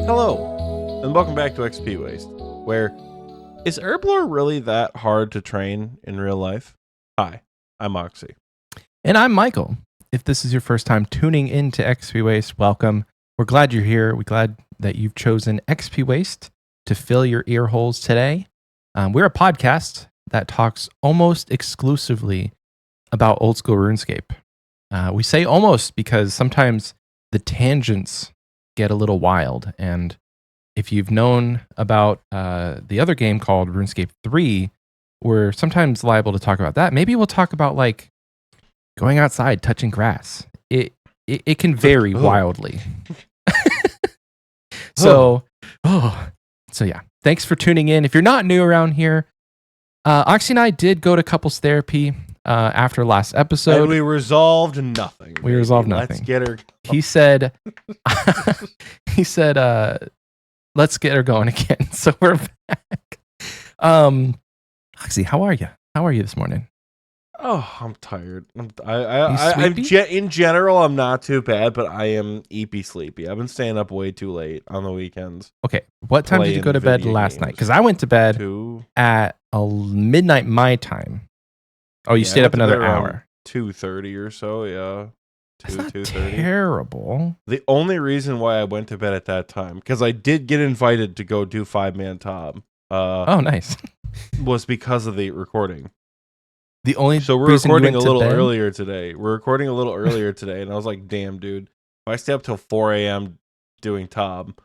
Hello, and welcome back to Xpwaste, where is Herblore really that hard to train in real life? Hi, I'm Oxie. And I'm Michael. If this is your first time tuning into Xpwaste, welcome. We're glad you're here. We're glad that you've chosen Xpwaste to fill your ear holes today. We're a podcast that talks almost exclusively about old school RuneScape. We say almost because sometimes the tangents get a little wild. And if you've known about the other game called RuneScape 3, we're sometimes liable to talk about that. Maybe we'll talk about like going outside, touching grass. It can vary wildly. So yeah. Thanks for tuning in. If you're not new around here, Oxie and I did go to couples therapy after last episode. And we resolved nothing. We resolved nothing. Let's get her. He said, let's get her going again. So we're back. Oxie, how are you? How are you this morning? Oh, I'm tired. In general, I'm not too bad, but I am eepy sleepy. I've been staying up way too late on the weekends. Okay. What time did you go to bed last night? Because I went to bed at midnight my time. Oh, you stayed up another hour. 2:30 or so, yeah. That's not terrible. The only reason why I went to bed at that time, because I did get invited to go do 5-man Tom. Oh, nice. Was because of the recording. So we're recording a little earlier today. And I was like, damn, dude. If I stay up till 4 a.m. doing Tom,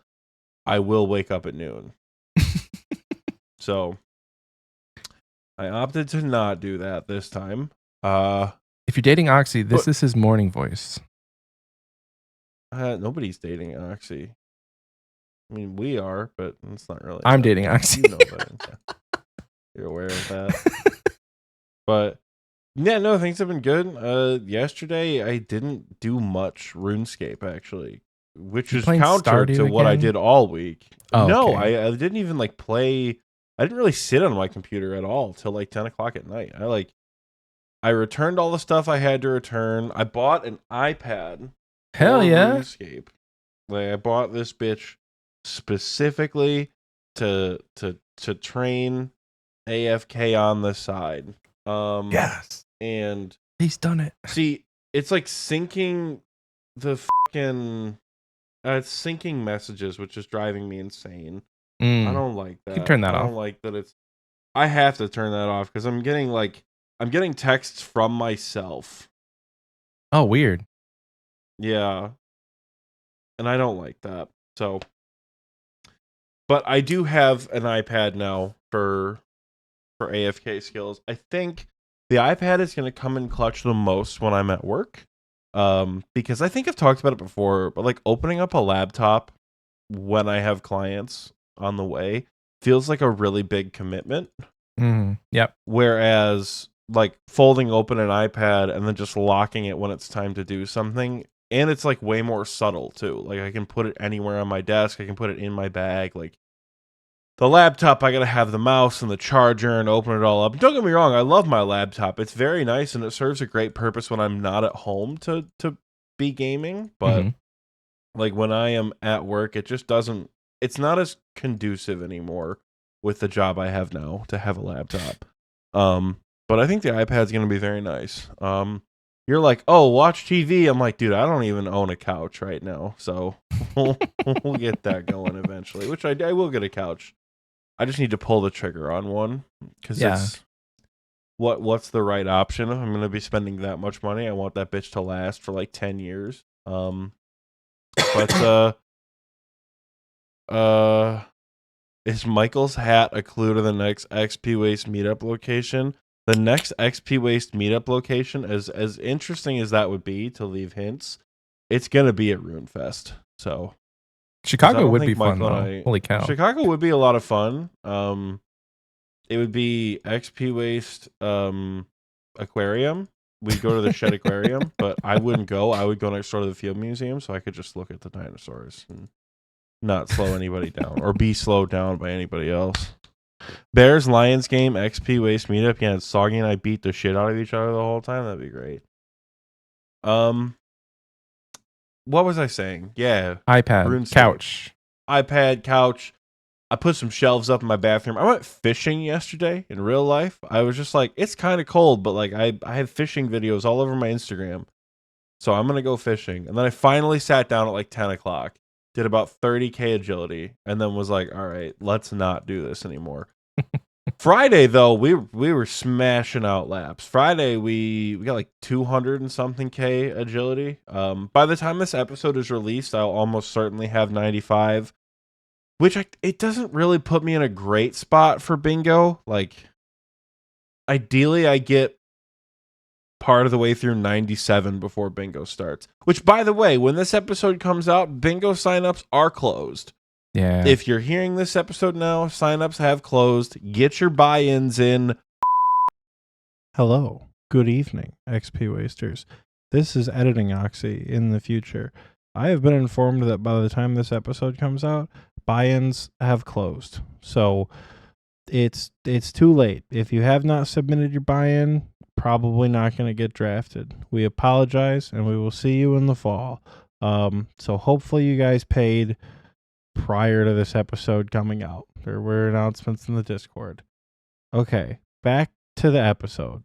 I will wake up at noon. So I opted to not do that this time. If you're dating Oxie, this is his morning voice. Nobody's dating Oxie. I mean, we are, but it's not really. I'm dating Oxie. You know that. You're aware of that. But yeah, no, things have been good. Yesterday I didn't do much RuneScape actually, which is counter to what I did all week. Oh, no, okay. I didn't even like play. I didn't really sit on my computer at all till like 10 o'clock at night. I returned all the stuff I had to return. I bought an iPad. Hell yeah. RuneScape. Like I bought this bitch specifically to train AFK on the side. Yes. And he's done it. See, it's like syncing the fucking it's syncing messages, which is driving me insane. I don't like that. You can turn that off. I don't like that I have to turn that off because I'm getting texts from myself. Oh, weird. Yeah. And I don't like that. So but I do have an iPad now for AFK skills. I think the iPad is going to come in clutch the most when I'm at work. Because I think I've talked about it before, but like opening up a laptop when I have clients on the way feels like a really big commitment. Yep. Whereas like folding open an iPad and then just locking it when it's time to do something, and it's like way more subtle too. Like I can put it anywhere on my desk. I can put it in my bag. Like the laptop, I gotta have the mouse and the charger and open it all up. Don't get me wrong, I love my laptop. It's very nice and it serves a great purpose when I'm not at home to be gaming. But like when I am at work, it just doesn't. It's not as conducive anymore with the job I have now to have a laptop. But I think the iPad's gonna be very nice. You're like, oh, watch TV. I'm like, dude, I don't even own a couch right now, so we'll get that going eventually. Which I will get a couch. I just need to pull the trigger on one because it's what's the right option. I'm going to be spending that much money. I want that bitch to last for like 10 years. Is Michael's hat a clue to the next Xpwaste meetup location? The next Xpwaste meetup location, as interesting as that would be to leave hints, it's going to be at RuneFest. So Chicago would be fun, though. Holy cow. Chicago would be a lot of fun. It would be Xpwaste aquarium. We'd go to the Shed Aquarium, but I wouldn't go. I would go next door to the Field Museum so I could just look at the dinosaurs and not slow anybody down or be slowed down by anybody else. Bears Lions game, Xpwaste meetup. Yeah, Soggy and I beat the shit out of each other the whole time. That'd be great. What was I saying? Yeah. iPad. RuneScape. Couch. iPad, couch. I put some shelves up in my bathroom. I went fishing yesterday in real life. I was just like, it's kind of cold, but like I have fishing videos all over my Instagram. So I'm going to go fishing. And then I finally sat down at like 10 o'clock, did about 30K agility, and then was like, all right, let's not do this anymore. Friday, though, we were smashing out laps. Friday, we got like 200 and something K agility. By the time this episode is released, I'll almost certainly have 95. Which it doesn't really put me in a great spot for bingo. Like, ideally, I get part of the way through 97 before bingo starts. Which, by the way, when this episode comes out, bingo signups are closed. Yeah. If you're hearing this episode now, signups have closed. Get your buy-ins in. Hello. Good evening, XP Wasters. This is Editing Oxie in the future. I have been informed that by the time this episode comes out, buy-ins have closed. So it's too late. If you have not submitted your buy-in, probably not going to get drafted. We apologize, and we will see you in the fall. So hopefully you guys paid prior to this episode coming out. There were announcements in the Discord. Okay, back to the episode.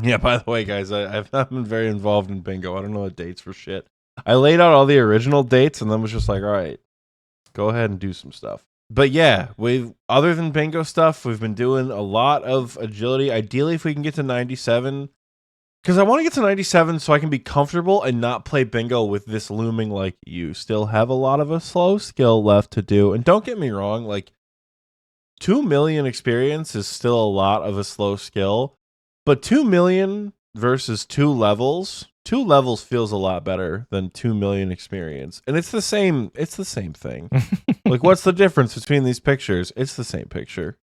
Yeah, by the way, guys, I've not been very involved in bingo. I don't know the dates for shit. I laid out all the original dates and then was just like, all right, go ahead and do some stuff. But yeah, other than bingo stuff, we've been doing a lot of agility. Ideally, if we can get to 97, because I want to get to 97 so I can be comfortable and not play bingo with this looming, like, you still have a lot of a slow skill left to do. And don't get me wrong, like, 2 million experience is still a lot of a slow skill, but 2 million versus 2 levels feels a lot better than 2 million experience. And it's the same thing. Like, what's the difference between these pictures? It's the same picture.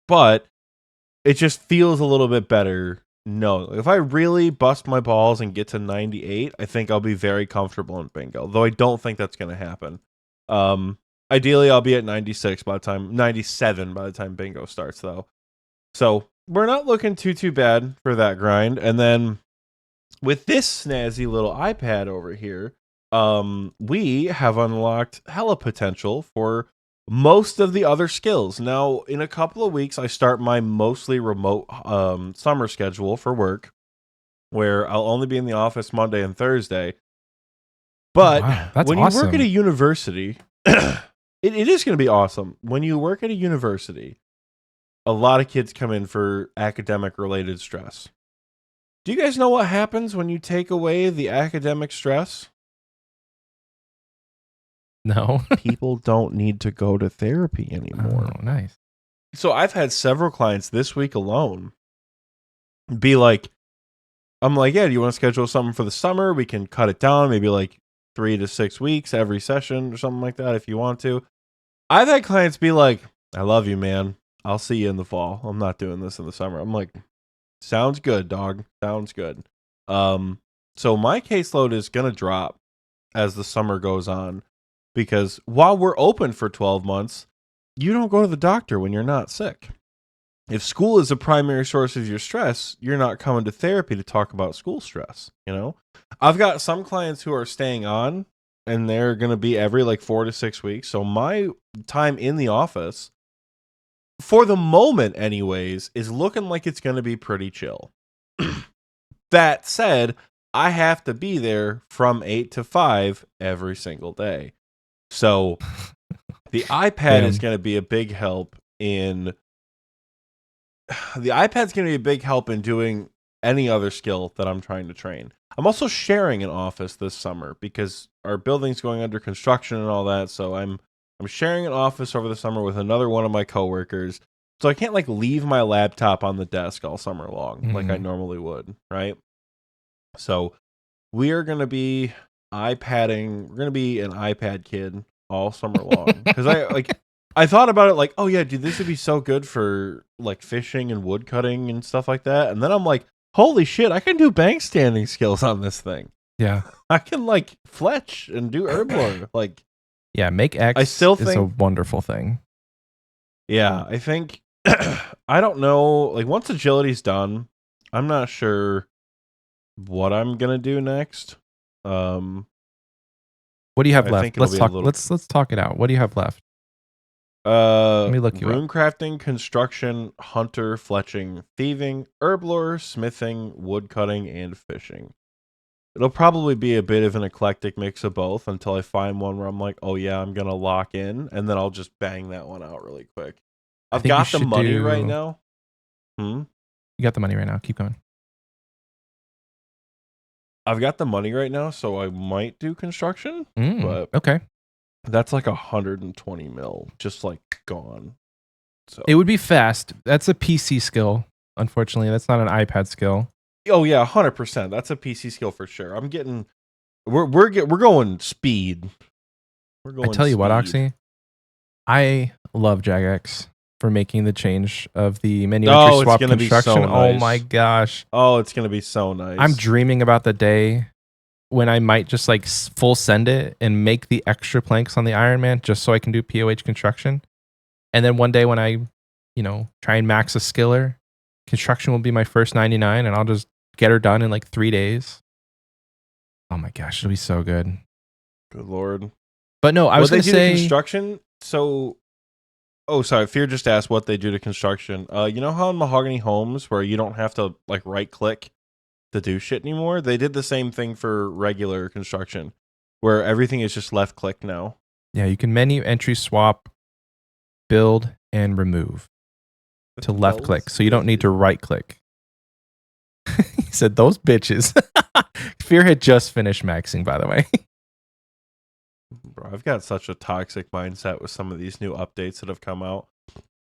But it just feels a little bit better. No, if I really bust my balls and get to 98, I think I'll be very comfortable in bingo, though I don't think that's going to happen. Ideally, I'll be at 97 by the time bingo starts, though. So we're not looking too bad for that grind. And then with this snazzy little iPad over here, we have unlocked hella potential for most of the other skills. Now, in a couple of weeks, I start my mostly remote summer schedule for work, where I'll only be in the office Monday and Thursday. But when you work at a university, it is going to be awesome. When you work at a university, a lot of kids come in for academic-related stress. Do you guys know what happens when you take away the academic stress? No. People don't need to go to therapy anymore. Oh, nice. So I've had several clients this week alone be like, I'm like, yeah, do you want to schedule something for the summer? We can cut it down, maybe like 3 to 6 weeks every session or something like that if you want to. I've had clients be like, I love you, man. I'll see you in the fall. I'm not doing this in the summer. I'm like, sounds good, dog. Sounds good. So my caseload is going to drop as the summer goes on, because while we're open for 12 months, you don't go to the doctor when you're not sick. If school is a primary source of your stress, you're not coming to therapy to talk about school stress, you know? I've got some clients who are staying on, and they're going to be every like 4 to 6 weeks. So my time in the office, for the moment anyways, is looking like it's going to be pretty chill. That said, I have to be there from 8 to 5 every single day. So the iPad is going to be a big help in doing any other skill that I'm trying to train. I'm also sharing an office this summer because our building's going under construction and all that. So I'm sharing an office over the summer with another one of my coworkers. So I can't like leave my laptop on the desk all summer long like I normally would, right? So we are going to be iPadding. We're going to be an iPad kid all summer long. Because I thought about it like, oh yeah, dude, this would be so good for like fishing and wood cutting and stuff like that. And then I'm like, holy shit, I can do bank standing skills on this thing. Yeah. I can like fletch and do herblore. Like, yeah, make X is a wonderful thing. Yeah, I think, I don't know, like once agility's done, I'm not sure what I'm going to do next. What do you have I left? think it'll Let's be a talk. little- Let's talk it out. What do you have left? Let me look you rune up. crafting, construction, hunter, fletching, thieving, herblore, smithing, wood cutting, and fishing. It'll probably be a bit of an eclectic mix of both until I find one where I'm like, oh yeah, I'm gonna lock in, and then I'll just bang that one out really quick. I've think you got the should money right do- now. You got the money right now. Keep going. I've got the money right now, so I might do construction, but Okay. that's like 120 mil, just like gone. So It would be fast. That's a PC skill. Unfortunately, that's not an iPad skill. oh yeah, 100%. That's a PC skill for sure. I'm getting, we're going speed. We're going. I tell you what, speed. Oxie, I love Jagex for making the change of the menu entry it's swap gonna be construction. so Oh nice. my gosh. Oh, it's gonna be so nice. I'm dreaming about the day when I might just like full send it and make the extra planks on the Iron Man just so I can do POH construction. And then one day when I, try and max a skiller, construction will be my first 99 and I'll just get her done in like 3 days. Oh my gosh, it'll be so good. Good lord. But no, I was going to say construction. So, oh, sorry. Fear just asked what they do to construction. You know how in Mahogany Homes where you don't have to like right click to do shit anymore? They did the same thing for regular construction, where everything is just left click now. Yeah, you can menu entry swap, build, and remove to left click. So you don't need to right click. He said those bitches. Fear had just finished maxing, by the way. Bro, I've got such a toxic mindset with some of these new updates that have come out.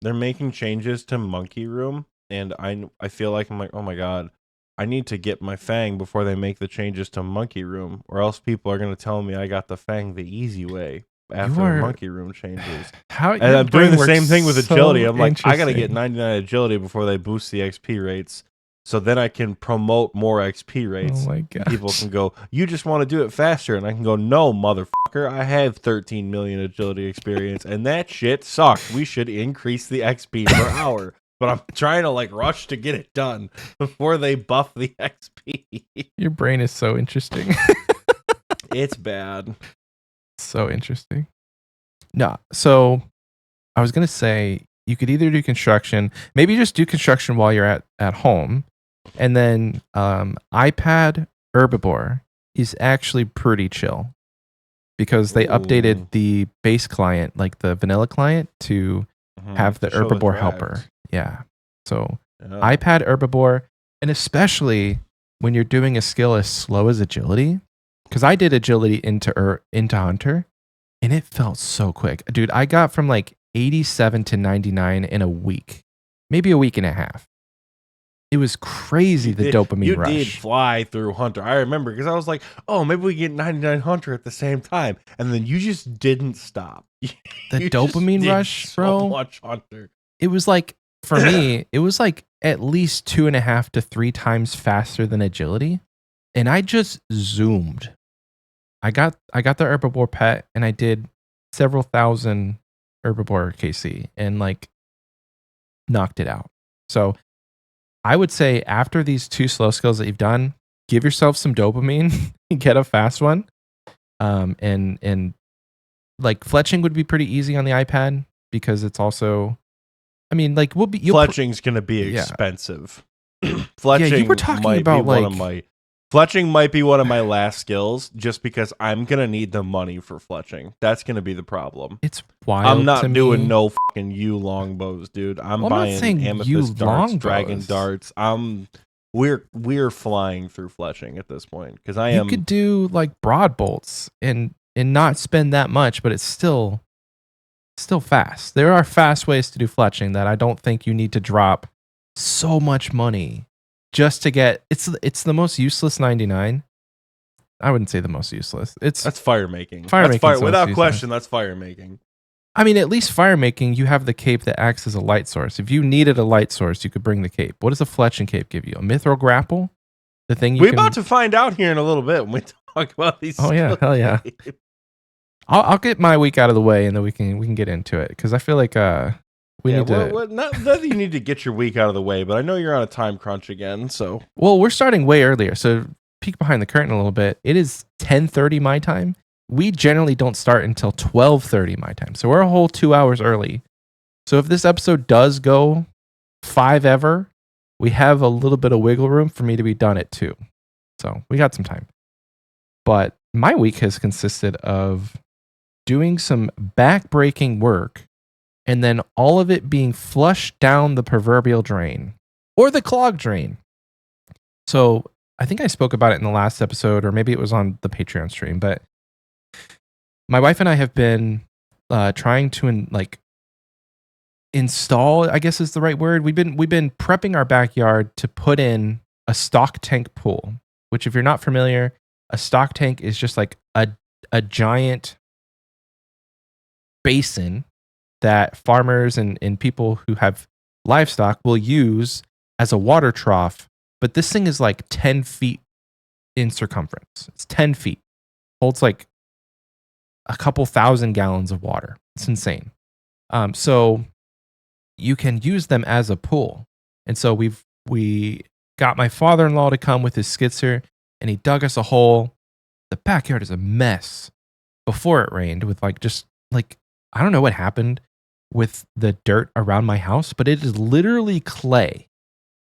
They're making changes to Monkey Room, and I feel like I'm like, oh my god, I need to get my Fang before they make the changes to Monkey Room, or else people are going to tell me I got the Fang the easy way after the Monkey Room changes. And I'm doing the same thing with agility. I'm like, I got to get 99 agility before they boost the XP rates. So then I can promote more XP rates. Oh my god! People can go, you just want to do it faster, and I can go, no, motherfucker, I have 13 million agility experience, and that shit sucks. We should increase the XP per hour. But I'm trying to like rush to get it done before they buff the XP. Your brain is so interesting. It's bad. So interesting. No, so I was gonna say you could either do construction, maybe just do construction while you're at home. And then iPad Herbivore is actually pretty chill because they updated the base client, like the vanilla client, to have the Herbivore helper. Yeah. So iPad Herbivore, and especially when you're doing a skill as slow as agility, because I did agility into Hunter, and it felt so quick. Dude, I got from like 87 to 99 in a week, maybe a week and a half. It was crazy, dopamine rush. You did fly through Hunter. I remember because I was like, oh, maybe we get 99 Hunter at the same time. And then you just didn't stop. The dopamine rush, bro. So much Hunter. It was like, for me, it was like at least 2.5 to 3 times faster than agility. And I just zoomed. I got the Herbivore pet and I did several thousand Herbivore KC and like knocked it out. So I would say after these 2 slow skills that you've done, give yourself some dopamine, get a fast one. And like fletching would be pretty easy on the iPad because it's also, I mean, like fletching's going to be expensive. Fletching you were talking about fletching might be one of my last skills just because I'm going to need the money for fletching. That's going to be the problem. It's wild. I'm not doing no fucking longbows, dude. I'm buying amethyst darts, dragon darts. We're flying through fletching at this point because You could do like broad bolts and not spend that much, but it's still fast. There are fast ways to do fletching that I don't think you need to drop so much money just to get. It's the most useless 99. I wouldn't say the most useless. That's fire making. Without question, that's fire making. I mean, at least fire making, you have the cape that acts as a light source. If you needed a light source, you could bring the cape. What does a fletching cape give you? A mithril grapple? The thing We're about to find out here in a little bit when we talk about these. Oh yeah, hell yeah. I'll get my week out of the way and then we can get into it because I feel like not that you need to get your week out of the way, but I know you're on a time crunch again. So we're starting way earlier. So peek behind the curtain a little bit. It is 10:30 my time. we generally don't start until 12:30 my time. So we're a whole 2 hours early. So if this episode does go 5 ever, we have a little bit of wiggle room for me to be done at 2. So we got some time. But my week has consisted of doing some back-breaking work and then all of it being flushed down the proverbial drain or the clog drain. So I think I spoke about it in the last episode, or maybe it was on the Patreon stream, but my wife and I have been trying to install, I guess is the right word. We've been prepping our backyard to put in a stock tank pool, which if you're not familiar, a stock tank is just like a giant basin that farmers and people who have livestock will use as a water trough. But this thing is like 10 feet in circumference. It's 10 feet. Holds like a couple thousand gallons of water. It's insane. So you can use them as a pool. And so we got my father-in-law to come with his skidster, and he dug us a hole. The backyard is a mess before it rained with I don't know what happened with the dirt around my house, but it is literally clay.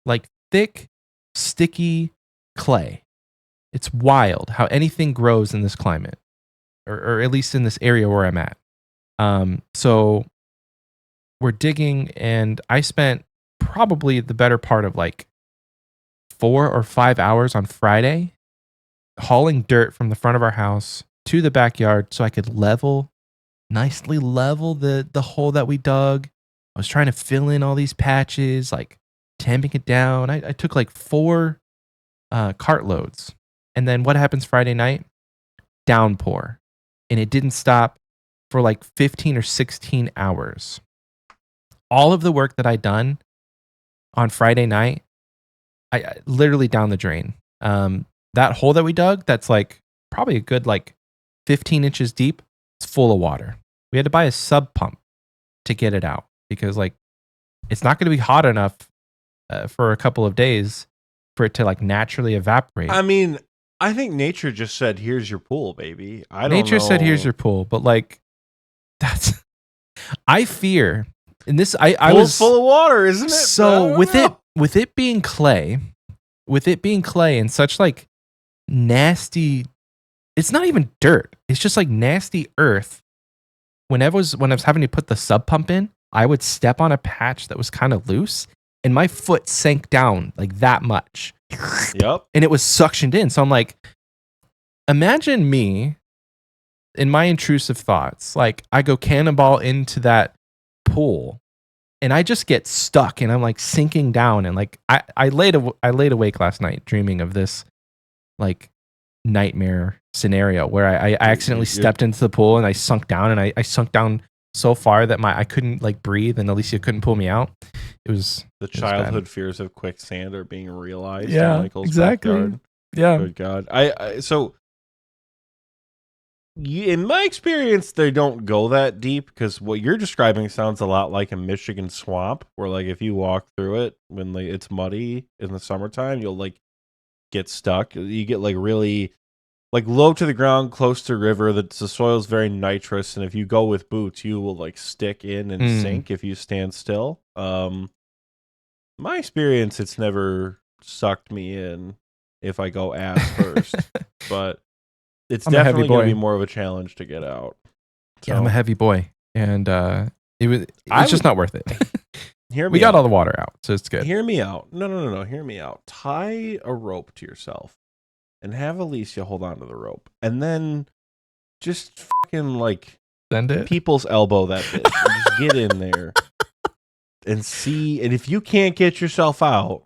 Like thick, sticky clay. It's wild how anything grows in this climate, or at least in this area where I'm at. So we're digging, and I spent probably the better part of 4 or 5 hours on Friday hauling dirt from the front of our house to the backyard so I could nicely level the hole that we dug. I was trying to fill in all these patches, tamping it down. I took 4 cartloads. And then what happens Friday night? Downpour. And it didn't stop for 15 or 16 hours. All of the work that I done on Friday night, I literally down the drain. That hole that we dug, that's probably a good 15 inches deep. It's full of water. We had to buy a sub pump to get it out because it's not going to be hot enough for a couple of days for it to naturally evaporate. I mean, I think nature just said, "Here's your pool, baby." Nature said, "Here's your pool," but that's. I fear, and this I was full of water, isn't it? So with it being clay, and such nasty. It's not even dirt. It's just nasty earth. When I was having to put the sub pump in, I would step on a patch that was kind of loose, and my foot sank down that much. Yep. And it was suctioned in. So I'm imagine me in my intrusive thoughts. I go cannonball into that pool, and I just get stuck, and I'm sinking down, and I laid awake last night dreaming of this nightmare scenario where I accidentally stepped into the pool and I sunk down, and I sunk down so far that I couldn't breathe, and Alicia couldn't pull me out. It was the childhood fears of quicksand are being realized. Yeah, in Michael's exactly. Backyard. Yeah. Good God. In my experience, they don't go that deep because what you're describing sounds a lot like a Michigan swamp where if you walk through it when it's muddy in the summertime, you'll get stuck. You get really low to the ground, close to river. The soil's very nitrous, and if you go with boots, you will stick in and sink if you stand still. My experience, it's never sucked me in if I go ass first, but it's definitely going to be more of a challenge to get out. So, yeah, I'm a heavy boy, and it's just not worth it. We got all the water out, so it's good. Hear me out. No. Hear me out. Tie a rope to yourself and have Alicia hold on to the rope. And then just fucking send it. People's elbow that bitch. And just get in there and see. And if you can't get yourself out,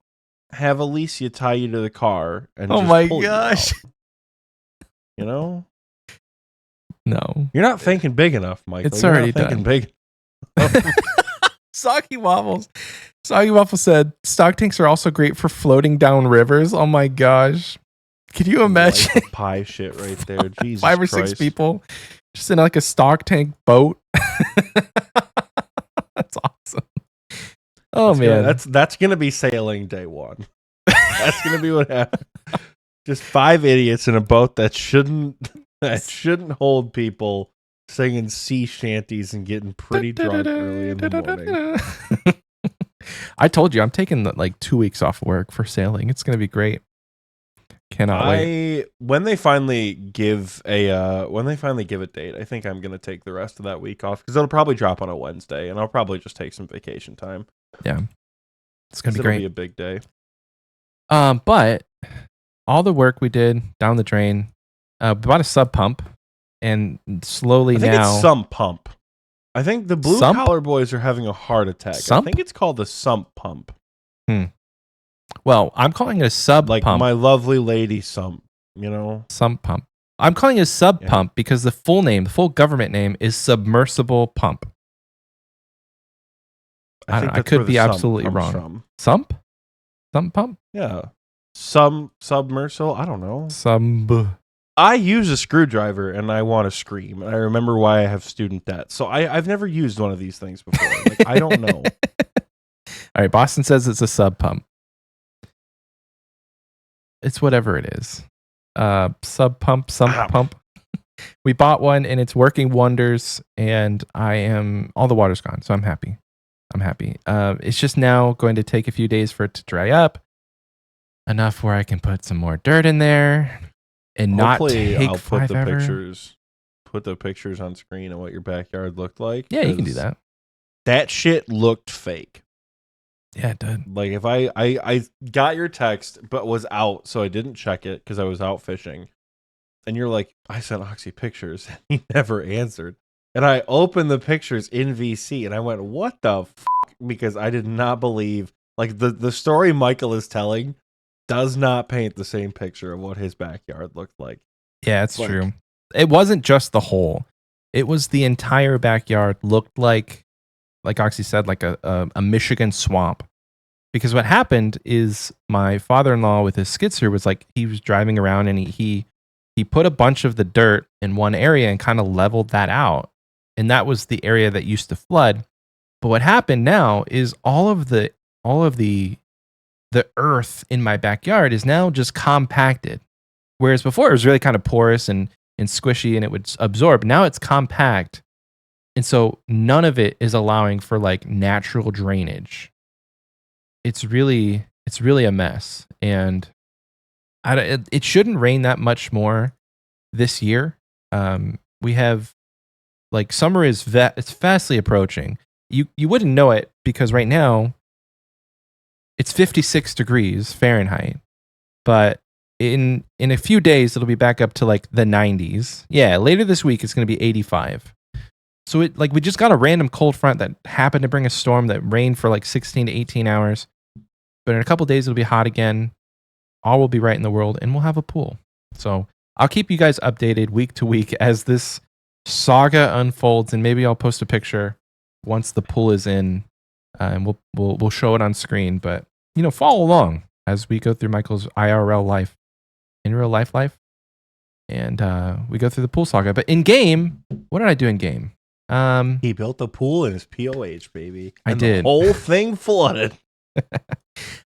have Alicia tie you to the car. And oh just my pull gosh. You know? No. You're not thinking big enough, Michael. It's already done. Big. Soggy Waffles. Soggy Waffle said, stock tanks are also great for floating down rivers. Oh my gosh. Could you imagine? Like pie shit right there. Jesus 5 or 6 people just in a stock tank boat. That's awesome. Oh man. That's gonna be sailing day one. That's gonna be what happens. Just 5 idiots in a boat that shouldn't That shouldn't hold people singing sea shanties and getting pretty drunk early in the morning. I told you I'm taking like 2 weeks off work for sailing. It's gonna be great. Cannot wait. When they finally give a date, I think I'm gonna take the rest of that week off because it'll probably drop on a Wednesday, and I'll probably just take some vacation time. Yeah, it's gonna be It'll great. be a big day. But all the work we did down the drain, we bought a sub pump, and slowly I think now it's sump pump. I think the blue collar boys are having a heart attack. Sump? I think it's called the sump pump. Well, I'm calling it a sub Like pump. my lovely lady sump, you know? Sump pump. I'm calling it a sub pump because the full government name is submersible pump. I could be absolutely wrong. From. Sump pump? Yeah. Submersible? I don't know. Sub. I use a screwdriver and I want to scream. And I remember why I have student debt. So I've never used one of these things before. Like, I don't know. All right, Boston says it's a sub pump. It's whatever it is. Sub pump, sump pump. We bought one and it's working wonders, and all the water's gone, so I'm happy. It's just now going to take a few days for it to dry up enough where I can put some more dirt in there and Hopefully, not take I'll forever. put the pictures on screen of what your backyard looked like. Yeah, you can do that. That shit looked fake. Yeah, it did. Like if I got your text but was out, so I didn't check it because I was out fishing. And you're like, I sent Oxie pictures and he never answered. And I opened the pictures in VC and I went, what the fuck? Because I did not believe, like the story Michael is telling does not paint the same picture of what his backyard looked like. Yeah, it's true. It wasn't just the hole. It was the entire backyard looked like Oxie said, like a Michigan swamp. Because what happened is my father-in-law with his skid steer was like, he was driving around and he put a bunch of the dirt in one area and kind of leveled that out. And that was the area that used to flood. But what happened now is all of the earth in my backyard is now just compacted. Whereas before it was really kind of porous and squishy and it would absorb. Now it's compact. And so none of it is allowing for like natural drainage. It's really a mess. And it shouldn't rain that much more this year. We have like summer it's fastly approaching. You wouldn't know it because right now it's 56 degrees Fahrenheit, but in a few days it'll be back up to like the 90s. Yeah, later this week it's going to be 85. So we just got a random cold front that happened to bring a storm that rained for like 16 to 18 hours. But in a couple days it'll be hot again. All will be right in the world and we'll have a pool. So I'll keep you guys updated week to week as this saga unfolds, and maybe I'll post a picture once the pool is in, and we'll show it on screen. But follow along as we go through Michael's IRL life, in real life, and we go through the pool saga. But in game, what did I do in game? He built a pool in his POH, baby. I did. The whole thing flooded.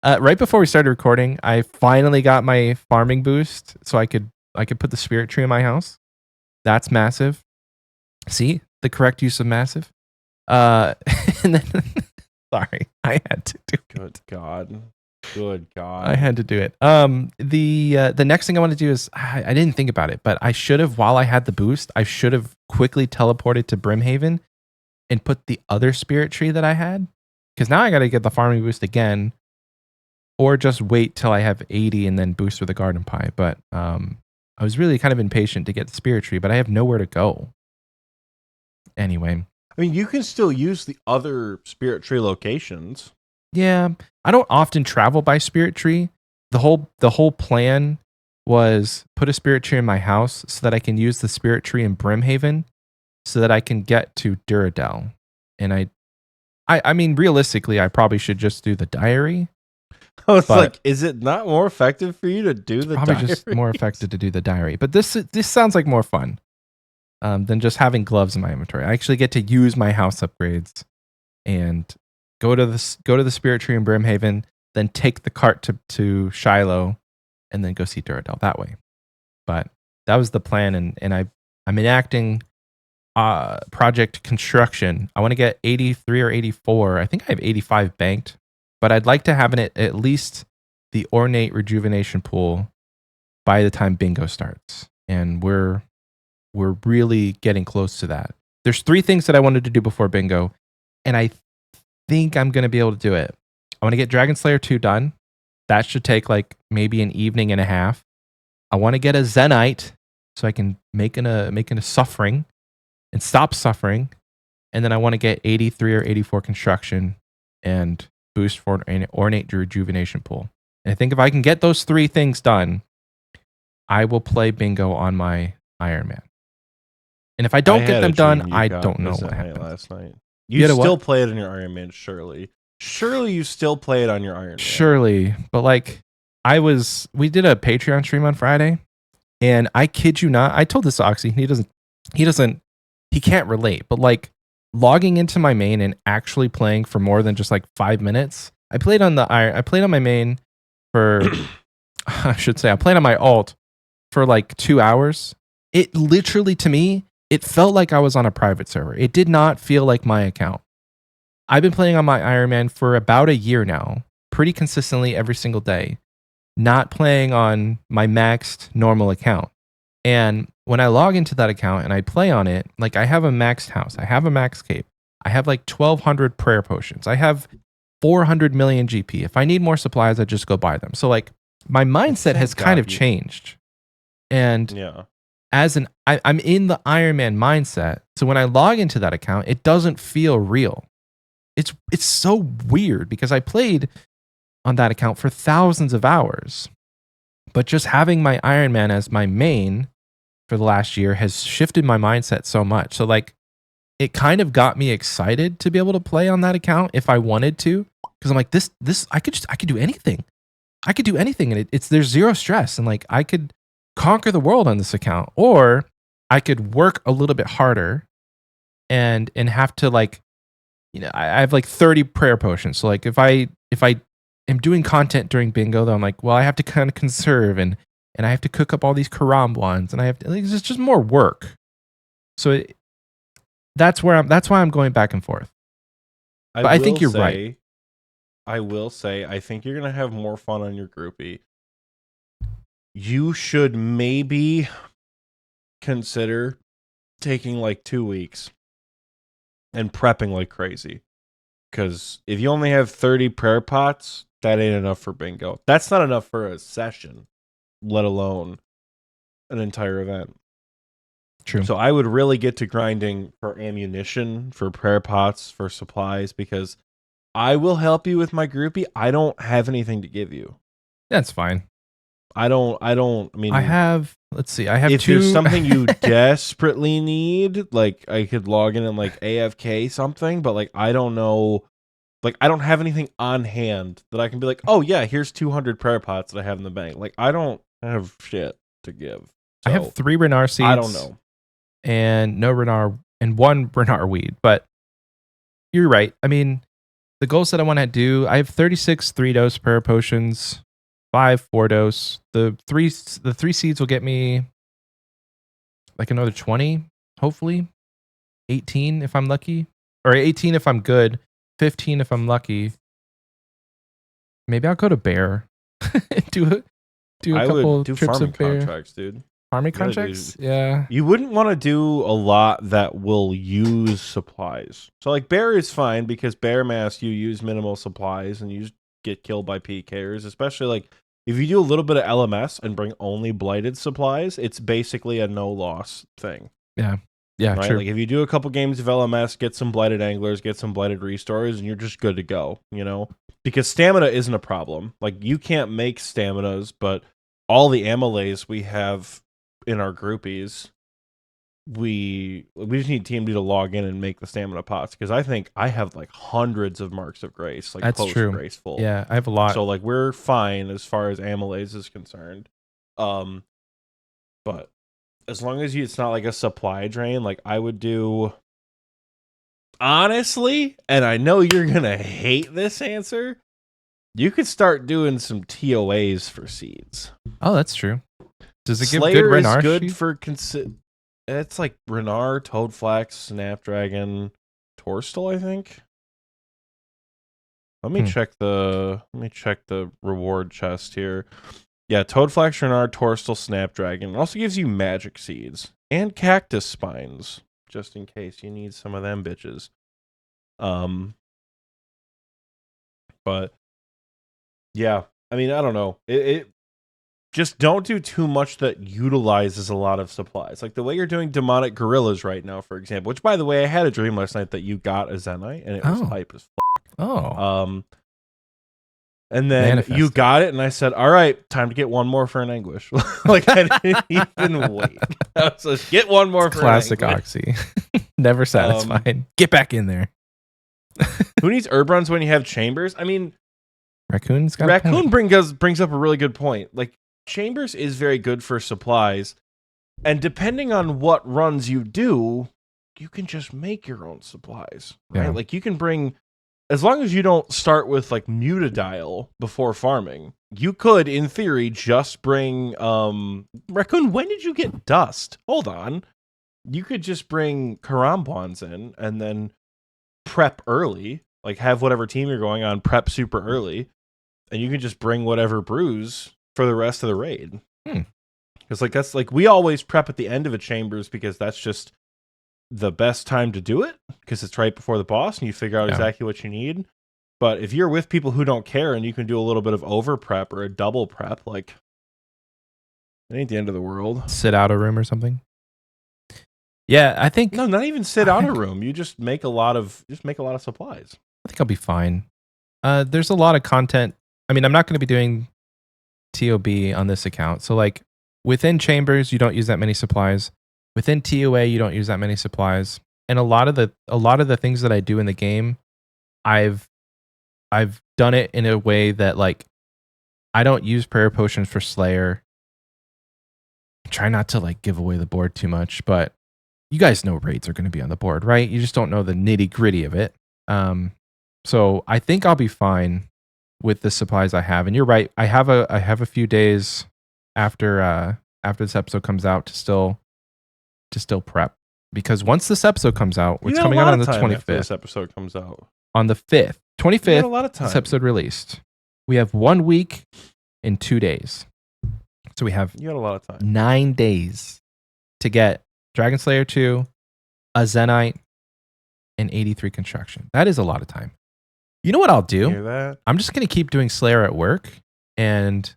Right before we started recording, I finally got my farming boost, so I could put the spirit tree in my house. That's massive. See the correct use of massive. And then, sorry, I had to do. Good God, I had to do it. The next thing I want to do is I didn't think about it, but I should have, while I had the boost, I should have quickly teleported to Brimhaven and put the other spirit tree that I had, because now I got to get the farming boost again, or just wait till I have 80 and then boost with the garden pie. But I was really kind of impatient to get the spirit tree, but I have nowhere to go. Anyway. I mean, you can still use the other spirit tree locations. Yeah, I don't often travel by spirit tree. The whole plan was put a spirit tree in my house so that I can use the spirit tree in Brimhaven so that I can get to Duradel. And I mean, realistically, I probably should just do the diary. I was like, is it not more effective for you to do the diary? Probably just more effective to do the diary. But this sounds like more fun than just having gloves in my inventory. I actually get to use my house upgrades and go to the spirit tree in Brimhaven, then take the cart to Shiloh, and then go see Duradel that way. But That was the plan, and I'm enacting project construction. I want to get 83 or 84. I think I have 85 banked, but I'd like to have it at least the ornate rejuvenation pool by the time bingo starts. And we're really getting close to that. There's 3 things that I wanted to do before bingo, and I think I'm going to be able to do it. I want to get Dragon Slayer 2 done. That should take like maybe an evening and a half. I want to get a Zenite so I can make a suffering and stop suffering. And then I want to get 83 or 84 construction and boost for an ornate rejuvenation pool. And I think if I can get those 3 things done, I will play bingo on my Iron Man. And if I don't get them done, I don't know what happened last night. You still play it on your Iron Man, surely. Surely you still play it on your Iron Man. Surely, but like we did a Patreon stream on Friday, and I kid you not, I told this to Oxie, he can't relate, but like logging into my main and actually playing for more than just like 5 minutes. I played on my main for I should say I played on my alt for like 2 hours. It literally, to me, it felt like I was on a private server. It did not feel like my account. I've been playing on my Iron Man for about a year now, pretty consistently every single day, not playing on my maxed normal account. And when I log into that account and I play on it, like I have a maxed house, I have a max cape, I have like 1,200 prayer potions, I have 400 million GP. If I need more supplies, I just go buy them. So like my mindset has kind of changed. And yeah. I'm in the Iron Man mindset. So when I log into that account, it doesn't feel real. It's so weird because I played on that account for thousands of hours. But just having my Iron Man as my main for the last year has shifted my mindset so much. So like it kind of got me excited to be able to play on that account if I wanted to, because I'm like this I could do anything. I could do anything, and there's zero stress, and like I could conquer the world on this account, or I could work a little bit harder and have to like, you know, I have like 30 prayer potions. So like if I am doing content during bingo, though, I'm like, well, I have to kind of conserve and I have to cook up all these Karambwans, and I have to, like, it's just more work. So that's why I'm going back and forth. But I think you're right. I will say, I think you're going to have more fun on your groupie. You should maybe consider taking like 2 weeks and prepping like crazy. Because if you only have 30 prayer pots, that ain't enough for bingo. That's not enough for a session, let alone an entire event. True. So I would really get to grinding for ammunition, for prayer pots, for supplies, because I will help you with my groupie. I don't have anything to give you. That's fine. I mean, I have, let's see, I have if two. there's something you desperately need, like I could log in and like AFK something, but like I don't know, like I don't have anything on hand that I can be like, oh yeah, here's 200 prayer pots that I have in the bank. Like I don't have shit to give. So, I have 3 Renar seeds. I don't know. And no Renar, and 1 Renar weed. But you're right. I mean, the goals that I want to do, I have 36 3-dose prayer potions, 5 4-dose. The three seeds will get me like another 20, hopefully. 18 if I'm lucky. Or 18 if I'm good. 15 if I'm lucky. Maybe I'll go to Bear. do a couple do trips farming of Bear. contracts, dude. Farming contracts? Yeah. You wouldn't want to do a lot that will use supplies. So like Bear is fine because Bear Mass, you use minimal supplies and you just get killed by PKers, especially like if you do a little bit of LMS and bring only blighted supplies, it's basically a no loss thing. Yeah. Yeah, right? true. Like if you do a couple games of LMS, get some blighted anglers, get some blighted restores, and you're just good to go, you know? Because stamina isn't a problem. Like you can't make staminas, but all the amylays we have in our groupies, we just need TMD to log in and make the stamina pots, because I think I have like hundreds of marks of grace, like that's true. Graceful. Yeah, I have a lot. So like we're fine as far as amylays is concerned. But as long as it's not like a supply drain, like I would do, honestly, and I know you're gonna hate this answer, you could start doing some TOAs for seeds. Oh, that's true. Does it give Slayer good is Renar good sheet? for it's like Renar, Toadflax, Snapdragon, Torstal, I think. Let me check the reward chest here. Yeah, Toadflax, Renar, Torstal, Snapdragon. It also gives you magic seeds and cactus spines, just in case you need some of them bitches. But yeah, I mean, I don't know. It just don't do too much that utilizes a lot of supplies. Like the way you're doing demonic gorillas right now, for example, which by the way, I had a dream last night that you got a Zenite and it was hype as and then you got it, and I said, all right, time to get one more for an anguish. Like, I didn't even wait. I was like, get one more for classic an anguish. Oxie. Never satisfied. Get back in there. Who needs herb runs when you have chambers? I mean, Raccoon brings up a really good point. Like, chambers is very good for supplies, and depending on what runs you do, you can just make your own supplies, right? Yeah. Like, you can bring... As long as you don't start with like Mutadial before farming, you could, in theory, just bring Raccoon. When did you get dust? Hold on, you could just bring Karambwans in and then prep early, like have whatever team you're going on prep super early, and you can just bring whatever brews for the rest of the raid. Because like that's like we always prep at the end of a chambers because that's just the best time to do it because it's right before the boss and you figure out exactly what you need. But if you're with people who don't care and you can do a little bit of over prep or a double prep, like it ain't the end of the world. Sit out a room or something. Yeah, I think no, not even sit out a room. You just make a lot of supplies. I think I'll be fine. There's a lot of content. I mean, I'm not going to be doing TOB on this account. So like within chambers, you don't use that many supplies. Within TOA, you don't use that many supplies, and a lot of the things that I do in the game, I've done it in a way that like I don't use prayer potions for Slayer. Try not to like give away the board too much, but you guys know raids are going to be on the board, right? You just don't know the nitty gritty of it. So I think I'll be fine with the supplies I have. And you're right, I have a few days after this episode comes out to still prep, because once this episode comes out, it's coming out on the 25th. This episode comes out on the 5th, 25th. A lot of time. This episode released. We have 1 week and 2 days, so we have you got a lot of time. 9 days to get Dragon Slayer 2, a Zenite, and 83 construction. That is a lot of time. You know what I'll do? Hear that? I'm just gonna keep doing Slayer at work, and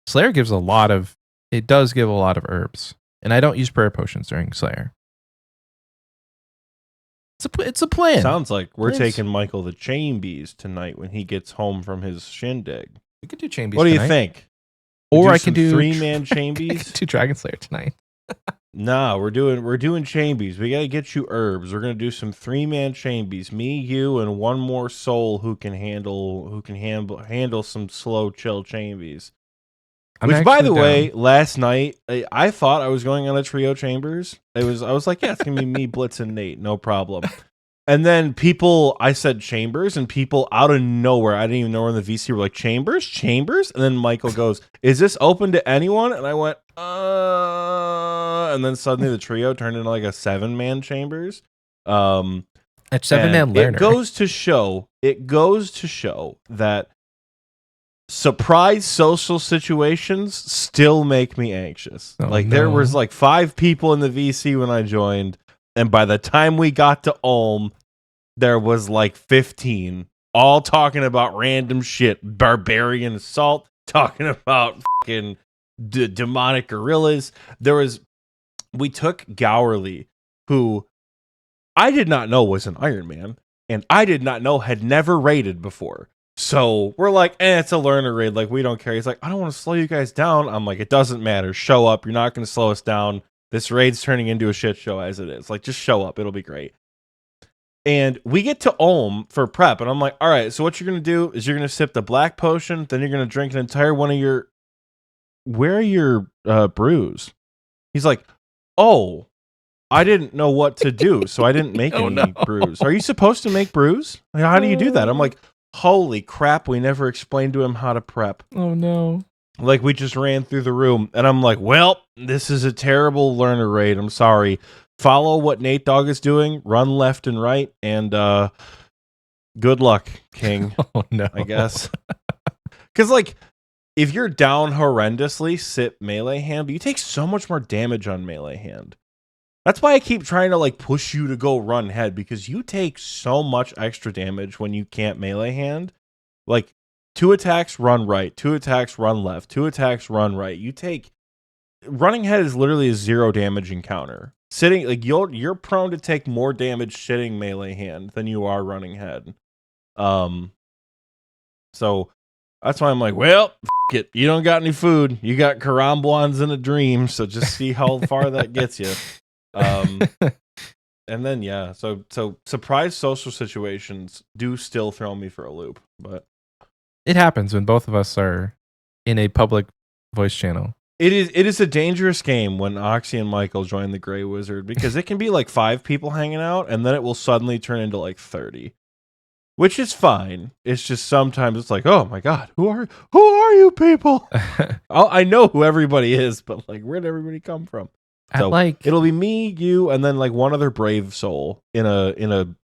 Slayer gives it does give a lot of herbs. And I don't use prayer potions during Slayer. It's a plan. Sounds like we're taking Michael the Chambies tonight when he gets home from his shindig. We could do Chambies. What do tonight. you think? Or I can do 3-man Chambies. I can do Dragon Slayer tonight. Nah, we're doing Chambies. We gotta get you herbs. We're gonna do some 3-man Chambies. Me, you, and one more soul who can handle some slow, chill Chambies. Which, by the way, last night I thought I was going on a trio chambers. I was like, yeah, it's gonna be me, Blitz, and Nate, no problem. And then I said chambers, and people out of nowhere, I didn't even know where in the VC were like, chambers. And then Michael goes, "Is this open to anyone?" And I went, and then suddenly the trio turned into like a 7-man chambers. A 7-man learner. It goes to show that surprise social situations still make me anxious. There was like 5 people in the VC when I joined, and by the time we got to Ulm, there was like 15, all talking about random shit, barbarian assault, talking about fucking demonic gorillas. We took Gowerly, who I did not know was an Iron Man, and I did not know had never raided before. So we're like, it's a learner raid. Like, we don't care. He's like, I don't want to slow you guys down. I'm like, it doesn't matter. Show up. You're not going to slow us down. This raid's turning into a shit show as it is. Like, just show up. It'll be great. And we get to Ulm for prep. And I'm like, all right, so what you're going to do is you're going to sip the black potion. Then you're going to drink an entire one of your... Where are your brews? He's like, oh, I didn't know what to do. So I didn't make any brews. Are you supposed to make brews? Like, how do you do that? I'm like, holy crap, we never explained to him how to prep. Oh, no. Like, we just ran through the room, and I'm like, well, this is a terrible learner raid. I'm sorry. Follow what Nate Dogg is doing. Run left and right, and good luck, King. Oh, no. I guess. Because, like, if you're down horrendously, sit melee hand, but you take so much more damage on melee hand. That's why I keep trying to, like, push you to go run head, because you take so much extra damage when you can't melee hand. Like, 2 attacks, run right. 2 attacks, run left. 2 attacks, run right. You take... Running head is literally a 0 damage encounter. Sitting... Like, you're prone to take more damage sitting melee hand than you are running head. So, that's why I'm like, well, f*** it. You don't got any food. You got karambwans in a dream, so just see how far that gets you. And then, yeah. So surprise social situations do still throw me for a loop, but... It happens when both of us are in a public voice channel. It is a dangerous game when Oxie and Michael join the Grey Wizard, because it can be like 5 people hanging out, and then it will suddenly turn into like 30, which is fine. It's just sometimes it's like, oh my god, who are you people? I know who everybody is, but like, where'd everybody come from? So it'll be me, you, and then like one other brave soul in a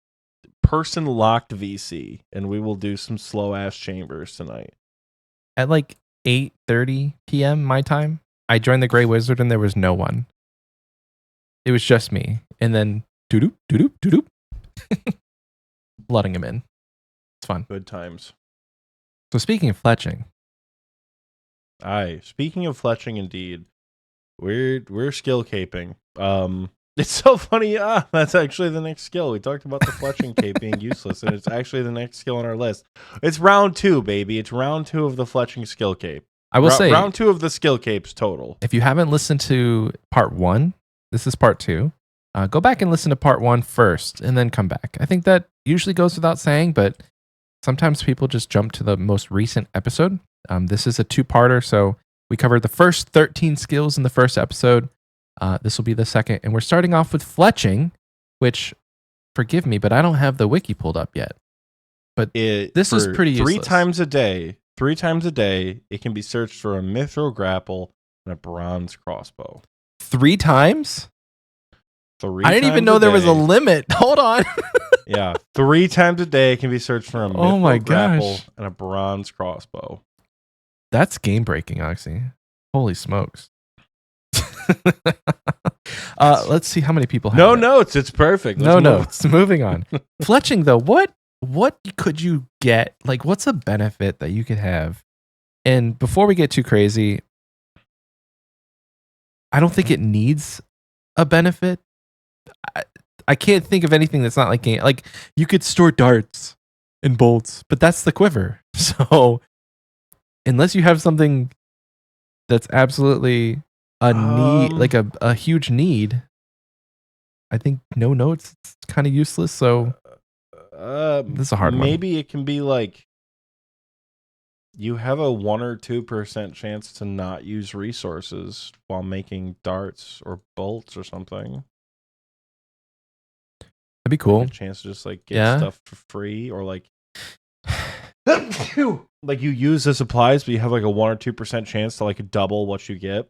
person locked VC, and we will do some slow ass chambers tonight. At like 8:30 p.m. my time, I joined the Grey Wizard and there was no one. It was just me, and then doo doo, letting him in. It's fun. Good times. So speaking of fletching, speaking of fletching, indeed, we're skill caping. It's so funny. That's actually the next skill. We talked about the fletching cape being useless, and it's actually the next skill on our list. It's round 2, baby. It's round 2 of the fletching skill cape. I will say round 2 of the skill capes total. If you haven't listened to part 1, this is part 2. Go back and listen to part 1 first, and then come back. I think that usually goes without saying, but sometimes people just jump to the most recent episode. This is a 2-parter, so we covered the first 13 skills in the first episode. This will be the second, and we're starting off with fletching, which, forgive me, but I don't have the wiki pulled up yet. But this is pretty useless. 3 times a day, it can be searched for a mithril grapple and a bronze crossbow. 3 times? 3 I didn't even know there was a limit. Hold on. Yeah, 3 times a day, it can be searched for a mithril grapple and a bronze crossbow. That's game breaking, Oxie. Holy smokes. Let's see how many people have no notes. It's perfect. No notes. Moving on. Fletching, though, what could you get? Like, what's a benefit that you could have? And before we get too crazy, I don't think it needs a benefit. I can't think of anything that's not like game. Like, you could store darts and bolts, but that's the quiver. So unless you have something that's absolutely a need, like a huge need, I think no notes is kind of useless. So this is a hard one. Maybe it can be like you have a 1 or 2% chance to not use resources while making darts or bolts or something. That'd be cool. Like a chance to just like get stuff for free, or like like you use the supplies, but you have like a 1 or 2% chance to like double what you get.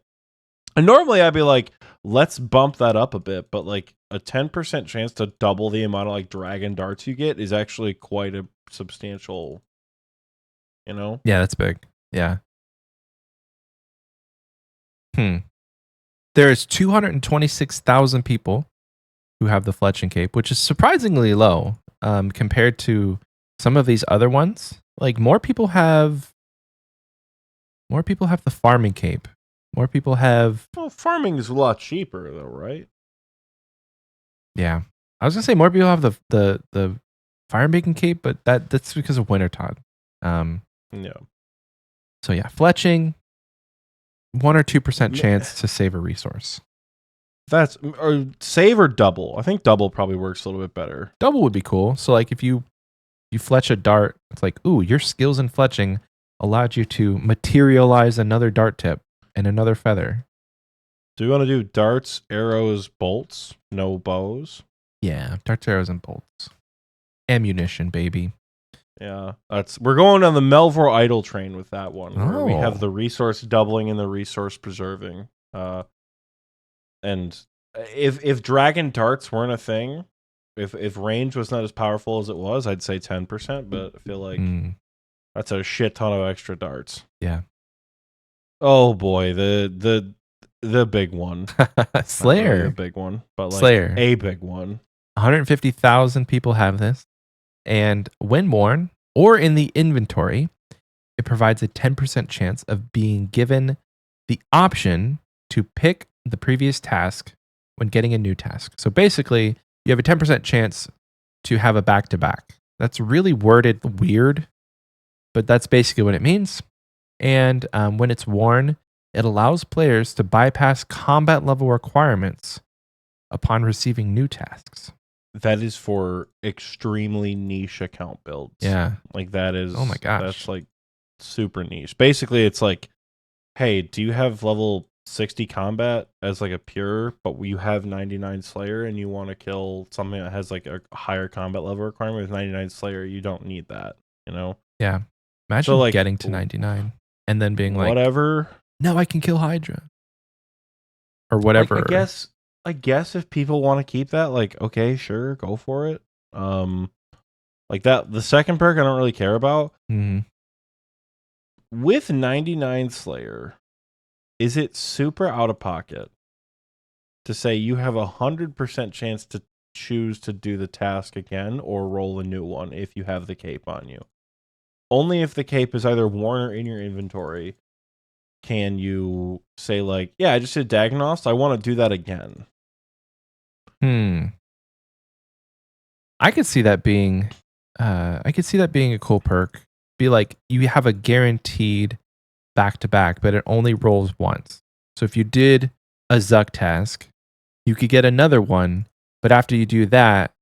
And normally I'd be like, let's bump that up a bit, but like a 10% chance to double the amount of like dragon darts you get is actually quite a substantial, you know? Yeah, that's big. Yeah. There's 226,000 people who have the fletching cape, which is surprisingly low compared to some of these other ones. Like more people have the farming cape. More people have. Well, farming is a lot cheaper though, right? Yeah, I was gonna say more people have the fire making cape, but that's because of Wintertod. Yeah. So yeah, fletching, 1 or 2% chance to save a resource. That's or save or double. I think double probably works a little bit better. Double would be cool. So like if you fletch a dart, it's like, ooh, your skills in fletching allowed you to materialize another dart tip and another feather. Do we want to do darts, arrows, bolts? No bows? Yeah, darts, arrows, and bolts. Ammunition, baby. Yeah, we're going on the Melvor Idle train with that one. Where we Oh. have the resource doubling and the resource preserving. And if dragon darts weren't a thing, if range was not as powerful as it was, I'd say 10%. But I feel like that's a shit ton of extra darts. Yeah. Oh boy, the big one, Slayer, not really the big one, but like Slayer, a big one. 150,000 people have this, and when worn or in the inventory, it provides a 10% chance of being given the option to pick the previous task when getting a new task. So basically, you have a 10% chance to have a back-to-back. That's really worded weird, but that's basically what it means. And when it's worn, it allows players to bypass combat level requirements upon receiving new tasks. That is for extremely niche account builds. Yeah. Like that is, Oh my gosh. that's like super niche. Basically, it's like, hey, do you have level 60 combat as like a pure, but you have 99 Slayer and you want to kill something that has like a higher combat level requirement with 99 Slayer, you don't need that, you know? Yeah. Imagine So, like, getting to 99 and then being like, whatever. no, I can kill Hydra. Or whatever. Like, I guess if people want to keep that, like, okay, sure, go for it. Like that, the second perk I don't really care about. With 99 Slayer, is it super out of pocket to say you have 100% chance to choose to do the task again or roll a new one if you have the cape on you? Only if the cape is either worn or in your inventory can you say like, yeah, I just did Dagonost, I want to do that again. I could see that being a cool perk. Be like you have a guaranteed back-to-back, but it only rolls once. So if you did a Zuck task, you could get another one, but after you do that,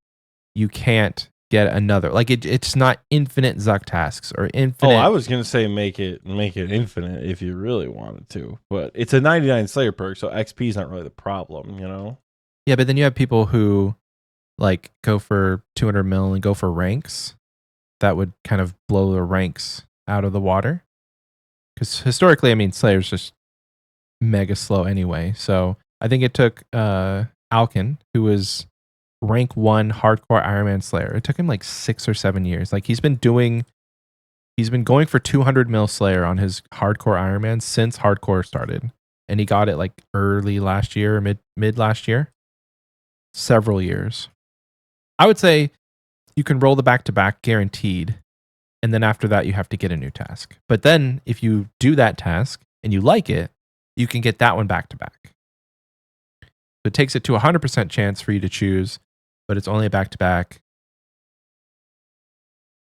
you can't get another. Like it's not infinite Zuck tasks or infinite. Oh, I was gonna say make it infinite if you really wanted to, but it's a 99 Slayer perk, so XP is not really the problem, you know? Yeah, but then you have people who like go for 200 mil and go for ranks. That would kind of blow the ranks out of the water. Because historically, I mean, Slayer's just mega slow anyway. So I think it took Alkin, who was rank 1 hardcore Iron Man Slayer. It took him like 6 or 7 years. Like he's been going for 200 mil Slayer on his hardcore Iron Man since hardcore started. And he got it like early last year, mid last year. Several years. I would say you can roll the back-to-back guaranteed. And then after that, you have to get a new task. But then if you do that task and you like it, you can get that one back-to-back. So it takes it to 100% chance for you to choose, but it's only a back-to-back.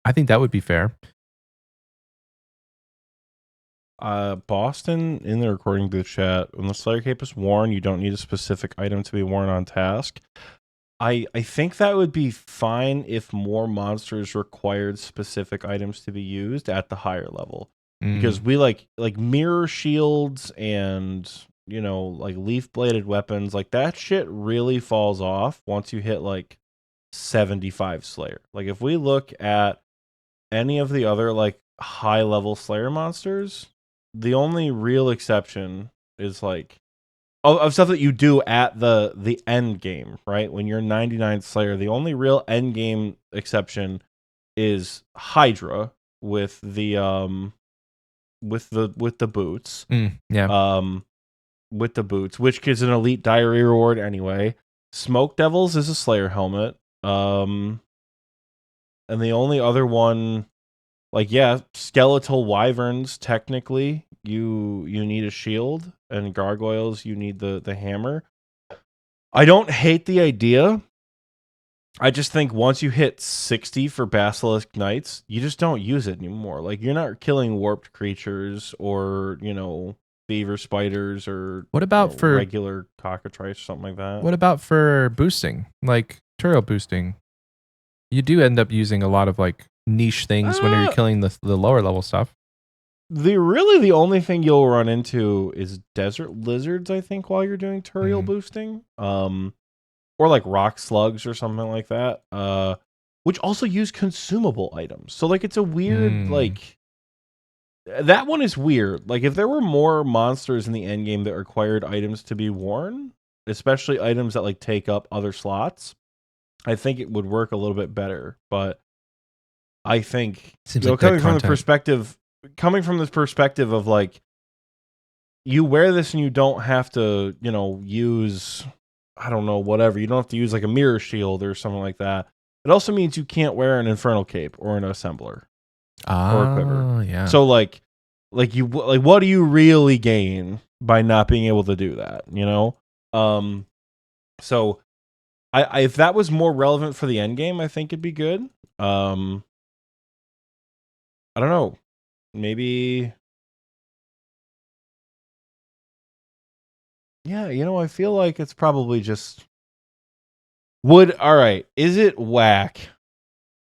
I think that would be fair. Boston, in the recording booth chat, when the Slayer Cape is worn, you don't need a specific item to be worn on task. I think that would be fine if more monsters required specific items to be used at the higher level. Because we like mirror shields and, you know, like leaf bladed weapons, like that shit really falls off once you hit like 75 Slayer. Like if we look at any of the other like high level Slayer monsters, the only real exception is like of stuff that you do at the end game, right? When you're 99 Slayer, the only real end game exception is Hydra with the boots. With the boots, which gives an elite diary reward anyway. Smoke Devils is a Slayer helmet. And the only other one, like, yeah, skeletal wyverns, technically, you need a shield, and gargoyles, you need the hammer. I don't hate the idea. I just think once you hit 60 for Basilisk Knights, you just don't use it anymore. Like, you're not killing warped creatures or, you know, fever spiders or what about for regular cockatrice or something like that. What about for boosting, like turtle boosting? You do end up using a lot of like niche things when you're killing the lower level stuff. The only thing you'll run into is desert lizards, I think, while you're doing turtle boosting. Or like rock slugs or something like that. which also use consumable items. So like it's a weird like that one is weird. Like if there were more monsters in the end game that required items to be worn, especially items that like take up other slots, I think it would work a little bit better. But I think Seems you know, like good coming from this perspective of like you wear this and you don't have to, you know, use I don't know, whatever. You don't have to use like a mirror shield or something like that. It also means you can't wear an infernal cape or an assembler or a quiver. Yeah. So like what do you really gain by not being able to do that, you know? So I if that was more relevant for the end game, I think it'd be good. I don't know. Maybe yeah, you know, I feel like it's probably just all right. Is it whack?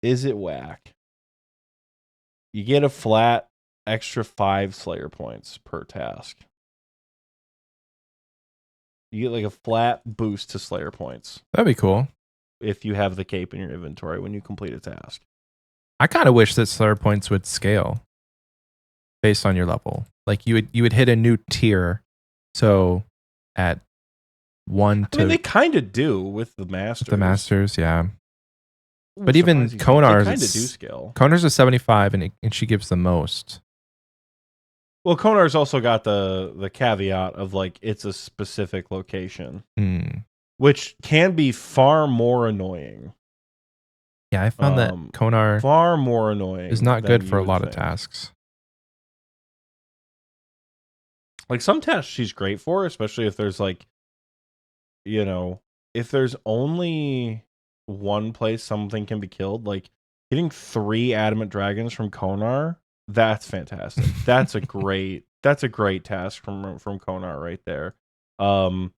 Is it whack? You get a flat extra 5 Slayer points per task. You get like a flat boost to Slayer points That'd be cool. if you have the cape in your inventory when you complete a task. I kind of wish that Slayer points would scale based on your level. Like you would hit a new tier. So at 1 to I mean, they kind of do with the masters. the masters, yeah. Ooh, But even surprising. Konar's They kind of do scale. Konar's a 75 and she gives the most. Well, Konar's also got the caveat of like it's a specific location, which can be far more annoying. Yeah, I found that Konar far more annoying is not good than for you a would lot of think. tasks. Like some tasks she's great for, especially if there's like, you know, if there's only one place something can be killed, like getting 3 adamant dragons from Konar, that's fantastic. That's a great task from Konar right there. But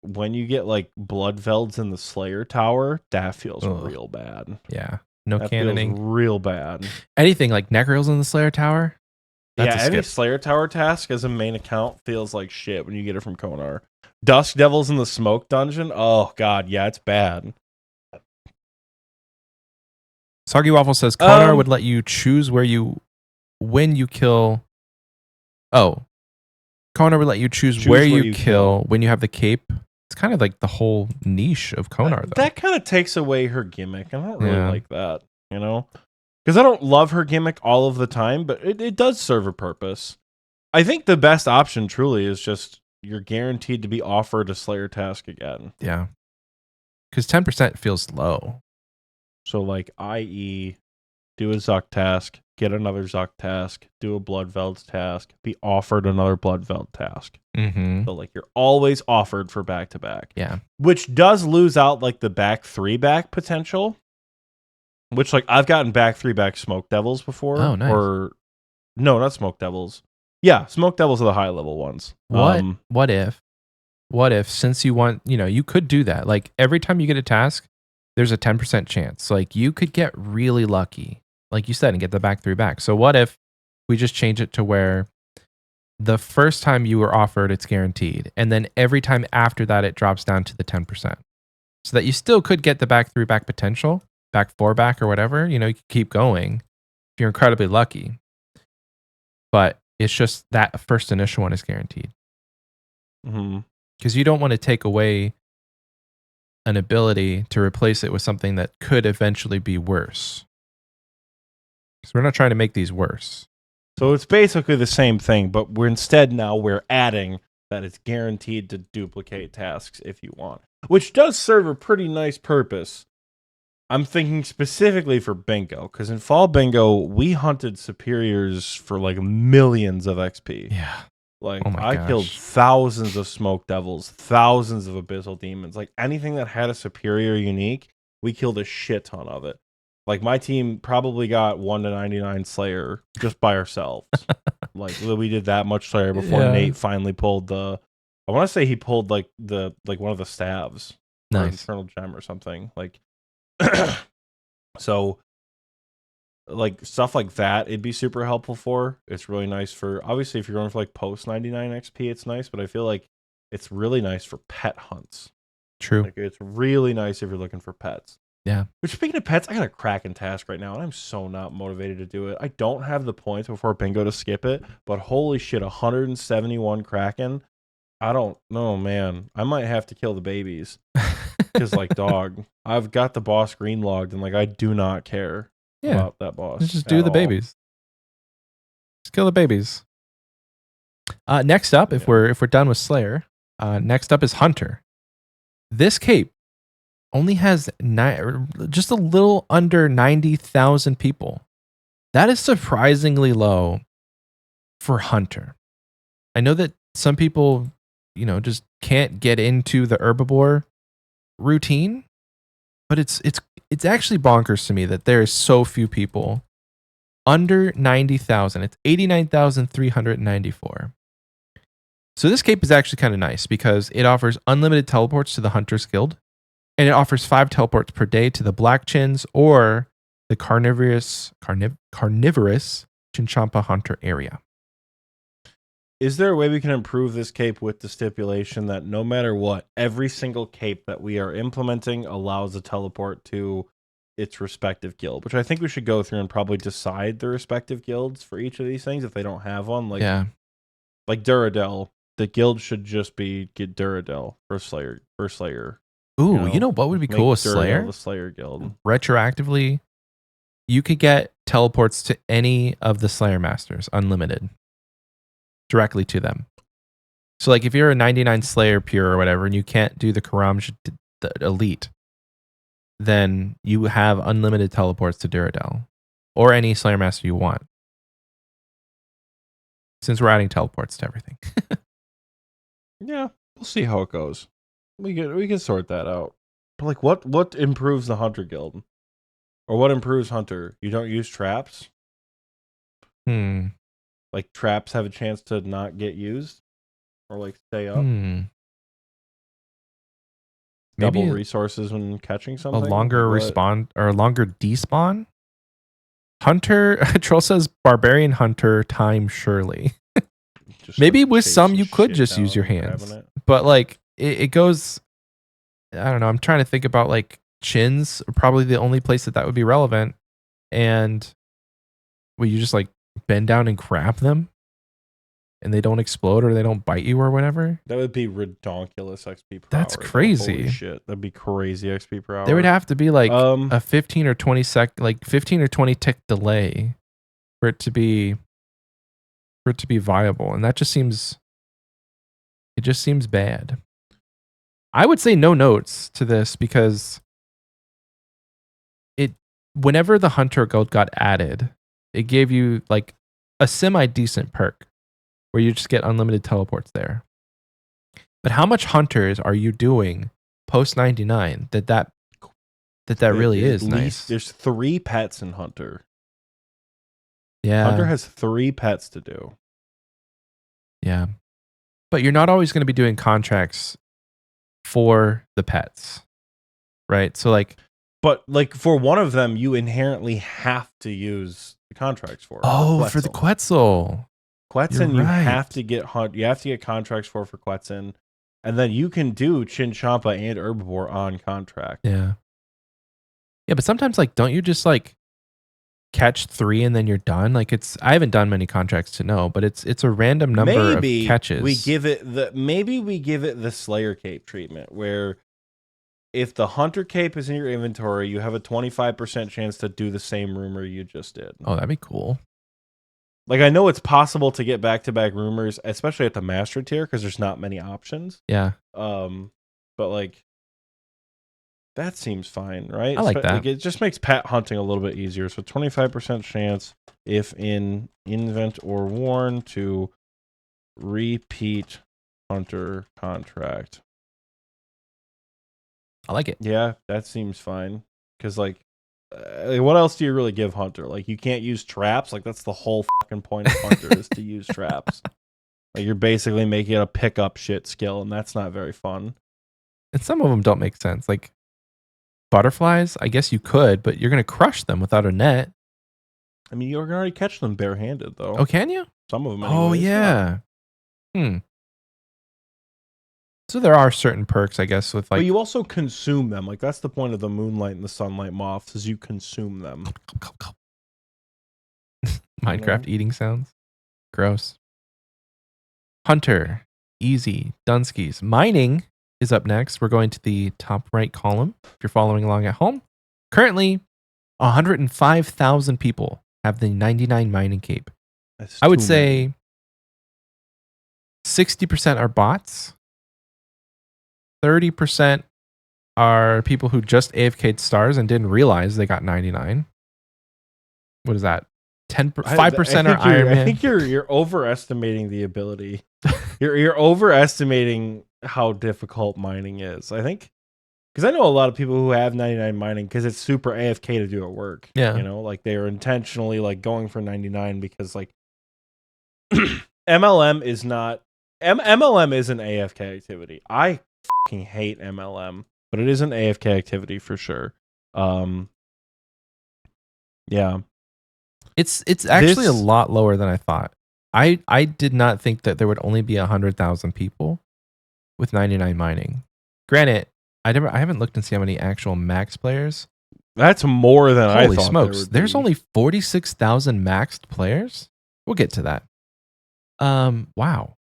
when you get like blood velds in the Slayer Tower, that feels real bad. Yeah. No that cannoning. Feels real bad. Anything like Necrils in the Slayer Tower? That's yeah, any Slayer Tower task as a main account feels like shit when you get it from Konar. Dusk Devils in the Smoke Dungeon? Oh god, yeah, it's bad. Soggy Waffle says Konar would let you choose when you kill. Oh, Konar would let you choose where you kill when you have the cape. It's kind of like the whole niche of Konar, though. That kind of takes away her gimmick. I don't really like that, you know? Because I don't love her gimmick all of the time, but it does serve a purpose. I think the best option truly is just you're guaranteed to be offered a Slayer task again. Yeah. Because 10% feels low. So, like, i.e., do a Zuck task, get another Zuck task, do a Bloodveld task, be offered another Bloodveld task. Mm-hmm. So, like, you're always offered for back-to-back. Yeah. Which does lose out, like, the back 3-back potential. Which, like, I've gotten back 3-back Smoke Devils before. Oh, nice. Or, no, not Smoke Devils. Yeah, Smoke Devils are the high-level ones. What if, since you want, you could do that. Like, every time you get a task, there's a 10% chance. Like, you could get really lucky, like you said, and get the back 3-back. So what if we just change it to where the first time you were offered, it's guaranteed. And then every time after that, it drops down to the 10%. So that you still could get the back 3-back potential, back 4-back or whatever. You could keep going if you're incredibly lucky. But it's just that first initial one is guaranteed. Because you don't want to take away an ability to replace it with something that could eventually be worse. Because we're not trying to make these worse. So it's basically the same thing, but we're adding that it's guaranteed to duplicate tasks if you want, which does serve a pretty nice purpose. I'm thinking specifically for bingo, because in fall bingo, we hunted superiors for like millions of XP. Yeah. Like, I killed thousands of Smoke Devils, thousands of Abyssal Demons. Like, anything that had a superior unique, we killed a shit ton of it. Like, my team probably got 1 to 99 Slayer just by ourselves. Like, we did that much Slayer before Nate finally pulled I want to say he pulled, like, one of the staves. Nice. Infernal Gem or something. Like, so... like stuff like that it'd be super helpful for. It's really nice for, obviously, if you're going for like post 99 XP, it's nice, but I feel like it's really nice for pet hunts. True. Like, it's really nice if you're looking for pets. Yeah. Which, speaking of pets, I got a Kraken task right now, and I'm so not motivated to do it. I don't have the points before bingo to skip it, but holy shit, 171 Kraken. I don't know, man. I might have to kill the babies. Because, like, dog, I've got the boss green logged, and, like, I do not care about that boss. Just do the babies. Just kill the babies. Next up, if we're done with Slayer, next up is Hunter. This cape only has just a little under 90,000 people. That is surprisingly low for Hunter. I know that some people, just can't get into the herbivore routine, but it's actually bonkers to me that there is so few people under 90,000. It's 89,394. So this cape is actually kind of nice because it offers unlimited teleports to the Hunters Guild, and it offers 5 teleports per day to the Black Chins or the carnivorous Chinchompa Hunter area. Is there a way we can improve this cape with the stipulation that no matter what, every single cape that we are implementing allows a teleport to its respective guild? Which I think we should go through and probably decide the respective guilds for each of these things if they don't have one. Like Duradel, the guild should just be Duradel for Slayer. Ooh, you know what would be cool with Slayer? The Slayer guild. Retroactively, you could get teleports to any of the Slayer Masters, unlimited. Directly to them. So like if you're a 99 Slayer pure or whatever and you can't do the Karamj the elite, then you have unlimited teleports to Duradel or any Slayer Master you want. Since we're adding teleports to everything. Yeah, we'll see how it goes. We can sort that out. But like what improves the Hunter guild? Or what improves Hunter? You don't use traps? Like traps have a chance to not get used or like stay up. Double resources when catching something. A longer respawn or a longer despawn. Hunter Troll says barbarian hunter time surely. Maybe with some you could just use your hands, but like it goes. I don't know. I'm trying to think about like chins. Probably the only place that would be relevant, and you just like bend down and crap them and they don't explode or they don't bite you or whatever. That would be redonkulous XP per hour. That's crazy. Holy shit. That'd be crazy XP per hour. There would have to be like a 15 or 20 tick delay for it to be viable. And that just seems bad. I would say no notes to this because whenever the Hunter Guild got added, it gave you like a semi-decent perk where you just get unlimited teleports there. But how much hunters are you doing post 99 that really is nice? There's 3 pets in Hunter. Yeah. Hunter has 3 pets to do. Yeah. But you're not always going to be doing contracts for the pets. Right? So like but like for one of them you inherently have to use the contracts for. For the Quetzal. Quetzal you have to get contracts for Quetzal, and then you can do Chinchompa and Herbivore on contract. Yeah. Yeah, but sometimes like don't you just like catch 3 and then you're done? Like I haven't done many contracts to know, but it's a random number of catches. We give it the Slayer Cape treatment where if the Hunter Cape is in your inventory, you have a 25% chance to do the same rumor you just did. Oh, that'd be cool. Like, I know it's possible to get back-to-back rumors, especially at the Master tier, because there's not many options. Yeah. But, like, that seems fine, right? I like that. Like, it just makes pet hunting a little bit easier. So, 25% chance, if in invent or warn, to repeat Hunter contract. I like it. Yeah, that seems fine. Because, like, what else do you really give Hunter? Like, you can't use traps. Like, that's the whole fucking point of Hunter is to use traps. Like, you're basically making it a pick-up shit skill, and that's not very fun. And some of them don't make sense. Like, butterflies, I guess you could, but you're going to crush them without a net. I mean, you can already catch them barehanded, though. Oh, can you? Some of them, anyways. Oh, yeah. So there are certain perks, I guess, with like but you also consume them. Like that's the point of the moonlight and the sunlight moths is you consume them. Minecraft eating sounds. Gross. Hunter, easy, Dunskies. Mining is up next. We're going to the top right column. If you're following along at home, currently 105,000 people have the 99 mining cape. That's I would too say many. 60% are bots. 30% are people who just AFK'd stars and didn't realize they got 99. What is that? 5% are Iron Man. I think you're overestimating the ability. You're overestimating how difficult mining is. I think because I know a lot of people who have 99 mining because it's super AFK to do at work. Yeah. You know, like they are intentionally like going for 99 because like MLM is not MLM is an AFK activity. I fucking hate MLM, but it is an AFK activity for sure. Yeah. It's actually a lot lower than I thought. I did not think that there would only be 100,000 people with 99 mining. Granted, I haven't looked and see how many actual max players. That's more than I Holy thought. smokes! There's only 46,000 maxed players. We'll get to that. Wow.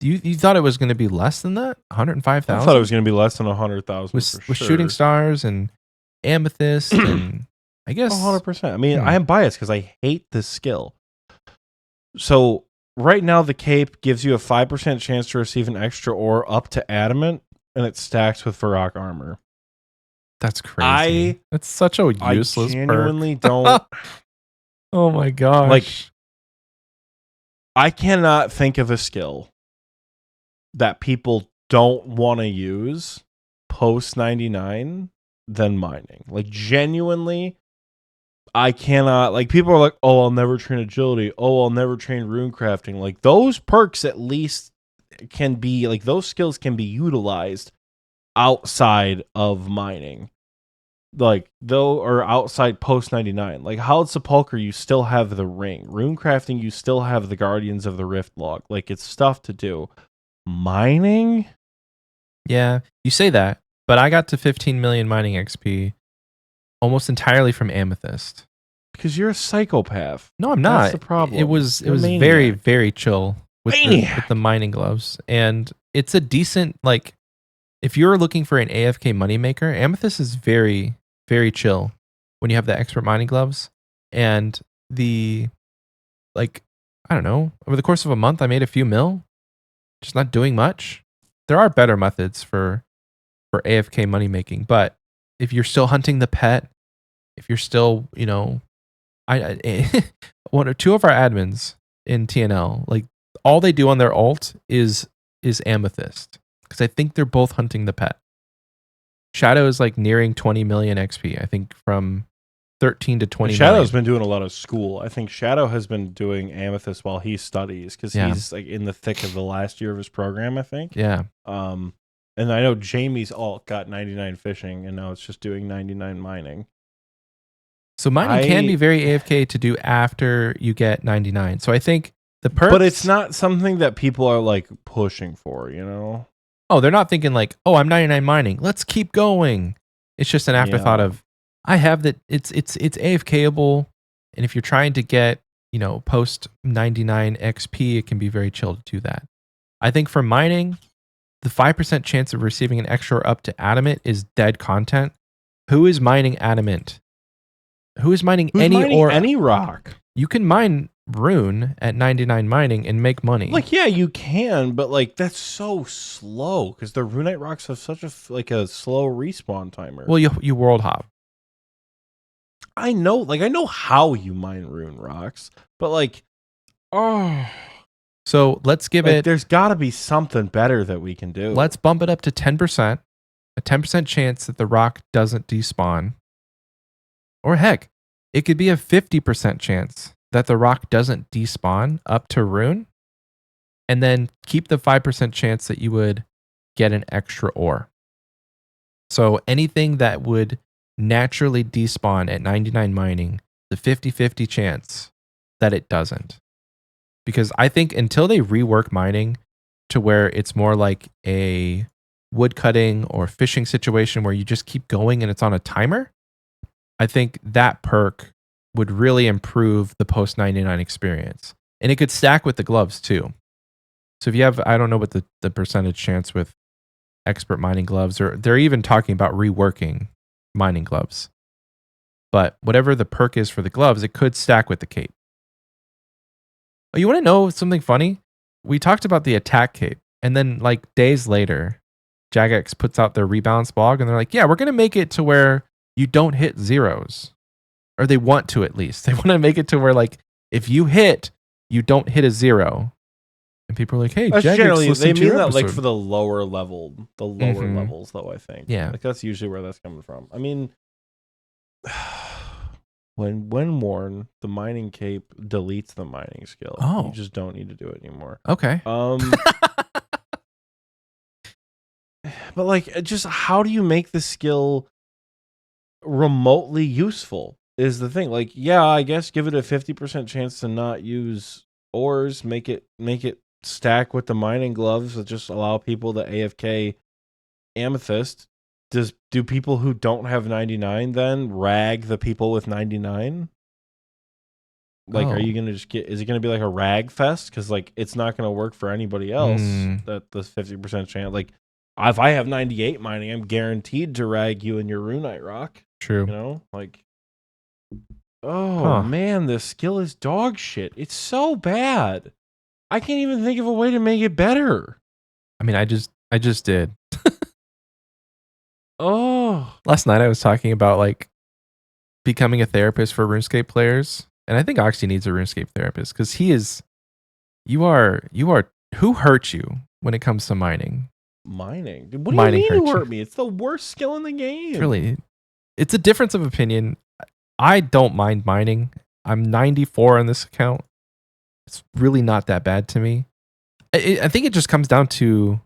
You thought it was going to be less than that? 105,000? I thought it was going to be less than 100,000 with shooting stars and amethyst and I guess 100%. I mean, I am biased because I hate this skill. So right now, the cape gives you a 5% chance to receive an extra ore up to adamant, and it stacks with Varrock armor. That's crazy. That's such a useless I genuinely perk. don't. Oh my gosh. Like, I cannot think of a skill that people don't want to use post 99 than mining. Like, genuinely, I cannot. Like, people are like, oh, I'll never train agility. Oh, I'll never train rune crafting. Like, those perks at least can be, like, those skills can be utilized outside of mining. Like, though, or outside post 99. Like, Howled Sepulchre, you still have the ring. Rune crafting, you still have the Guardians of the Rift log. Like, it's stuff to do. Mining? Yeah, you say that, but I got to 15 million mining XP almost entirely from amethyst. Because you're a psychopath. No, I'm not. That's the problem. It was maniac. very, very chill with the mining gloves. And it's a decent, like, if you're looking for an AFK moneymaker, amethyst is very, very chill when you have the expert mining gloves. And like, I don't know, over the course of a month, I made a few mil, just not doing much. There are better methods for AFK money making, but if you're still hunting the pet, if you're still, you know, one or two of our admins in TNL, like all they do on their alt is amethyst, because I think they're both hunting the pet. Shadow is like nearing 20 million XP, I think, from 13 to 20 Shadow's been doing a lot of school. I think Shadow has been doing amethyst while he studies because he's like in the thick of the last year of his program, I think. Yeah. And I know Jamie's alt got 99 fishing and now it's just doing 99 mining. So mining can be very AFK to do after you get 99. So I think the perks, but it's not something that people are like pushing for, you know? Oh, they're not thinking like, oh, I'm 99 mining, let's keep going. It's just an afterthought of, I have that. It's AFKable, and if you're trying to get, you know, post 99 XP, it can be very chill to do that. I think for mining, the 5% chance of receiving an extra up to adamant is dead content. Who is mining adamant? Who is mining any rock? You can mine rune at 99 mining and make money. Like, yeah, you can, but like that's so slow because the runite rocks have such a slow respawn timer. Well, you world hop. I know how you mine rune rocks, but like, so let's give it. There's got to be something better that we can do. Let's bump it up to 10%. A 10% chance that the rock doesn't despawn. Or heck, it could be a 50% chance that the rock doesn't despawn up to rune. And then keep the 5% chance that you would get an extra ore. So anything that would naturally despawn at 99 mining, the 50-50 chance that it doesn't. Because I think until they rework mining to where it's more like a wood cutting or fishing situation where you just keep going and it's on a timer, I think that perk would really improve the post 99 experience. And it could stack with the gloves too. So if you have, I don't know what the percentage chance with expert mining gloves, or they're even talking about reworking mining gloves. But whatever the perk is for the gloves, it could stack with the cape. Oh, you want to know something funny? We talked about the attack cape, and then like days later, Jagex puts out their rebalance blog, and they're like, yeah, we're going to make it to where you don't hit zeros. Or they want to, at least. They want to make it to where, like, if you hit, you don't hit a zero. And people are like, hey, that's Jagex, generally, listen they to mean your that episode. like for the lower levels, though, I think. Yeah. Like that's usually where that's coming from. I mean, when worn, the mining cape deletes the mining skill. Oh. You just don't need to do it anymore. Okay. But like, just how do you make the skill remotely useful is the thing. Like, yeah, I guess give it a 50% chance to not use ores, make it stack with the mining gloves that just allow people to AFK amethyst. Do people who don't have 99 then rag the people with 99? Like, are you gonna just is it gonna be like a rag fest? Because like it's not gonna work for anybody else. That this 50% chance. Like, if I have 98 mining, I'm guaranteed to rag you in your runite rock. True. You know, like, oh man, this skill is dog shit. It's so bad. I can't even think of a way to make it better. I mean, I just did. Oh, last night I was talking about like becoming a therapist for RuneScape players, and I think Oxie needs a RuneScape therapist because he is. You are. Who hurt you when it comes to mining? Mining? What do you mean who hurt me? It's the worst skill in the game. Really, it's a difference of opinion. I don't mind mining. I'm 94 on this account. It's really not that bad to me. I think it just comes down to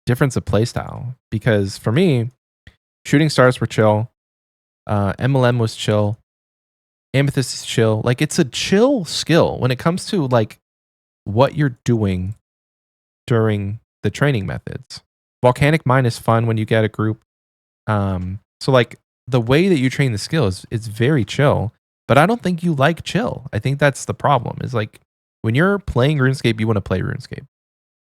difference of playstyle. Because for me, shooting stars were chill. MLM was chill. Amethyst is chill. Like, it's a chill skill when it comes to like what you're doing during the training methods. Volcanic mine is fun when you get a group. So like the way that you train the skill is very chill. But I don't think you like chill. I think that's the problem. Is like when you're playing RuneScape, you want to play RuneScape.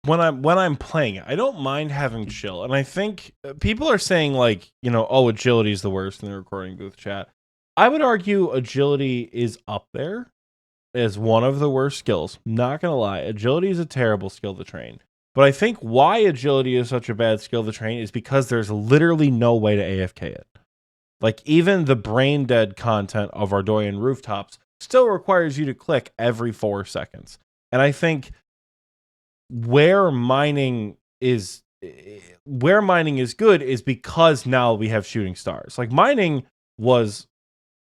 When I'm playing it, I don't mind having chill. And I think people are saying like, you know, oh, agility is the worst in the recording booth chat. I would argue agility is up there as one of the worst skills. Not going to lie. Agility is a terrible skill to train. But I think why agility is such a bad skill to train is because there's literally no way to AFK it. Like, even the brain dead content of Ardoyan Rooftops still requires you to click every 4 seconds. And I think where mining is good is because now we have shooting stars. Like, mining was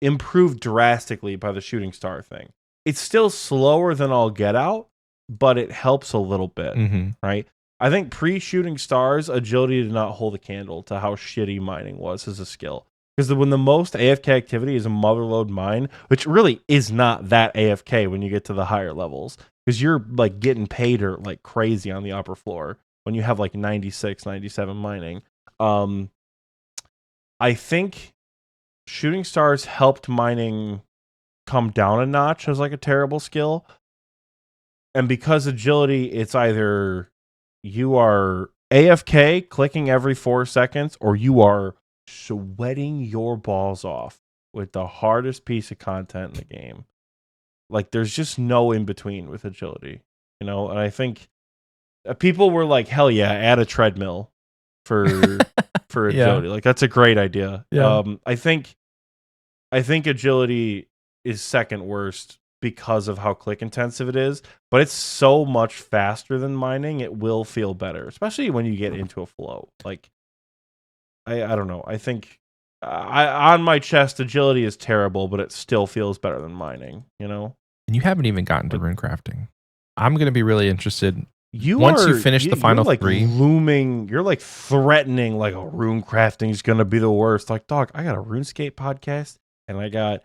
improved drastically by the shooting star thing. It's still slower than all get out, but it helps a little bit, right? I think pre-shooting stars, agility did not hold a candle to how shitty mining was as a skill. Because when the most AFK activity is a motherload mine, which really is not that AFK when you get to the higher levels, because you're like getting paid or like crazy on the upper floor when you have like 96, 97 mining. I think shooting stars helped mining come down a notch as like a terrible skill. And because agility, it's either you are AFK clicking every 4 seconds or you are sweating your balls off with the hardest piece of content in the game. Like, there's just no in between with agility, you know. And I think people were like, "Hell yeah, add a treadmill for agility." Like, that's a great idea. Yeah. I think agility is second worst because of how click intensive it is, but it's so much faster than mining. It will feel better, especially when you get into a flow. Like, I don't know. I think on my chest, agility is terrible, but it still feels better than mining, you know? And you haven't even gotten to rune crafting. I'm going to be really interested. Once you finish the final like 3. You're like threatening like, oh, rune crafting is going to be the worst. Like, dog, I got a RuneScape podcast and I got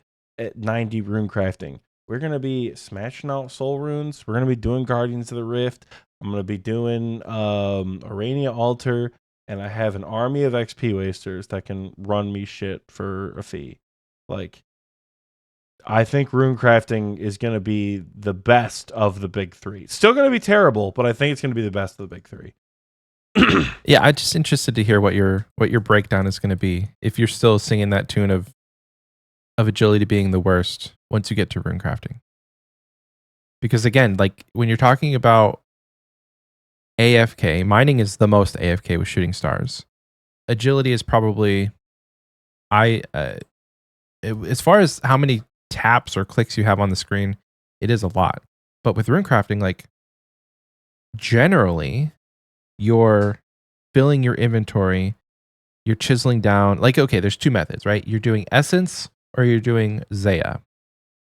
90 rune crafting. We're going to be smashing out soul runes. We're going to be doing Guardians of the Rift. I'm going to be doing Arania Altar. and I have an army of XP wasters that can run me shit for a fee. Like, I think rune crafting is going to be the best of the big three. Still going to be terrible, but I think it's going to be the best of the big three. Yeah, I'm just interested to hear what your breakdown is going to be. If you're still singing that tune of agility being the worst once you get to rune crafting. Because again, like when you're talking about AFK, mining is the most AFK with shooting stars. Agility is probably as far as how many taps or clicks you have on the screen, it is a lot. But with rune crafting, like generally you're filling your inventory, you're chiseling down. Like, okay, there's two methods, right? You're doing essence or you're doing Zaya.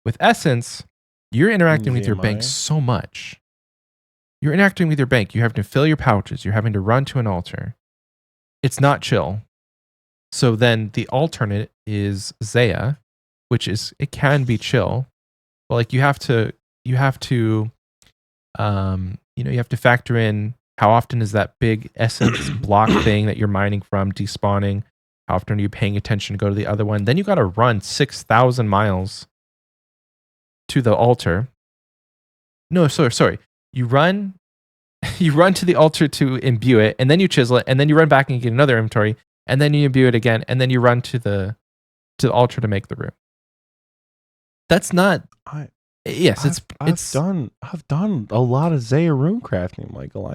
With essence, you're interacting with your bank so much. You're interacting with your bank. You have to fill your pouches. You're having to run to an altar. It's not chill. So then the alternate is Zaya, which is, it can be chill, but like you have to factor in how often is that big essence block thing that you're mining from despawning. How often are you paying attention to go to the other one? Then you got to run 6,000 miles to the altar. No, sorry. You run to the altar to imbue it, and then you chisel it, and then you run back and get another inventory, and then you imbue it again, and then you run to the altar to make the rune. That's not. I've done a lot of Zaya rune crafting, Michael.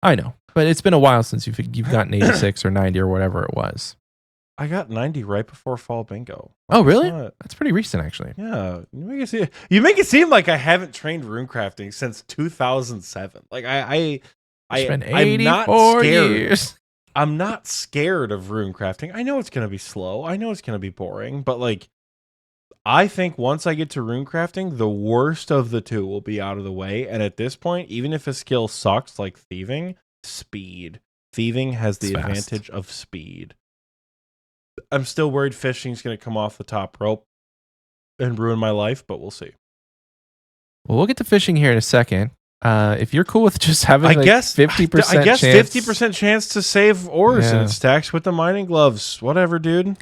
I know, but it's been a while since you've gotten 86 or 90 or whatever it was. I got 90 right before fall bingo. Oh, really? That's pretty recent, actually. Yeah, you make it seem like I haven't trained rune crafting since 2007. Like It's been 84 I'm not scared. years. I'm not scared of rune crafting. I know it's gonna be slow. I know it's gonna be boring, but like, I think once I get to rune crafting, the worst of the two will be out of the way. And at this point, even if a skill sucks, like thieving, speed. Thieving has the advantage of speed. I'm still worried fishing's going to come off the top rope and ruin my life, but we'll see. Well, we'll get to fishing here in a second. If you're cool with just having 50% I guess chance. 50% chance to save ores and it stacks with the mining gloves. Whatever, dude.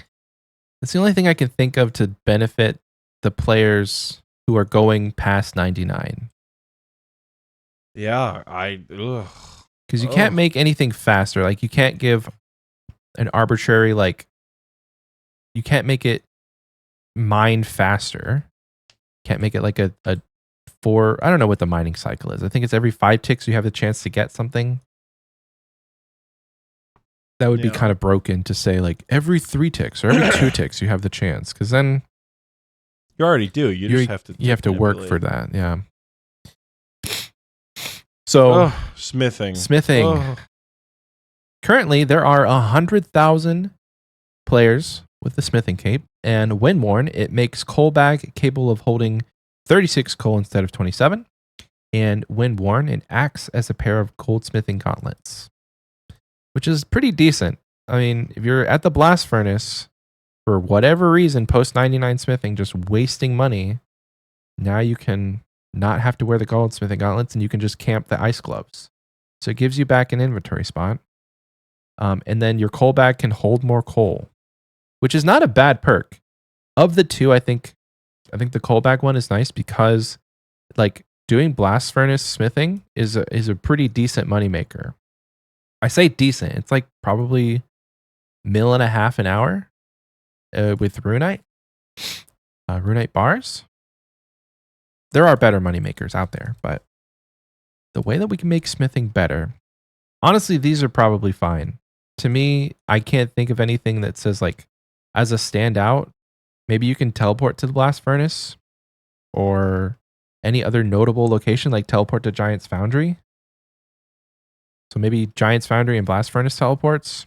That's the only thing I can think of to benefit the players who are going past 99. Yeah, because you can't make anything faster. Like you can't give an arbitrary, like you can't make it mine faster. Can't make it like a 4. I don't know what the mining cycle is. I think it's every 5 ticks you have the chance to get something. That would be kind of broken to say like every 3 ticks or every 2 ticks you have the chance, because then you already do. You have to work for that. Yeah. So smithing. Currently, there are 100,000 players with the smithing cape, and when worn, it makes coal bag capable of holding 36 coal instead of 27. And when worn, it acts as a pair of goldsmithing gauntlets, which is pretty decent. I mean, if you're at the blast furnace for whatever reason, post 99 smithing, just wasting money, now you can not have to wear the goldsmithing gauntlets and you can just camp the ice gloves. So it gives you back an inventory spot. And then your coal bag can hold more coal, which is not a bad perk. Of the two, I think the coal bag one is nice because like doing blast furnace smithing is a pretty decent moneymaker. I say decent. It's like probably $1.5 million an hour with runite bars. There are better moneymakers out there, but the way that we can make smithing better, honestly, these are probably fine. To me, I can't think of anything that says like as a standout, maybe you can teleport to the blast furnace or any other notable location, like teleport to Giant's Foundry. So maybe Giant's Foundry and blast furnace teleports.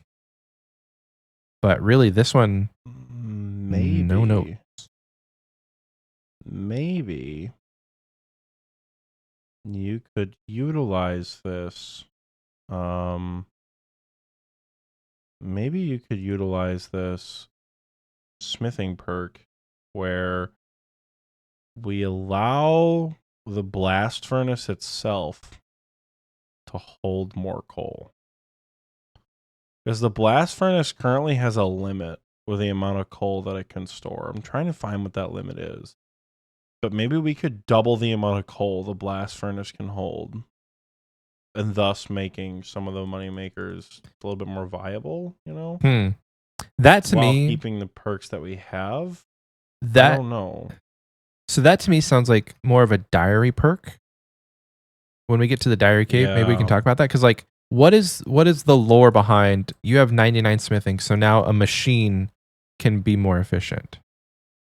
But really, this one, maybe. No. Maybe you could utilize this. Maybe you could utilize this smithing perk where we allow the blast furnace itself to hold more coal. Because the blast furnace currently has a limit with the amount of coal that it can store. I'm trying to find what that limit is. But maybe we could double the amount of coal the blast furnace can hold. And thus making some of the money makers a little bit more viable, you know? That to While me, keeping the perks that we have. I that don't know. so that to me sounds like more of a diary perk. When we get to the diary cave, maybe we can Yeah. talk about that. Because like, what is the lore behind you have 99 smithing, so now a machine can be more efficient.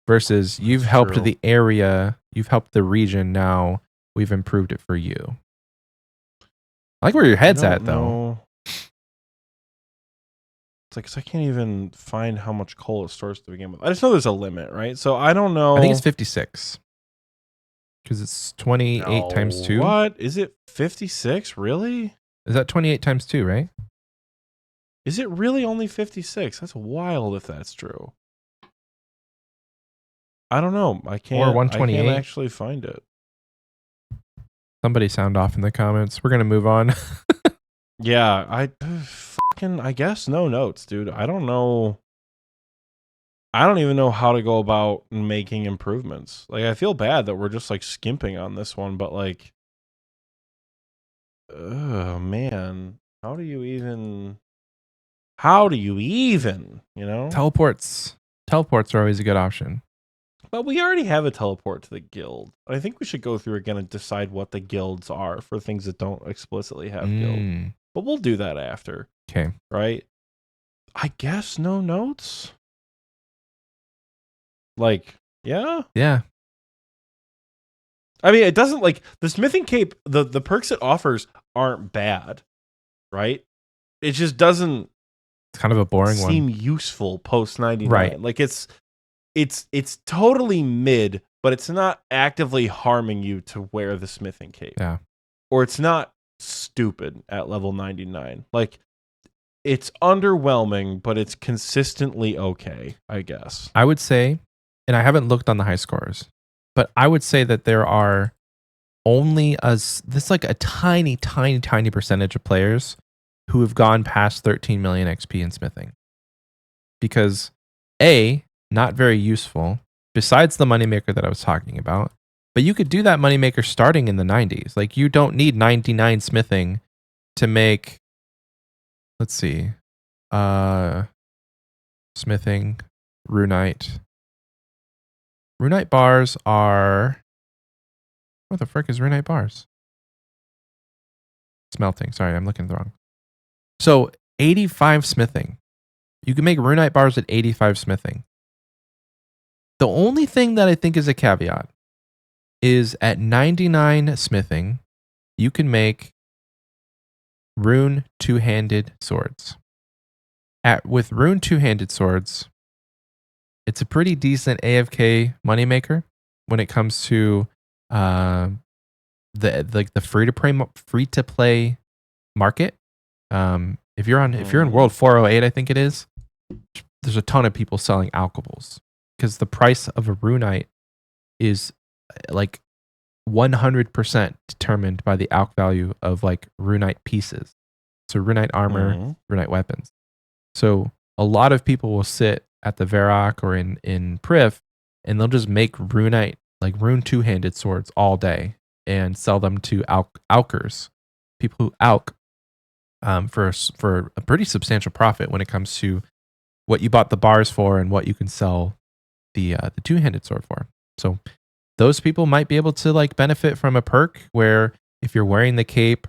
Versus you've That's helped true. the area, you've helped the region. Now we've improved it for you. I like where your head's at, though. It's like, 'cause I can't even find how much coal it stores to begin with. I just know there's a limit, right? So I don't know. I think it's 56 because it's 28 times 2. What? Is it 56? Really? Is that 28 times 2, right? Is it really only 56? That's wild if that's true. I don't know. I can't 128. actually find it. Somebody sound off in the comments. We're going to move on. Yeah, I guess no notes, dude. I don't know. I don't even know how to go about making improvements. Like, I feel bad that we're just like skimping on this one, but like, oh man, how do you even, you know? Teleports are always a good option. But we already have a teleport to the guild. I think we should go through again and decide what the guilds are for things that don't explicitly have guild. But we'll do that after. Okay. Right? I guess no notes? Like, yeah? Yeah. I mean, it doesn't, like, the smithing cape, the perks it offers aren't bad. Right? It just doesn't It's kind of a boring one. seem useful post 99. Right. Like, it's totally mid, but it's not actively harming you to wear the smithing cape. Yeah. Or it's not stupid at level 99. Like, it's underwhelming, but it's consistently okay, I guess. I would say, and I haven't looked on the high scores, but I would say that there are only this like a tiny percentage of players who have gone past 13 million XP in smithing. Because not very useful, besides the moneymaker that I was talking about. But you could do that moneymaker starting in the 90s. Like, you don't need 99 smithing to make, let's see, smithing, runite. Runite bars are, what the frick is runite bars? Smelting, sorry, I'm looking wrong. So 85 smithing. You can make runite bars at 85 smithing. The only thing that I think is a caveat is at 99 smithing, you can make rune two-handed swords. With rune two-handed swords, it's a pretty decent AFK moneymaker when it comes to the free to play market. If you're in World 408, I think it is, there's a ton of people selling alkables. Because the price of a runite is like 100% determined by the alk value of like runite pieces. So runite armor, runite weapons. So a lot of people will sit at the Varrock or in Priv and they'll just make runite, like rune two-handed swords all day and sell them to alkers, people who alk for a pretty substantial profit when it comes to what you bought the bars for and what you can sell the two-handed sword for. So those people might be able to like benefit from a perk where if you're wearing the cape,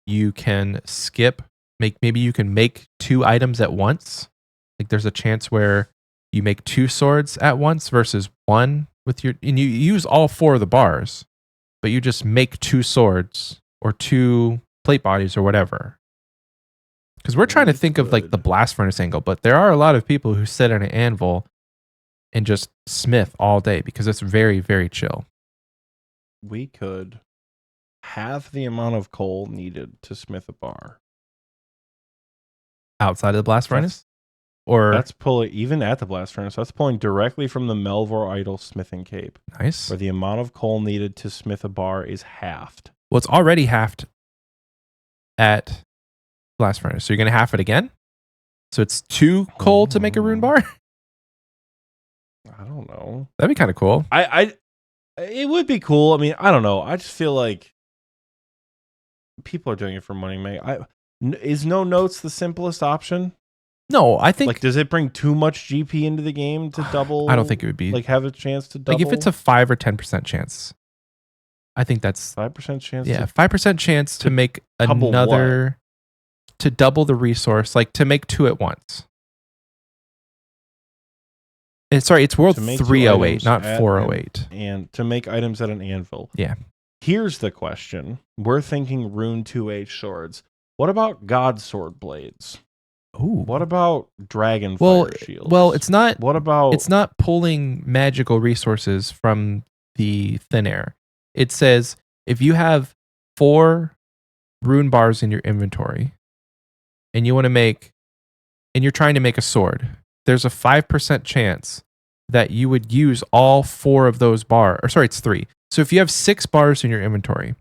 you can skip. Maybe you can make 2 items at once. Like there's a chance where you make 2 swords at once versus 1 with and you use all 4 of the bars, but you just make 2 swords or 2 plate bodies or whatever. Because we're trying to think of like the blast furnace angle, but there are a lot of people who sit on an anvil and just smith all day because it's very, very chill. We could have the amount of coal needed to smith a bar. Outside of the blast furnace? Or that's pulling, even at the blast furnace, that's pulling directly from the Melvor Idol smithing cape. Nice. Where the amount of coal needed to smith a bar is halved. Well, it's already halved at blast furnace. So you're going to half it again? So it's 2 coal to make a rune bar? I don't know. That'd be kind of cool. It would be cool. I mean, I don't know. I just feel like people are doing it for money, man. Is no notes the simplest option? No, I think... Like, does it bring too much GP into the game to double? I don't think it would be... Like, have a chance to double? Like, if it's a 5 or 10% chance, I think that's... 5% chance? Yeah, 5% chance to make another... To double the resource, like to make 2 at once. Sorry, it's World 308, not 408. And to make items at an anvil. Yeah. Here's the question. We're thinking Rune 2H swords. What about God Sword blades? Ooh. What about Dragonfire shields? Well, it's not... What about... It's not pulling magical resources from the thin air. It says if you have 4 rune bars in your inventory and you want to make... And you're trying to make a sword, there's a 5% chance that you would use all 4 of those bars. Or sorry, it's 3. So if you have 6 bars in your inventory,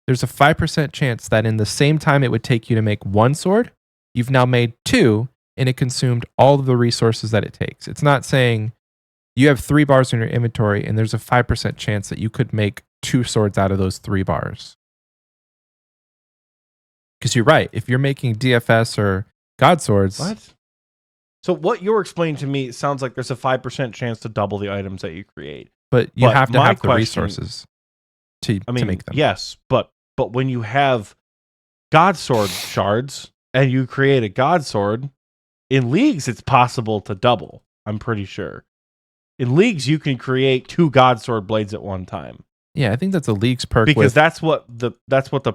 there's a 5% chance that in the same time it would take you to make 1 sword, you've now made 2, and it consumed all of the resources that it takes. It's not saying you have 3 bars in your inventory, and there's a 5% chance that you could make 2 swords out of those 3 bars. Because you're right. If you're making DFS or God swords... What? So what you're explaining to me sounds like there's a 5% chance to double the items that you create. But you have to have the resources to make them. Yes, but when you have God Sword shards and you create a God Sword, in Leagues it's possible to double, I'm pretty sure. In Leagues you can create 2 God Sword blades at one time. Yeah, I think that's a Leagues perk. Because that's what the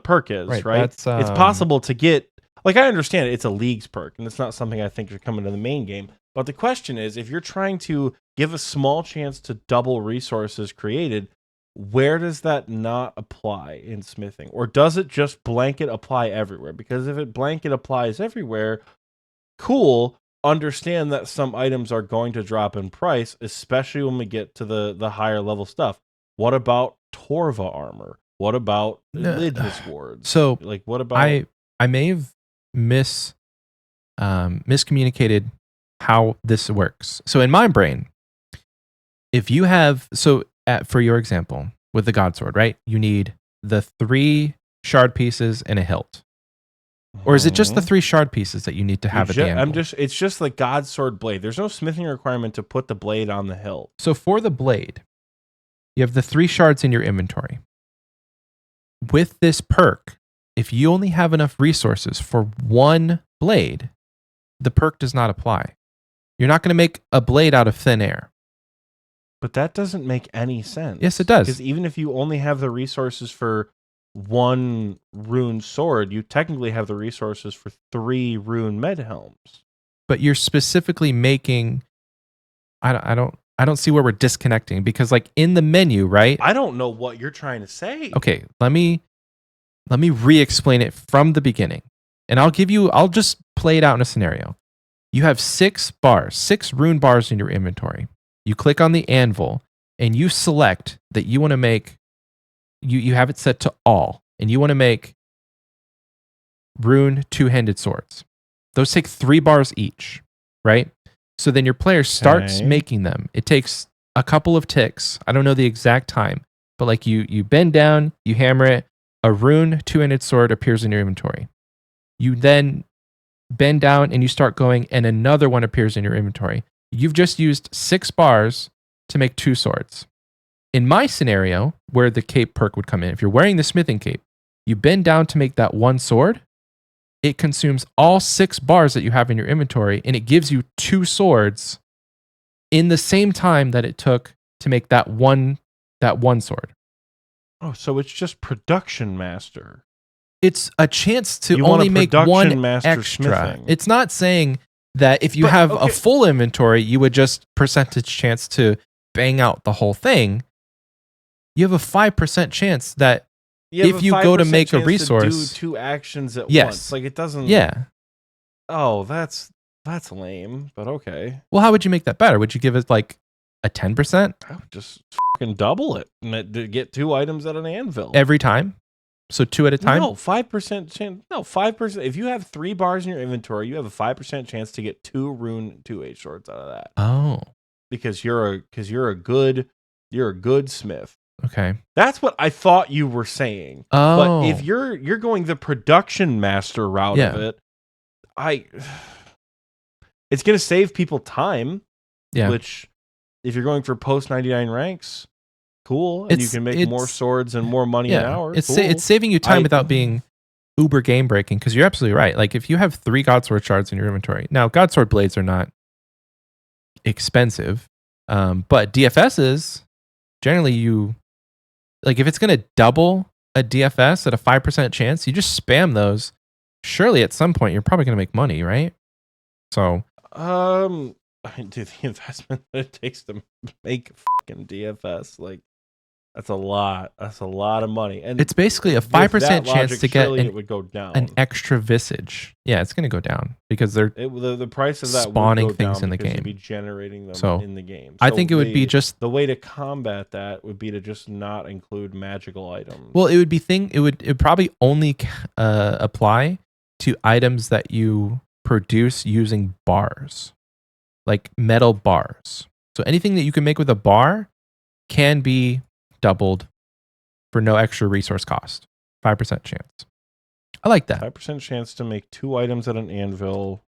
perk is, right? It's possible to get... Like, I understand it's a Leagues perk, and it's not something I think should come into the main game. But the question is, if you're trying to give a small chance to double resources created, where does that not apply in smithing? Or does it just blanket apply everywhere? Because if it blanket applies everywhere, cool, understand that some items are going to drop in price, especially when we get to the higher level stuff. What about Torva armor? What about Lidmus wards? So, like, what about... I may have miscommunicated how this works. So in my brain, if you have, for your example, with the God Sword, right? You need the 3 shard pieces and a hilt. Or is it just the 3 shard pieces that you need to have at the anvil? It's just the God Sword blade. There's no smithing requirement to put the blade on the hilt. So for the blade, you have the 3 shards in your inventory. With this perk, if you only have enough resources for 1 blade, the perk does not apply. You're not going to make a blade out of thin air. But that doesn't make any sense. Yes, it does. Because even if you only have the resources for 1 rune sword, you technically have the resources for 3 rune med helms. But you're specifically making... I don't see where we're disconnecting, because like in the menu, right? I don't know what you're trying to say. Okay, let me re-explain it from the beginning. And I'll just play it out in a scenario. You have 6 rune bars in your inventory. You click on the anvil and you select that you want to make, you have it set to all, and you want to make rune 2-handed swords. Those take 3 bars each, right? So then your player starts making them. It takes a couple of ticks. I don't know the exact time, but like you bend down, you hammer it, a rune 2-handed sword appears in your inventory. You then bend down and you start going, and another one appears in your inventory. You've just used 6 bars to make 2 swords. In my scenario, where the cape perk would come in, if you're wearing the smithing cape, you bend down to make that 1 sword, it consumes all 6 bars that you have in your inventory, and it gives you 2 swords in the same time that it took to make that one sword. Oh, so it's just production master. It's a chance to only make 1 extra. Smithing. It's not saying that if you have a full inventory, you would just percentage chance to bang out the whole thing. You have a 5% chance that if you go to make a resource, do 2 actions at once. Like, it doesn't. Yeah. Oh, that's lame, but okay. Well, how would you make that better? Would you give it like a 10%? I would just fucking double it and get 2 items at an anvil every time. So 2 at a time? No, 5% chance. No, 5%. If you have 3 bars in your inventory, you have a 5% chance to get 2 rune 2H swords out of that. Oh. Because you're a good smith. Okay. That's what I thought you were saying. Oh. But if you're going the production master route of it, it's going to save people time. Yeah. Which, if you're going for post 99 ranks, cool, and you can make more swords and more money an hour. It's cool. it's saving you time without being uber game breaking, because you're absolutely right. Like if you have 3 Godsword shards in your inventory, now Godsword blades are not expensive, but DFSs generally if it's going to double a DFS at a 5% chance, you just spam those. Surely at some point you're probably going to make money, right? So the investment that it takes to make fucking DFS, like that's a lot of money, and it's basically a 5% chance to get it would go down an extra visage. Yeah, it's going to go down because the price of that spawning would go things down in the because game, you'd be generating them in the game. I think it would be just the way to combat that would be to just not include magical items. Well, it would probably only apply to items that you produce using bars, like metal bars. So anything that you can make with a bar can be doubled for no extra resource cost. 5% chance. I like that. 5% chance to make 2 items at an anvil.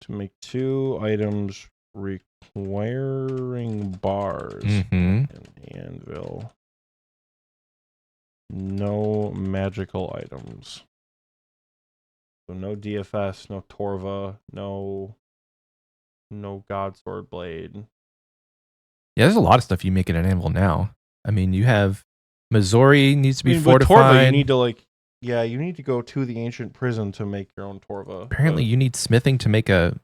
To make 2 items requiring bars an anvil. No magical items. So no DFS, no Torva, no Godsword blade. Yeah, there's a lot of stuff you make in an anvil now. I mean, you have Missouri needs to be fortified. With Torva, you need to go to the ancient prison to make your own Torva. Apparently, you need smithing to make a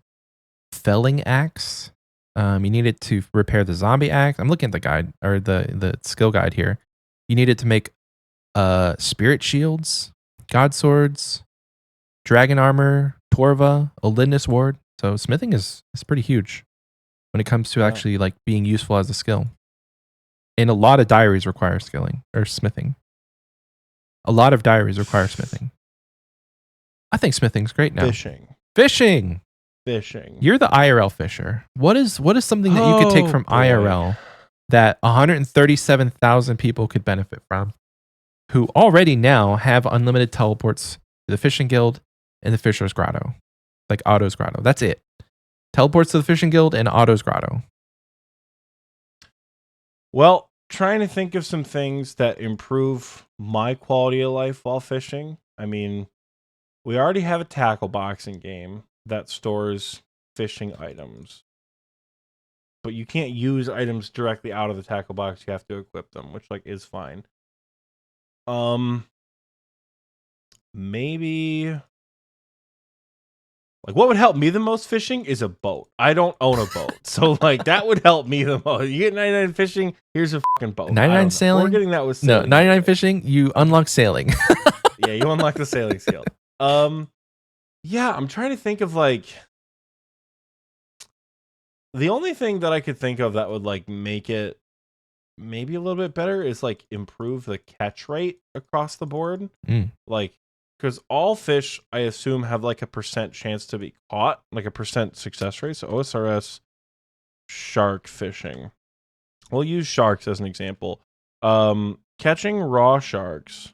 felling axe. You need it to repair the zombie axe. I'm looking at the guide or the skill guide here. You need it to make spirit shields, god swords, dragon armor, Torva, Olidness ward. So smithing is pretty huge when it comes to actually like being useful as a skill. And a lot of diaries require skilling or smithing. A lot of diaries require smithing. I think smithing's great now. Fishing. You're the IRL fisher. What is something that you could take from IRL that 137,000 people could benefit from, who already now have unlimited teleports to the fishing guild and the fisher's grotto, like Otto's grotto. That's it. Teleports to the fishing guild and Otto's grotto. Well, trying to think of some things that improve my quality of life while fishing. I mean, we already have a tackle boxing game that stores fishing items, but you can't use items directly out of the tackle box. You have to equip them, which is fine. Maybe what would help me the most fishing is a boat. I don't own a boat, so that would help me the most. You get 99 fishing, here's a fucking boat. 99 sailing? We're getting that with sailing. No, 99 fishing, you unlock sailing. Yeah, you unlock the sailing skill. Yeah, I'm trying to think of the only thing that I could think of that would make it maybe a little bit better is improve the catch rate across the board. Because all fish, I assume, have a percent chance to be caught, a percent success rate. So OSRS shark fishing. We'll use sharks as an example. Catching raw sharks.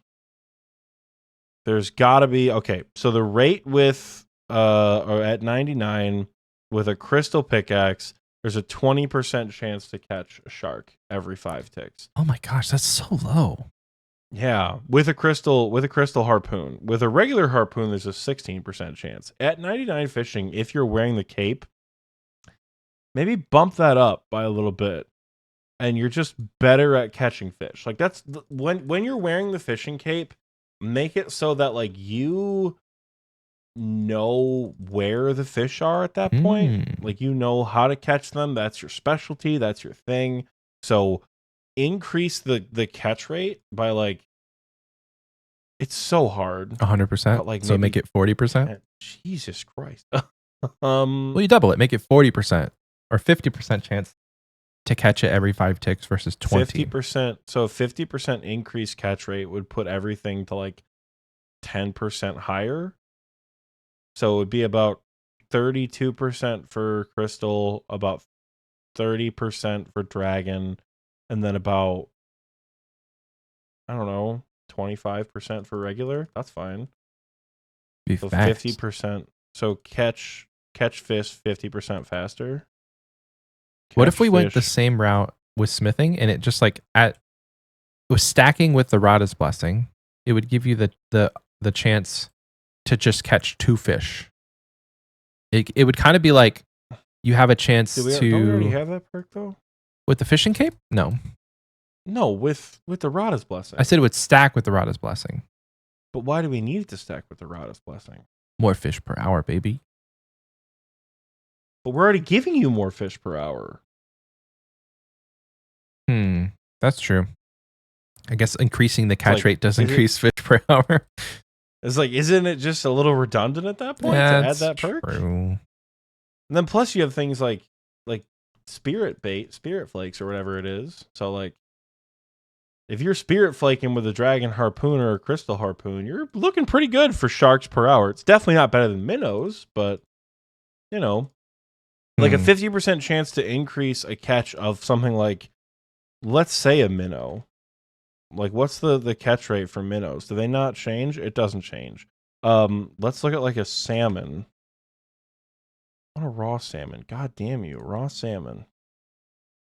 There's got to be, okay, so the rate with, or at 99, with a crystal pickaxe, there's a 20% chance to catch a shark every 5 ticks. Oh my gosh, that's so low. Yeah, with a crystal harpoon. With a regular harpoon, there's a 16% chance. At 99 fishing, if you're wearing the cape, maybe bump that up by a little bit, and you're just better at catching fish. That's when you're wearing the fishing cape, make it so that you know where the fish are at that point. You know how to catch them. That's your specialty. That's your thing. So increase the catch rate by it's so hard. 100%. So make it 40%. Jesus Christ. Well, you double it. Make it 40% or 50% chance to catch it every 5 ticks versus 20. 50%. So 50% increased catch rate would put everything to like 10% higher. So it would be about 32% for crystal, about 30% for dragon, and then about, I don't know, 25% for regular. That's fine. Be So fast. 50%. So catch fish 50% faster. What if we went the fish- same route with smithing and it just like with stacking with the Rada's blessing, it would give you the chance to just catch 2 fish. It would kind of be like you have a chance don't we to already have that perk though? with the fishing cape? No. No, with the Rada's blessing. I said it would stack with the Rada's blessing. But why do we need it to stack with the Rada's blessing? More fish per hour, baby. But we're already giving you more fish per hour. That's true. I guess increasing the catch like, rate does increase fish per hour. It's like, isn't it just a little redundant at that point to add that perk? True. And then plus you have things like spirit bait, spirit flakes, or whatever it is. So like, if you're spirit flaking with a dragon harpoon or a crystal harpoon, you're looking pretty good for sharks per hour. It's definitely not better than minnows, but you know, like a 50% chance to increase a catch of something like, let's say a minnow. Like, what's the catch rate for minnows? Do they not change? It doesn't change. Let's look at like a salmon. What a raw salmon. God damn you, raw salmon.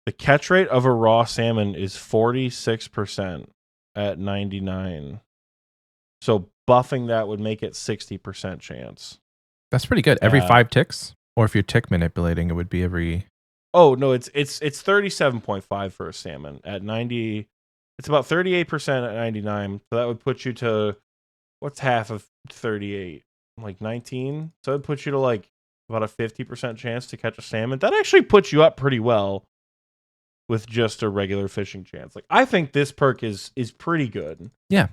The catch rate of a raw salmon is 46% at 99. So buffing that would make it 60% chance. That's pretty good. Every 5 ticks? Or if you're tick manipulating, it would be every... Oh, no, it's 37.5 for a salmon. At 90, it's about 38% at 99. So that would put you to, what's half of 38? Like 19? So it puts you to like about a 50% chance to catch a salmon. That actually puts you up pretty well with just a regular fishing chance. Like, I think this perk is pretty good. Yeah.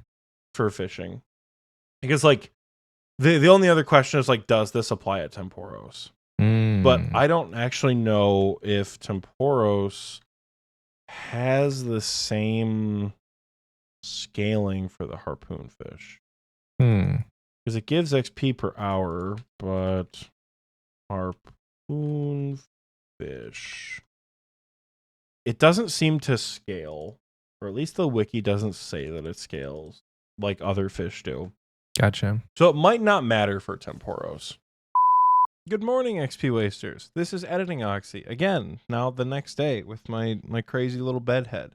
For fishing. Because like the only other question is like, does this apply at Temporos? But I don't actually know if Temporos has the same scaling for the harpoon fish. Because it gives XP per hour, but harpoon fish, it doesn't seem to scale, or at least the wiki doesn't say that it scales like other fish do. Gotcha. So it might not matter for Temporos. Good morning, XP Wasters. This is Editing Oxie. Again, now the next day with my crazy little bedhead.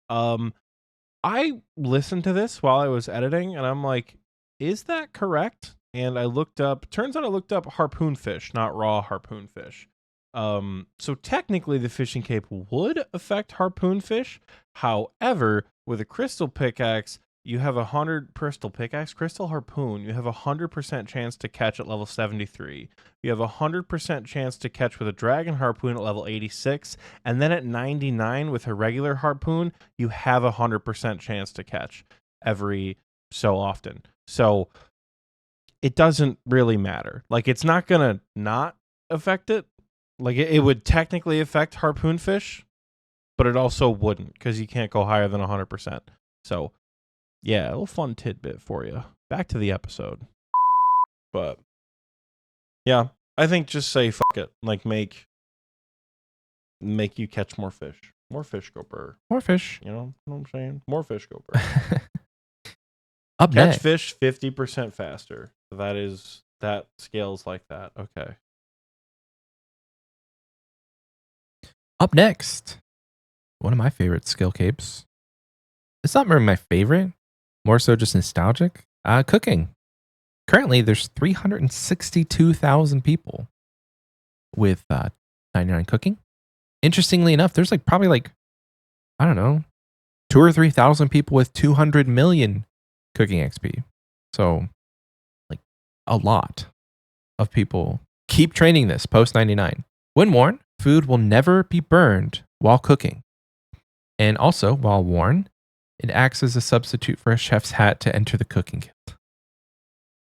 I listened to this while I was editing, and I'm like, is that correct? And I looked up, turns out I looked up harpoon fish, not raw harpoon fish. So technically the fishing cape would affect harpoon fish. However, with a crystal pickaxe, you have 100 crystal harpoon. You have 100% chance to catch at level 73. You have 100% chance to catch with a dragon harpoon at level 86. And then at 99 with a regular harpoon, you have 100% chance to catch every so often. So it doesn't really matter. Like, it's not going to not affect it. Like, it would technically affect harpoon fish, but it also wouldn't because you can't go higher than 100%. So yeah, a little fun tidbit for you. Back to the episode. But yeah, I think just say fuck it. Like make you catch more fish. More fish go burr. More fish. You know what I'm saying? More fish go burr. Up Catch next. fish 50% faster. That scales like that. Okay. Up next, one of my favorite skill capes. It's not really my favorite, more so just nostalgic. Cooking. Currently, there's 362,000 people with 99 cooking. Interestingly enough, there's probably I don't know, 2,000 or 3,000 people with 200 million cooking XP. So, a lot of people keep training this post 99. When worn, food will never be burned while cooking. And also, while worn, it acts as a substitute for a chef's hat to enter the cooking guild.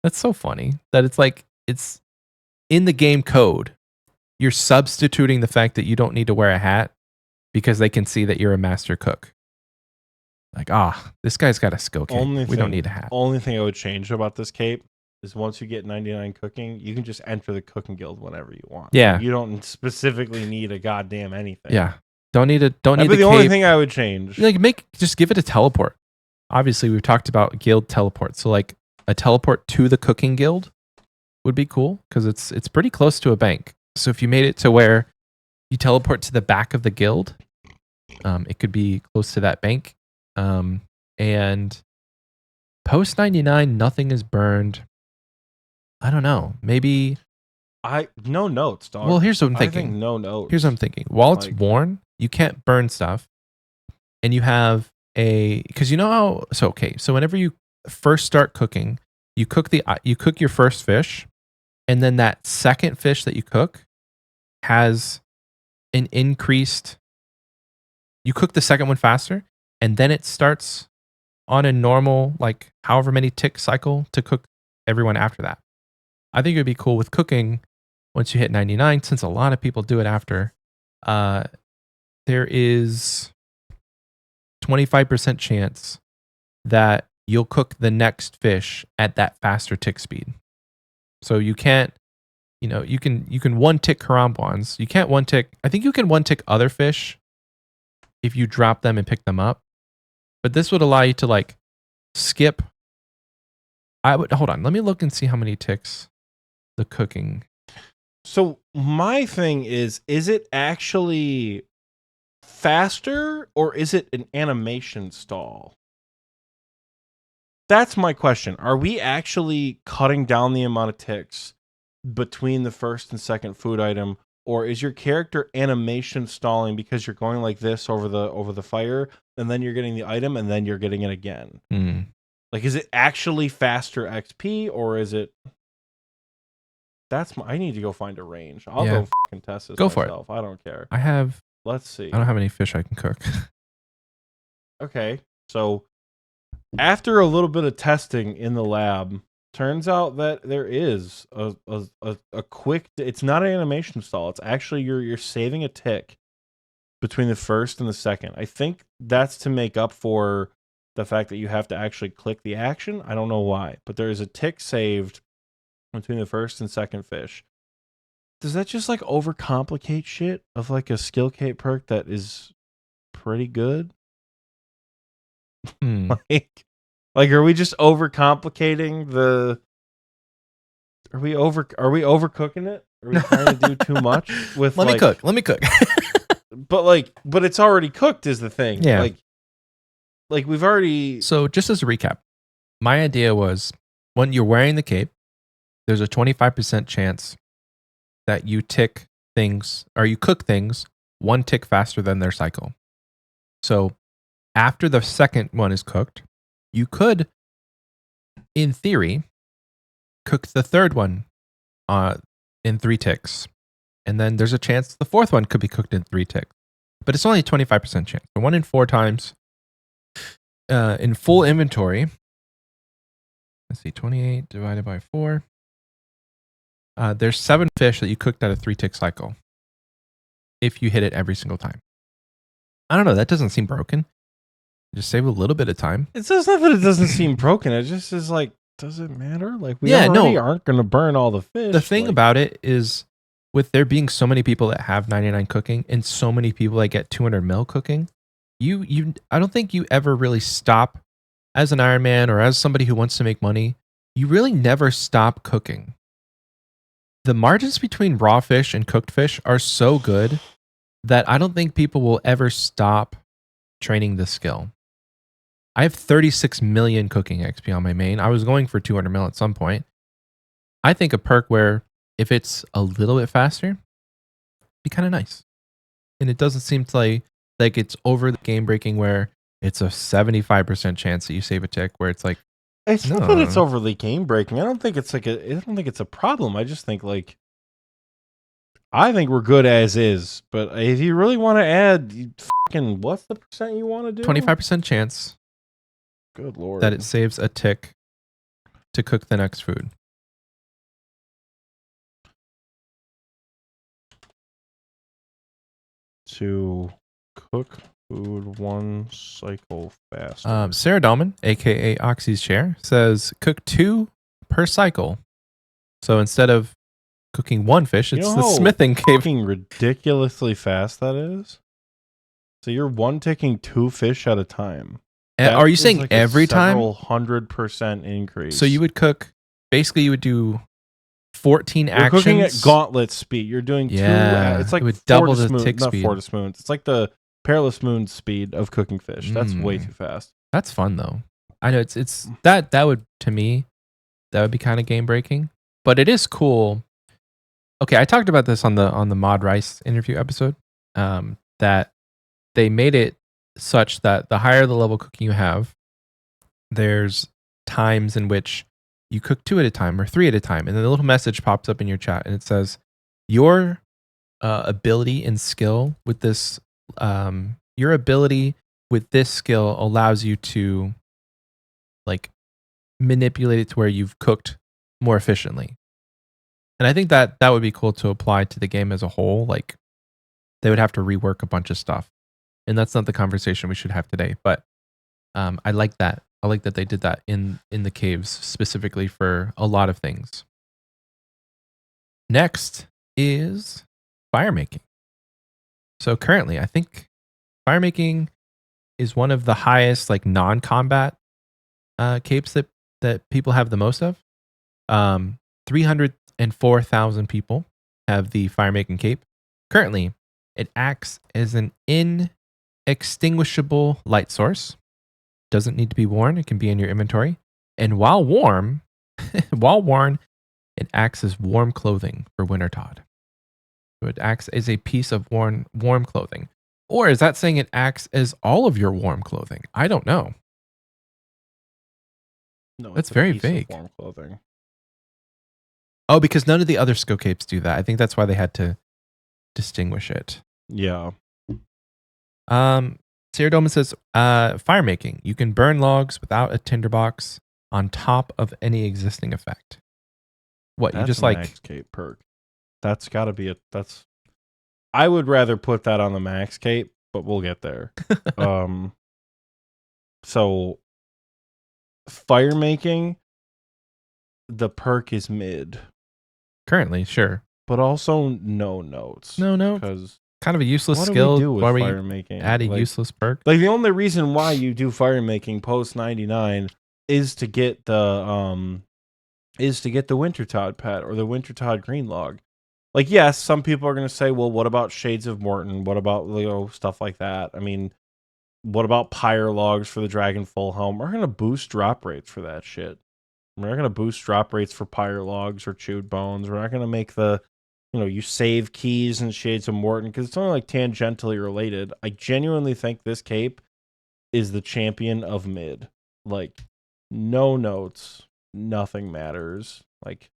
That's so funny that it's in the game code. You're substituting the fact that you don't need to wear a hat because they can see that you're a master cook. Like, this guy's got a skill cape. We don't need a hat. Only thing I would change about this cape is once you get 99 cooking, you can just enter the cooking guild whenever you want. Yeah. You don't specifically need a goddamn anything. Yeah. Don't need the cape. Only thing I would change. Just give it a teleport. Obviously, we've talked about guild teleport. So like a teleport to the cooking guild would be cool because it's pretty close to a bank. So if you made it to where you teleport to the back of the guild, it could be close to that bank. And post 99, nothing is burned. I don't know. Maybe no notes, dog. Well, here's what I'm thinking. I think no notes. Here's what I'm thinking. While it's worn, you can't burn stuff, and you have because you know how. So whenever you first start cooking, you cook your first fish, and then that second fish that you cook has an increased. You cook the second one faster, and then it starts on a normal, like however many tick cycle to cook everyone after that. I think it would be cool with cooking once you hit 99, since a lot of people do it after. There is 25% chance that you'll cook the next fish at that faster tick speed. So you can't, you can one tick karambwans. You can't one tick. I think you can one tick other fish if you drop them and pick them up. But this would allow you to like skip. Hold on. Let me look and see how many ticks the cooking. So my thing is it actually faster or is it an animation stall? That's my question. Are we actually cutting down the amount of ticks between the first and second food item, or is your character animation stalling because you're going like this over the fire, and then you're getting the item, and then you're getting it again? Like, is it actually faster XP, or is it? I need to go find a range. I'll go fucking test this myself. For it. I don't care. Let's see. I don't have how many fish I can cook. Okay, so after a little bit of testing in the lab, turns out that there is a quick. It's not an animation stall. It's actually you're saving a tick between the first and the second. I think that's to make up for the fact that you have to actually click the action. I don't know why, but there is a tick saved between the first and second fish. Does that just like overcomplicate shit of like a SKILLCAPE perk that is pretty good? Like, are we just overcomplicating the? Are we overcooking it? Are we trying to do too much with? Let me cook. but it's already cooked is the thing. Yeah. Like we've already. So just as a recap, my idea was when you're wearing the cape, there's a 25% chance that you tick things or you cook things one tick faster than their cycle. So after the second one is cooked, you could, in theory, cook the third one in 3 ticks. And then there's a chance the fourth one could be cooked in 3 ticks. But it's only a 25% chance. So 1 in 4 times in full inventory. Let's see, 28 divided by 4. There's 7 fish that you cooked at a 3 tick cycle. If you hit it every single time. I don't know. That doesn't seem broken. Just save a little bit of time. It's just not that it doesn't seem broken. It just is like, does it matter? Like, we already aren't going to burn all the fish. The thing about it is, with there being so many people that have 99 cooking and so many people that get 200 mil cooking, I don't think you ever really stop as an Iron Man or as somebody who wants to make money. You really never stop cooking. The margins between raw fish and cooked fish are so good that I don't think people will ever stop training the skill. I have 36 million cooking XP on my main. I was going for 200 mil at some point. I think a perk where if it's a little bit faster, be kind of nice. And it doesn't seem to like it's over the game breaking where it's a 75% chance that you save a tick where it's like, it's not that it's overly game breaking. I don't think it's a problem. I just think I think we're good as is. But if you really want to add, what's the percent you want to do? 25% chance. Good Lord. That it saves a tick to cook the next food. To cook food 1 cycle faster. Sarah Dahlman, aka Oxie's chair, says cook 2 per cycle. So instead of cooking 1 fish, it's the smithing cave. Fucking ridiculously fast that is. So you're one ticking 2 fish at a time. Are you saying like every time? 100% increase. So you would cook. Basically, you would do 14 You're actions. cooking at gauntlet speed. You're doing 2. It's like it would double the tick not speed. Fortis Moons. It's like the Perilous Moon speed of cooking fish. That's way too fast. That's fun though. I know it's that would, to me, that would be kind of game breaking. But it is cool. Okay, I talked about this on the Mod Rice interview episode. That they made it such that the higher the level cooking you have, there's times in which you cook 2 at a time or 3 at a time, and then a little message pops up in your chat, and it says your ability and skill with this, your ability with this skill allows you to like manipulate it to where you've cooked more efficiently. And I think that would be cool to apply to the game as a whole. Like they would have to rework a bunch of stuff, and that's not the conversation we should have today. But I like that. I like that they did that in the caves specifically for a lot of things. Next is fire making. So currently, I think fire making is one of the highest like non-combat capes that people have the most of. 304,000 people have the fire making cape. Currently, it acts as an inextinguishable light source. Doesn't need to be worn. It can be in your inventory. And while worn, it acts as warm clothing for Winter Todd. So it acts as a piece of warm clothing. Or is that saying it acts as all of your warm clothing? I don't know. No, that's very vague. Warm clothing. Oh, because none of the other skill capes do that. I think that's why they had to distinguish it. Yeah. Sarah Dolman says, fire making. You can burn logs without a tinderbox on top of any existing effect. What, that's you just a like max cape perk. That's gotta be I would rather put that on the max cape, but we'll get there. So fire making, the perk is mid. Currently, sure. But also no notes. No notes. Because kind of a useless what skill. do we do with why fire making? Add a useless perk. Like the only reason why you do fire making post 99 is to get the Winter Todd pet or the Winter Todd green log. Like, yes, some people are going to say, well, what about Shades of Morton? What about stuff like that? I mean, what about Pyre logs for the Dragon Full Helm? We're going to boost drop rates for that shit. We're not going to boost drop rates for Pyre logs or Chewed Bones. We're not going to make you save keys and Shades of Morton because it's only like tangentially related. I genuinely think this cape is the champion of mid. Like, no notes, nothing matters. Like,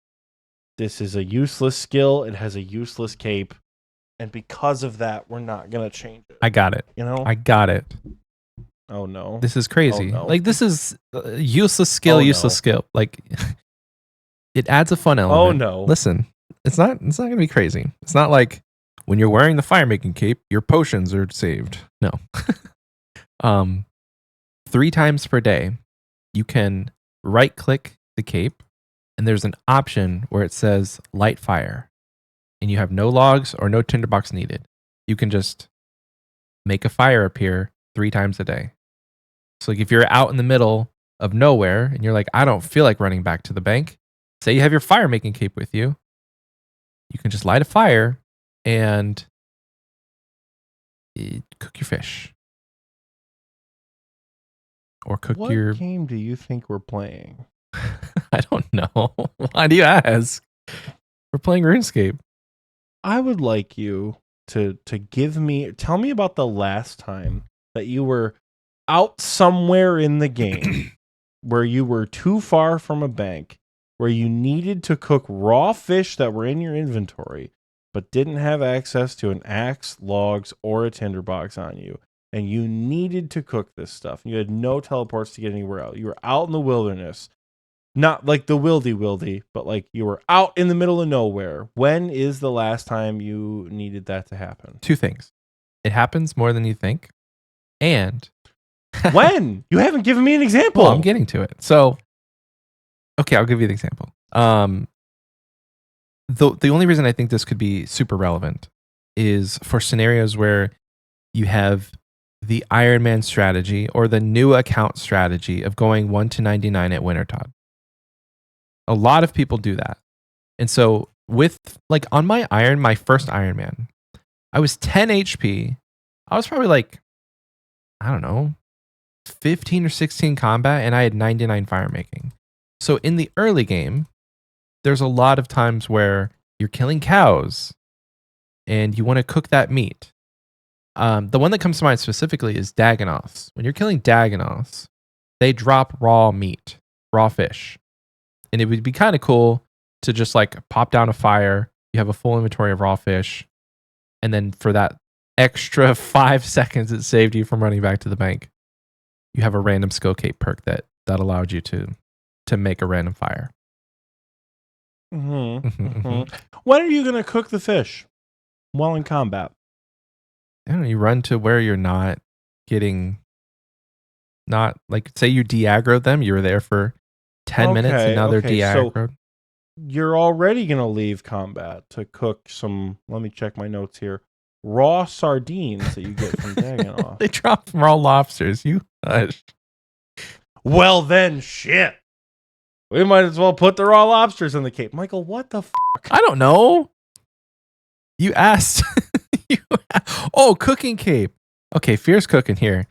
this is a useless skill. It has a useless cape. And because of that, we're not going to change it. I got it. I got it. Oh, no. This is crazy. Oh, no. Like, this is useless skill, skill. Like, it adds a fun element. Oh, no. Listen, it's not going to be crazy. It's not like when you're wearing the fire making cape, your potions are saved. No. 3 times per day, you can right click the cape and there's an option where it says light fire and you have no logs or no tinderbox needed. You can just make a fire appear 3 times a day. So like if you're out in the middle of nowhere and you're like, I don't feel like running back to the bank, say you have your fire making cape with you, you can just light a fire and cook your fish. Or cook what your... What game do you think we're playing? I don't know. Why do you ask? We're playing RuneScape. I would like you to tell me about the last time that you were out somewhere in the game where you were too far from a bank, where you needed to cook raw fish that were in your inventory, but didn't have access to an axe, logs, or a tinderbox on you. And you needed to cook this stuff. You had no teleports to get anywhere else. You were out in the wilderness. Not like the wildy, but like you were out in the middle of nowhere. When is the last time you needed that to happen? 2 things. It happens more than you think. And When? You haven't given me an example. well, I'm getting to it. So, okay, I'll give you the example. The only reason I think this could be super relevant is for scenarios where you have the Iron Man strategy or the new account strategy of going 1 to 99 at Wintertod. A lot of people do that. And so with like on my first Iron Man, I was 10 HP. I was probably like, I don't know, 15 or 16 combat, and I had 99 fire making. So in the early game, there's a lot of times where you're killing cows and you want to cook that meat. The one that comes to mind specifically is Dagonoths. When you're killing Dagonoths, they drop raw meat, raw fish. And it would be kind of cool to just like pop down a fire. You have a full inventory of raw fish. And then for that extra 5 seconds it saved you from running back to the bank, you have a random SKILLCAPE perk that allowed you to make a random fire. When are you going to cook the fish while in combat? I don't know, you run to where you're not like, say you de-aggroed them, you were there for 10 minutes and now they're de-aggroed. So you're already going to leave combat to cook some, let me check my notes here, raw sardines that you get from Dagonoth. They drop raw lobsters. You hush. Well then, shit. We might as well put the raw lobsters in the cape. Michael, what the fuck? I don't know. You asked. Oh, cooking cape. Okay, Fierce cooking here.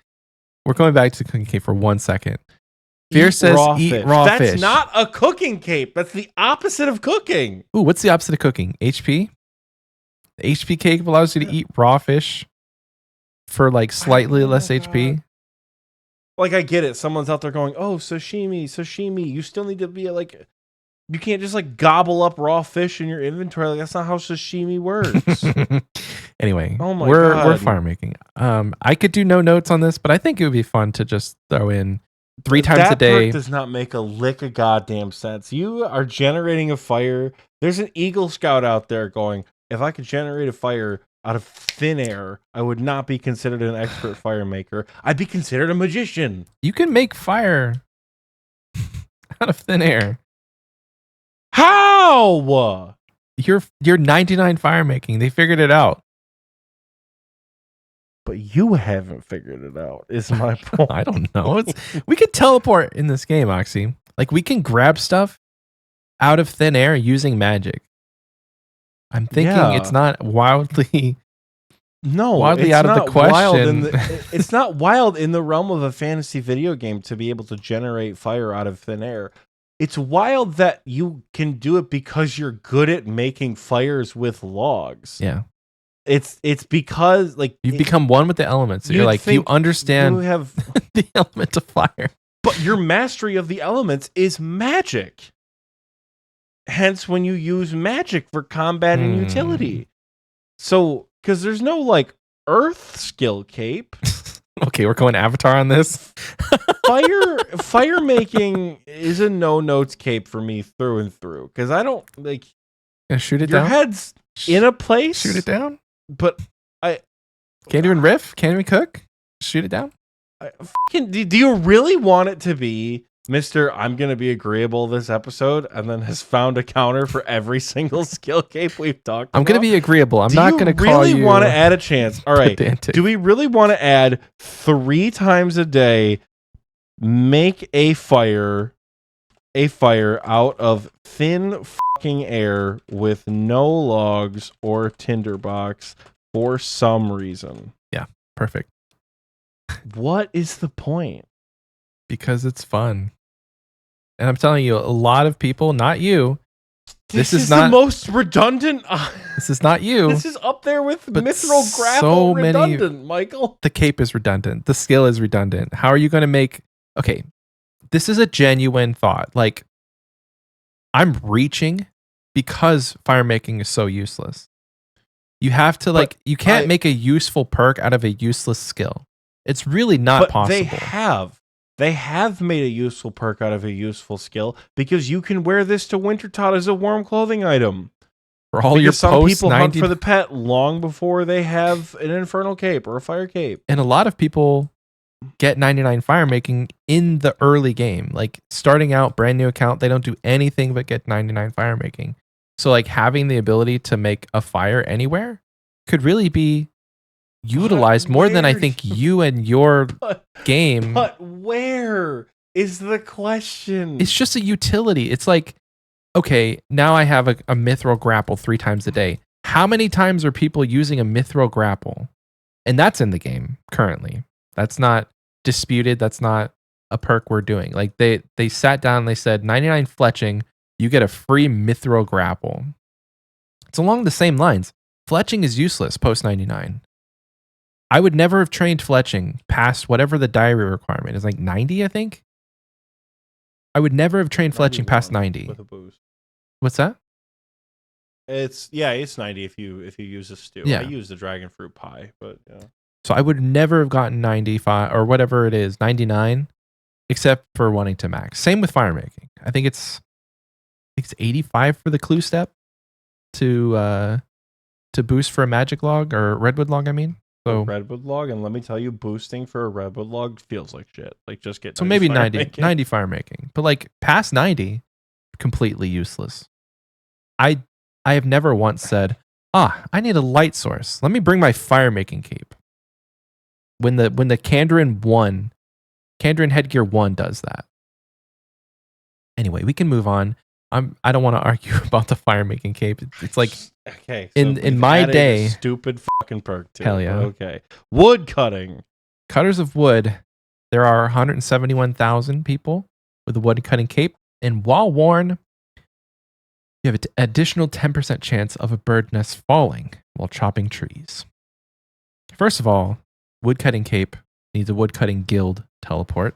We're going back to cooking cape for 1 second. Fierce says eat raw fish. That's not a cooking cape. That's the opposite of cooking. Ooh, what's the opposite of cooking? HP? The HP cape allows you to eat raw fish for like slightly less HP. Like, I get it. Someone's out there going, oh, sashimi. You still need to be like, you can't just like gobble up raw fish in your inventory. Like, that's not how sashimi works. Anyway, oh my we're God. fire making. I could do no notes on this, but I think it would be fun to just throw in 3 times a day. That perk does not make a lick of goddamn sense. You are generating a fire. There's an Eagle Scout out there going, if I could generate a fire out of thin air, I would not be considered an expert fire maker. I'd be considered a magician. You can make fire out of thin air. How? You're 99 fire making. They figured it out. But you haven't figured it out, is my point. I don't know. We could teleport in this game, Oxie. Like, we can grab stuff out of thin air using magic. I'm thinking it's not wildly out of the question. It's not wild in the realm of a fantasy video game to be able to generate fire out of thin air. It's wild that you can do it because you're good at making fires with logs. Yeah. It's because like you've become one with the elements. So you're like, you understand you have the element of fire. But your mastery of the elements is magic. Hence, when you use magic for combat and utility. So, because there's no like earth skill cape. Okay, we're going Avatar on this. Fire making is a no notes cape for me through and through. Because I don't like. Gonna shoot it your down. Your head's in a place. Shoot it down. But can't even riff. Can't even cook. Shoot it down. Do you really want it to be Mr. I'm going to be agreeable this episode and then has found a counter for every single skill cape we've talked about? I'm going to be agreeable. I'm not going to call you. Do you really want to add a chance? All right. Pedantic. Do we really want to add 3 times a day, make a fire out of thin fucking air with no logs or tinderbox for some reason? Yeah. Perfect. What is the point? Because it's fun. And I'm telling you, a lot of people, not you. This is not the most redundant. This is not you. This is up there with mithril grapple redundant, Michael. The cape is redundant. The skill is redundant. How are you going to make... Okay, this is a genuine thought. Like, I'm reaching because fire making is so useless. You have to, like, you can't make a useful perk out of a useless skill. It's really not possible. They have made a useful perk out of a useful skill because you can wear this to Wintertod as a warm clothing item. For all Because your some post people hunt 90 for the pet long before they have an infernal cape or a fire cape. and a lot of people get 99 fire making in the early game. Like starting out, brand new account, they don't do anything but get 99 fire making. So like having the ability to make a fire anywhere could really be utilized more than I think you and your game. But where is the question? It's just a utility. It's like, okay, now I have a mithril grapple 3 times a day. How many times are people using a mithril grapple? And that's in the game currently. That's not disputed. That's not a perk we're doing. Like they sat down and they said 99 fletching, you get a free mithril grapple. It's along the same lines. Fletching is useless post 99. I would never have trained fletching past whatever the diary requirement is, like 90, I think. I would never have trained fletching past 90. With a boost. What's that? It's 90 if you use a stew. Yeah. I use the dragon fruit pie, but yeah. So I would never have gotten 95 or whatever it is, 99, except for wanting to max. Same with fire making. I think it's 85 for the clue step to boost for a magic log or redwood log, I mean. So redwood log, and let me tell you, boosting for a redwood log feels like shit. Like just get so maybe 90 making. 90 fire making. But like past 90, completely useless. I have never once said, I need a light source. Let me bring my fire making cape. When the Kandrin Headgear 1 does that. Anyway, we can move on. I don't want to argue about the fire making cape. It's like okay. So in my day, stupid fucking perk too. Hell yeah. Okay. Wood cutting. Cutters of wood. There are 171,000 people with a wood cutting cape, and while worn, you have an additional 10% chance of a bird nest falling while chopping trees. First of all, woodcutting cape needs a woodcutting guild teleport.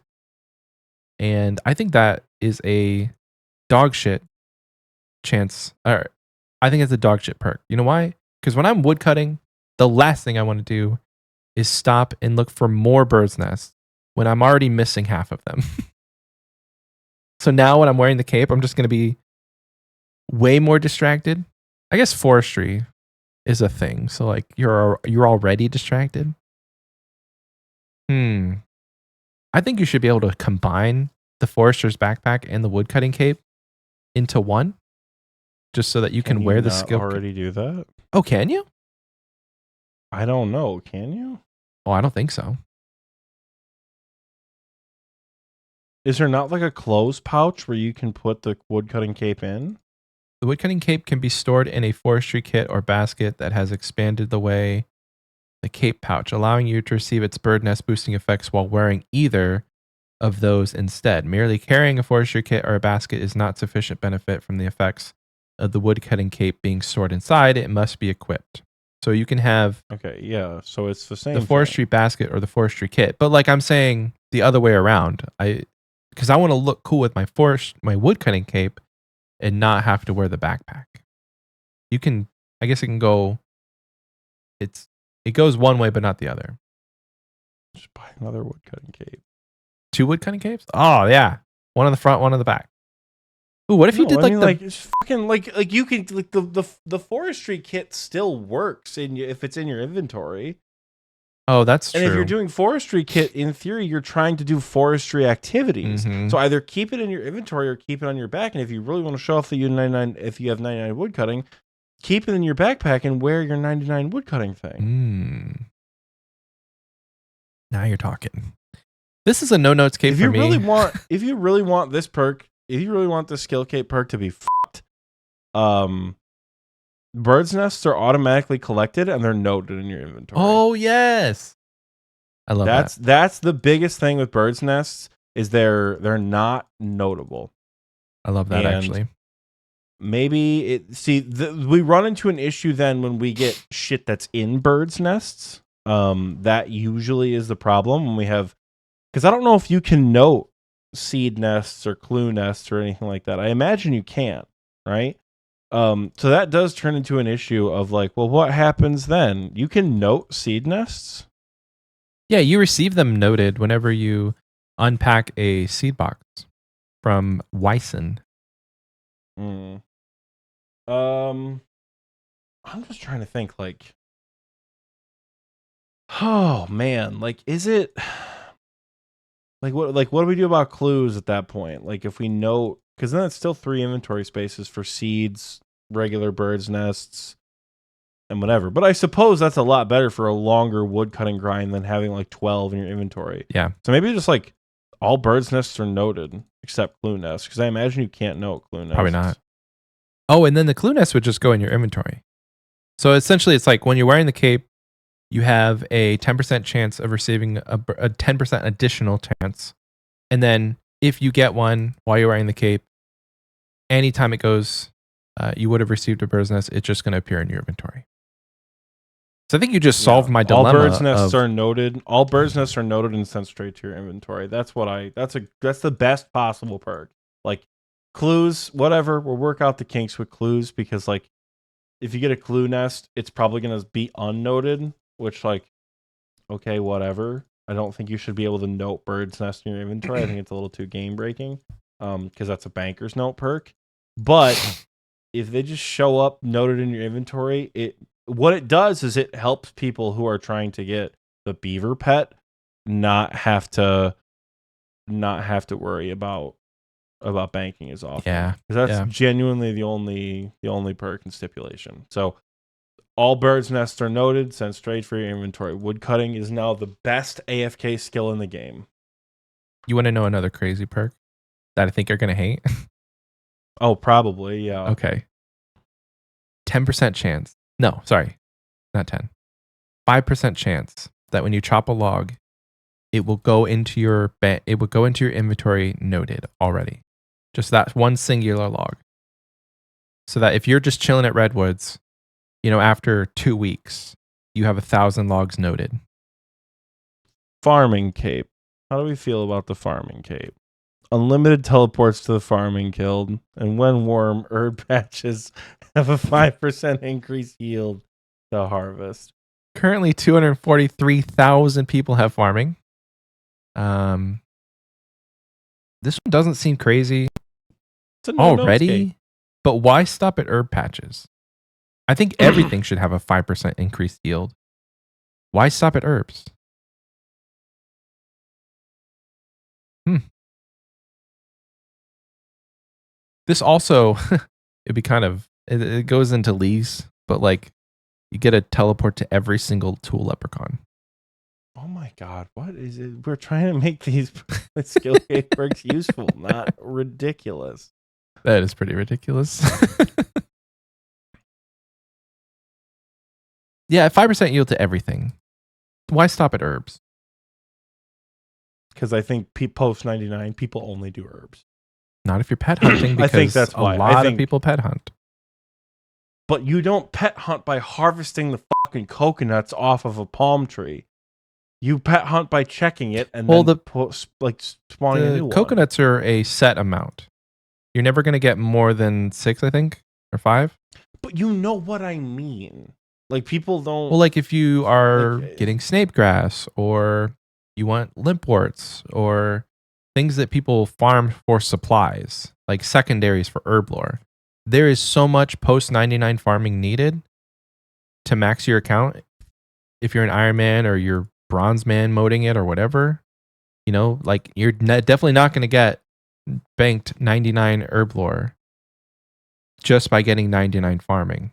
And I think that is a dog shit chance. Or I think it's a dog shit perk. You know why? Because when I'm woodcutting, the last thing I want to do is stop and look for more bird's nests when I'm already missing half of them. So now when I'm wearing the cape, I'm just going to be way more distracted. I guess forestry is a thing. So like you're already distracted. I think you should be able to combine the forester's backpack and the woodcutting cape into one, just so that you can wear the skill. Already do that? Oh, can you? I don't know. Can you? Oh, I don't think so. Is there not like a clothes pouch where you can put the woodcutting cape in? The woodcutting cape can be stored in a forestry kit or basket that has expanded the way the cape pouch, allowing you to receive its bird nest boosting effects while wearing either of those instead. Merely carrying a forestry kit or a basket is not sufficient benefit from the effects of the woodcutting cape being stored inside. It must be equipped. So you can have so it's the same the forestry basket or the forestry kit. But like I'm saying the other way around. Because I want to look cool with my woodcutting cape and not have to wear the backpack. You can, I guess it can go, it goes one way but not the other. Just buy another woodcutting cape. 2 woodcutting capes? Oh yeah. One on the front, one on the back. Ooh, what if you did it's fucking like you can like the forestry kit still works if it's in your inventory. Oh, that's true. And if you're doing forestry kit, in theory, you're trying to do forestry activities. Mm-hmm. So either keep it in your inventory or keep it on your back. And if you really want to show off that you 99, if you have 99 woodcutting, keep it in your backpack and wear your 99 woodcutting thing. Now you're talking. This is a no notes cape for me. If you really want this perk, if you really want the skill cape perk to be fucked, bird's nests are automatically collected and they're noted in your inventory. Oh yes, I love that. That's the biggest thing with bird's nests is they're not notable. I love that actually. Maybe we run into an issue then when we get shit that's in bird's nests. That usually is the problem when we have, because I don't know if you can note seed nests or clue nests or anything like that. I imagine you can't, right? So that does turn into an issue of like, well, what happens then? You can note seed nests? Yeah, you receive them noted whenever you unpack a seed box from Wyson. I'm just trying to think, like, oh man, like, is it like what do we do about clues at that point? Like, if we know, because then it's still 3 inventory spaces for seeds, regular birds' nests, and whatever. But I suppose that's a lot better for a longer wood cutting grind than having like 12 in your inventory. Yeah. So maybe just like all birds' nests are noted except clue nests, because I imagine you can't note clue nests. Probably not. Oh, and then the clue nest would just go in your inventory. So essentially, it's like when you're wearing the cape, you have a 10% chance of receiving a 10% additional chance. And then if you get one while you're wearing the cape, anytime it goes, you would have received a bird's nest. It's just going to appear in your inventory. So I think you just solved my dilemma. All birds' nests are noted. All birds' nests are noted and sent straight to your inventory. That's the best possible perk. Like clues, whatever. We'll work out the kinks with clues, because like if you get a clue nest, it's probably going to be unnoted, which like, okay, whatever. I don't think you should be able to note bird's nest in your inventory. I think it's a little too game breaking, because that's a banker's note perk. But if they just show up noted in your inventory, what it does is it helps people who are trying to get the beaver pet not have to worry about banking as often. Yeah, because that's genuinely the only perk and stipulation. So all birds' nests are noted, sent straight for your inventory. Woodcutting is now the best AFK skill in the game. You want to know another crazy perk that I think you're gonna hate? Oh, probably, yeah. Okay. 10% chance. No, sorry, not 10. 5% chance that when you chop a log, it will go into your inventory noted already. Just that one singular log. So that if you're just chilling at Redwoods, after 2 weeks, you have 1,000 logs noted. Farming cape. How do we feel about the farming cape? Unlimited teleports to the farming guild, and when warm, herb patches have a 5% increased yield to harvest. Currently, 243,000 people have farming. This one doesn't seem crazy already, but why stop at herb patches? I think everything should have a 5% increased yield. Why stop at herbs? This also, it'd be it goes into leagues, but like you get a teleport to every single tool leprechaun. Oh my god, what is it? We're trying to make these SKILLCAPE perks useful, not ridiculous. That is pretty ridiculous. Yeah, 5% yield to everything. Why stop at herbs? Because I think post 99, people only do herbs. Not if you're pet hunting, because I think that's why. A lot of people pet hunt. But you don't pet hunt by harvesting the fucking coconuts off of a palm tree. You pet hunt by checking it and then spawning a new one. Coconuts are a set amount. You're never going to get more than 6, I think, or 5. But you know what I mean. Like, people don't... Well, like if you are getting snapegrass, or you want limpworts, or things that people farm for supplies, like secondaries for herb lore, there is so much post 99 farming needed to max your account. If you're an Iron Man or you're Bronze Man moding it or whatever, like you're definitely not going to get banked 99 herb lore just by getting 99 farming.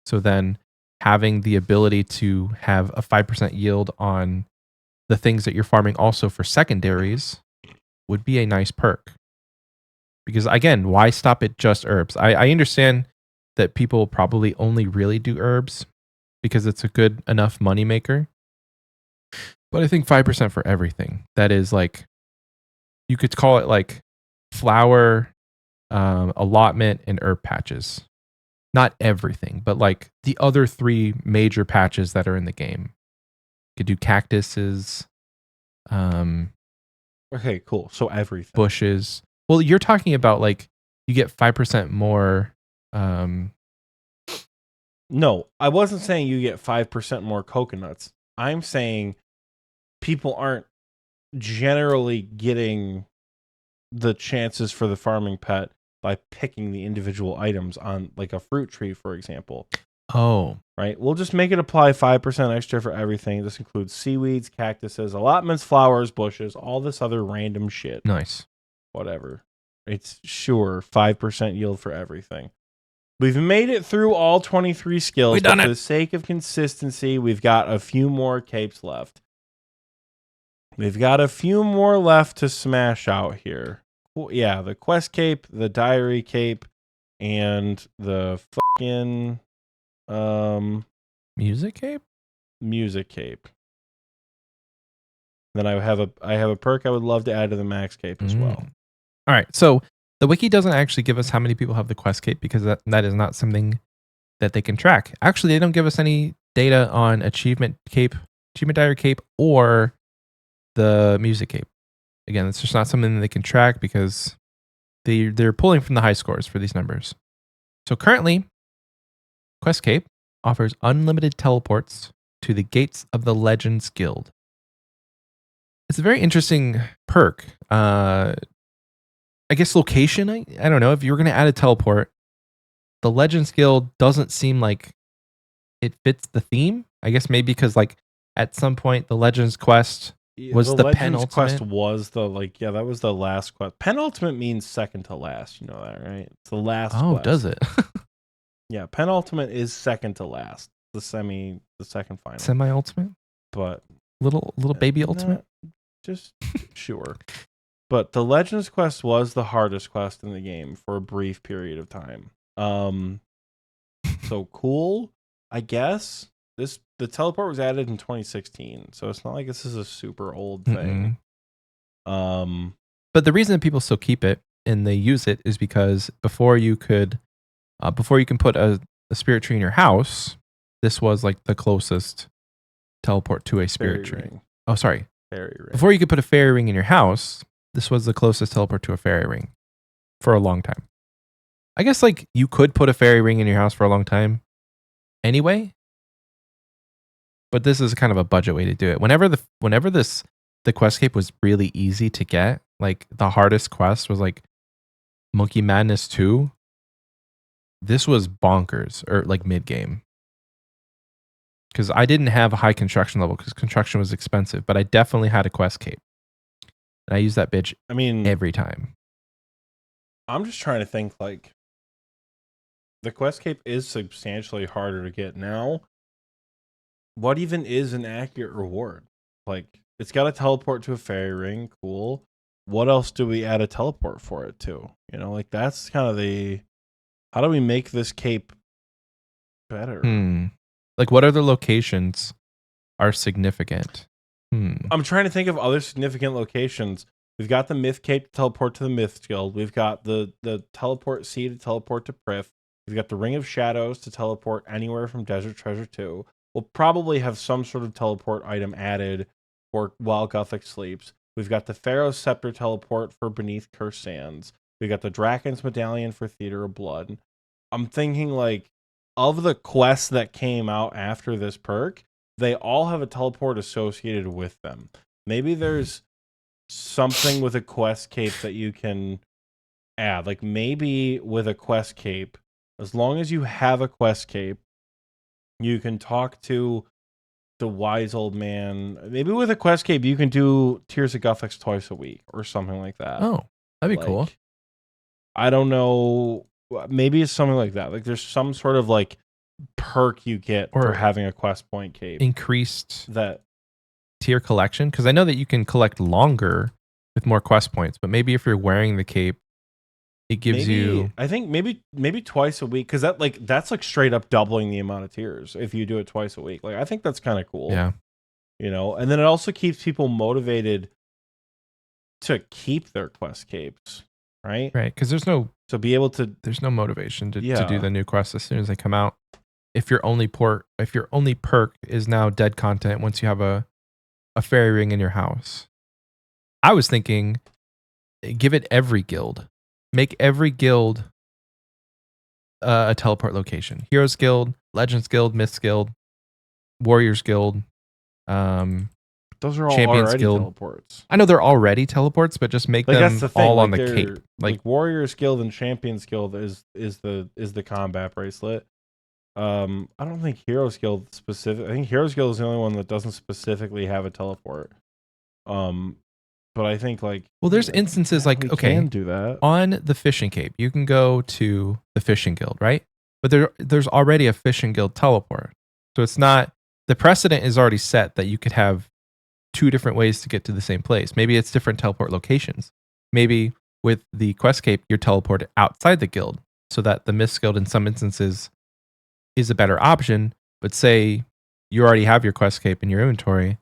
So then having the ability to have a 5% yield on the things that you're farming also for secondaries would be a nice perk. Because again, why stop at just herbs? I understand that people probably only really do herbs because it's a good enough money maker. But I think 5% for everything. That is like, you could call it like flower, allotment, and herb patches. Not everything, but like the other 3 major patches that are in the game. You could do cactuses. Okay, cool. So everything. Bushes. Well, you're talking about like you get 5% more. No, I wasn't saying you get 5% more coconuts. I'm saying people aren't generally getting the chances for the farming pet by picking the individual items on like a fruit tree, for example. Oh, right? We'll just make it apply 5% extra for everything. This includes seaweeds, cactuses, allotments, flowers, bushes, all this other random shit. nice. Whatever. It's sure 5% yield for everything. We've made it through all 23 skills, but for the sake of consistency, we've got a few more capes left. We've got a few more left to smash out here. Yeah, the quest cape, the diary cape, and the fucking Music cape? music cape. Then I have a perk I would love to add to the max cape as well. All right. So the wiki doesn't actually give us how many people have the quest cape because that is not something that they can track. Actually, they don't give us any data on achievement diary cape, or the music cape. Again, it's just not something that they can track because they're pulling from the high scores for these numbers. So currently, Quest Cape offers unlimited teleports to the gates of the Legends Guild. It's a very interesting perk. I guess location, I don't know. If you're going to add a teleport, the Legends Guild doesn't seem like it fits the theme. I guess maybe because like at some point the Legends quest was the Legends penultimate quest was the that was the last quest. Penultimate means second to last. You know that, right? It's the last. Oh, quest. does it? Yeah, penultimate is second to last. The second final. Semi-ultimate? But little baby ultimate? Just sure. But the Legends quest was the hardest quest in the game for a brief period of time. So cool, I guess. The teleport was added in 2016, so it's not like this is a super old thing. But the reason that people still keep it and they use it is because before you can put a spirit tree in your house, this was like the closest teleport to a spirit tree. Ring. Oh, sorry. Fairy ring. Before you could put a fairy ring in your house, this was the closest teleport to a fairy ring for a long time. I guess like you could put a fairy ring in your house for a long time anyway, but this is kind of a budget way to do it. Whenever the quest cape was really easy to get, like the hardest quest was like Monkey Madness 2. This was bonkers, or like mid game. Because I didn't have a high construction level because construction was expensive, but I definitely had a quest cape. And I used that bitch every time. I'm just trying to think, like, the quest cape is substantially harder to get now. What even is an accurate reward? Like, it's got to teleport to a fairy ring. Cool. What else do we add a teleport for it to? You know, like, that's kind of how do we make this cape better? Like, what other locations are significant? I'm trying to think of other significant locations. We've got the Myth Cape to teleport to the Myth Guild. We've got the Teleport Sea to teleport to Prif. We've got the Ring of Shadows to teleport anywhere from Desert Treasure 2. We'll probably have some sort of teleport item added for while Gothic sleeps. We've got the Pharaoh's Scepter teleport for Beneath Cursed Sands. We've got the Draken's Medallion for Theater of Blood. I'm thinking, like, of the quests that came out after this perk, they all have a teleport associated with them. Maybe there's something with a quest cape that you can add. Like, maybe with a quest cape, as long as you have a quest cape, you can talk to the wise old man. Maybe with a quest cape, you can do Tears of Guthix twice a week or something like that. Oh, that'd be cool. I don't know. Maybe it's something like that. Like, there's some sort of like perk you get for having a quest point cape. Increased that tier collection, because I know that you can collect longer with more quest points, but maybe if you're wearing the cape, it gives you. I think maybe twice a week, because that's like straight up doubling the amount of tiers if you do it twice a week. Like, I think that's kind of cool. Yeah, you know, and then it also keeps people motivated to keep their quest capes, right? Right, because there's no motivation to do the new quests as soon as they come out. If your only perk is now dead content once you have a fairy ring in your house. I was thinking, give it every guild. Make every guild a teleport location. Heroes Guild, Legends Guild, Myths Guild, Warriors Guild. Those are all Champions already Guild. Teleports. I know they're already teleports, but just make them that's the thing. all on Like, the cape. Like Warriors Guild and Champions Guild is the combat bracelet. I don't think Heroes Guild specific. I think Heroes Guild is the only one that doesn't specifically have a teleport. But I think like Well, there's instances like, we okay, can do that. on the Fishing Cape, you can go to the Fishing Guild, right? But there's already a Fishing Guild teleport. So it's not, the precedent is already set that you could have 2 different ways to get to the same place. Maybe it's different teleport locations. Maybe with the Quest Cape, you're teleported outside the guild so that the Mist Guild in some instances is a better option. But say you already have your Quest Cape in your inventory,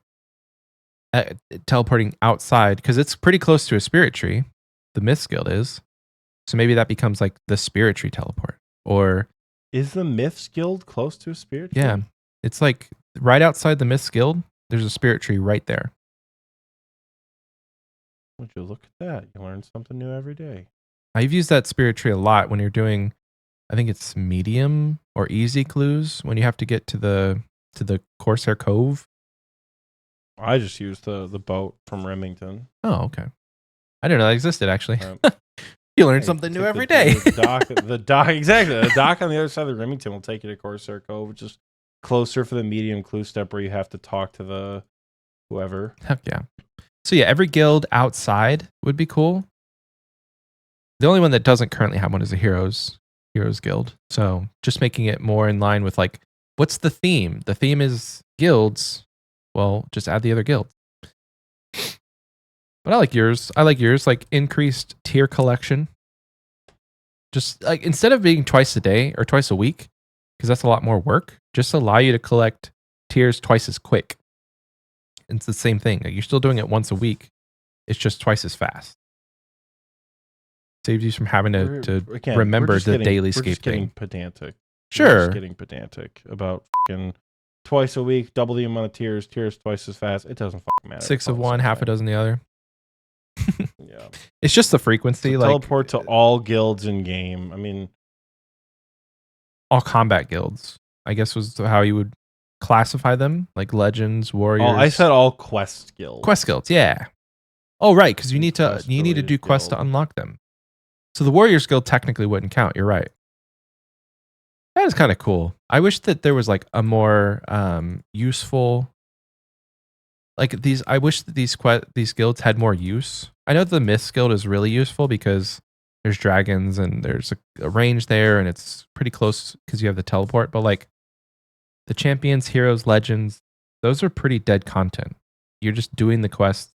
teleporting outside, because it's pretty close to a spirit tree, the Mist Guild is. So maybe that becomes like the spirit tree teleport. Or is the Myths Guild close to a spirit tree? Yeah. It's like right outside the Mist Guild, there's a spirit tree right there. Would you look at that? You learn something new every day. I've used that spirit tree a lot when you're doing, I think it's medium or easy clues, when you have to get to the Corsair Cove. I just used the boat from Remington. Oh, okay. I didn't know that existed, actually. You learn something new every day. The dock, exactly. The dock on the other side of the Remington will take you to Corsair Cove, which is closer for the medium clue step where you have to talk to the whoever. Heck yeah. So yeah, every guild outside would be cool. The only one that doesn't currently have one is a Heroes Guild. So just making it more in line with like, what's the theme? The theme is guilds. Well, just add the other guild. But I like yours. Like increased tier collection. Just like instead of being twice a day or twice a week, because that's a lot more work, just allow you to collect tiers twice as quick. It's the same thing. Like you're still doing it once a week. It's just twice as fast. Saves you from having to remember the daily scape thing. We're just getting pedantic. Sure. We're just getting pedantic about fucking twice a week, double the amount of tiers twice as fast. It doesn't fucking matter. 6 of one, half a dozen the other. Yeah. It's just the frequency. So like teleport to all guilds in game. I mean, all combat guilds, I guess was how you would classify them, like legends, warriors. I said all quest guilds. Quest guilds, yeah. Oh, right, because you need to do quests to unlock them. So the Warriors Guild technically wouldn't count. You're right. That is kind of cool. I wish that there was like a more useful, like these. I wish that these guilds had more use. I know the Myths Guild is really useful because there's dragons and there's a range there, and it's pretty close because you have the teleport. But like the champions, heroes, legends, those are pretty dead content. You're just doing the quests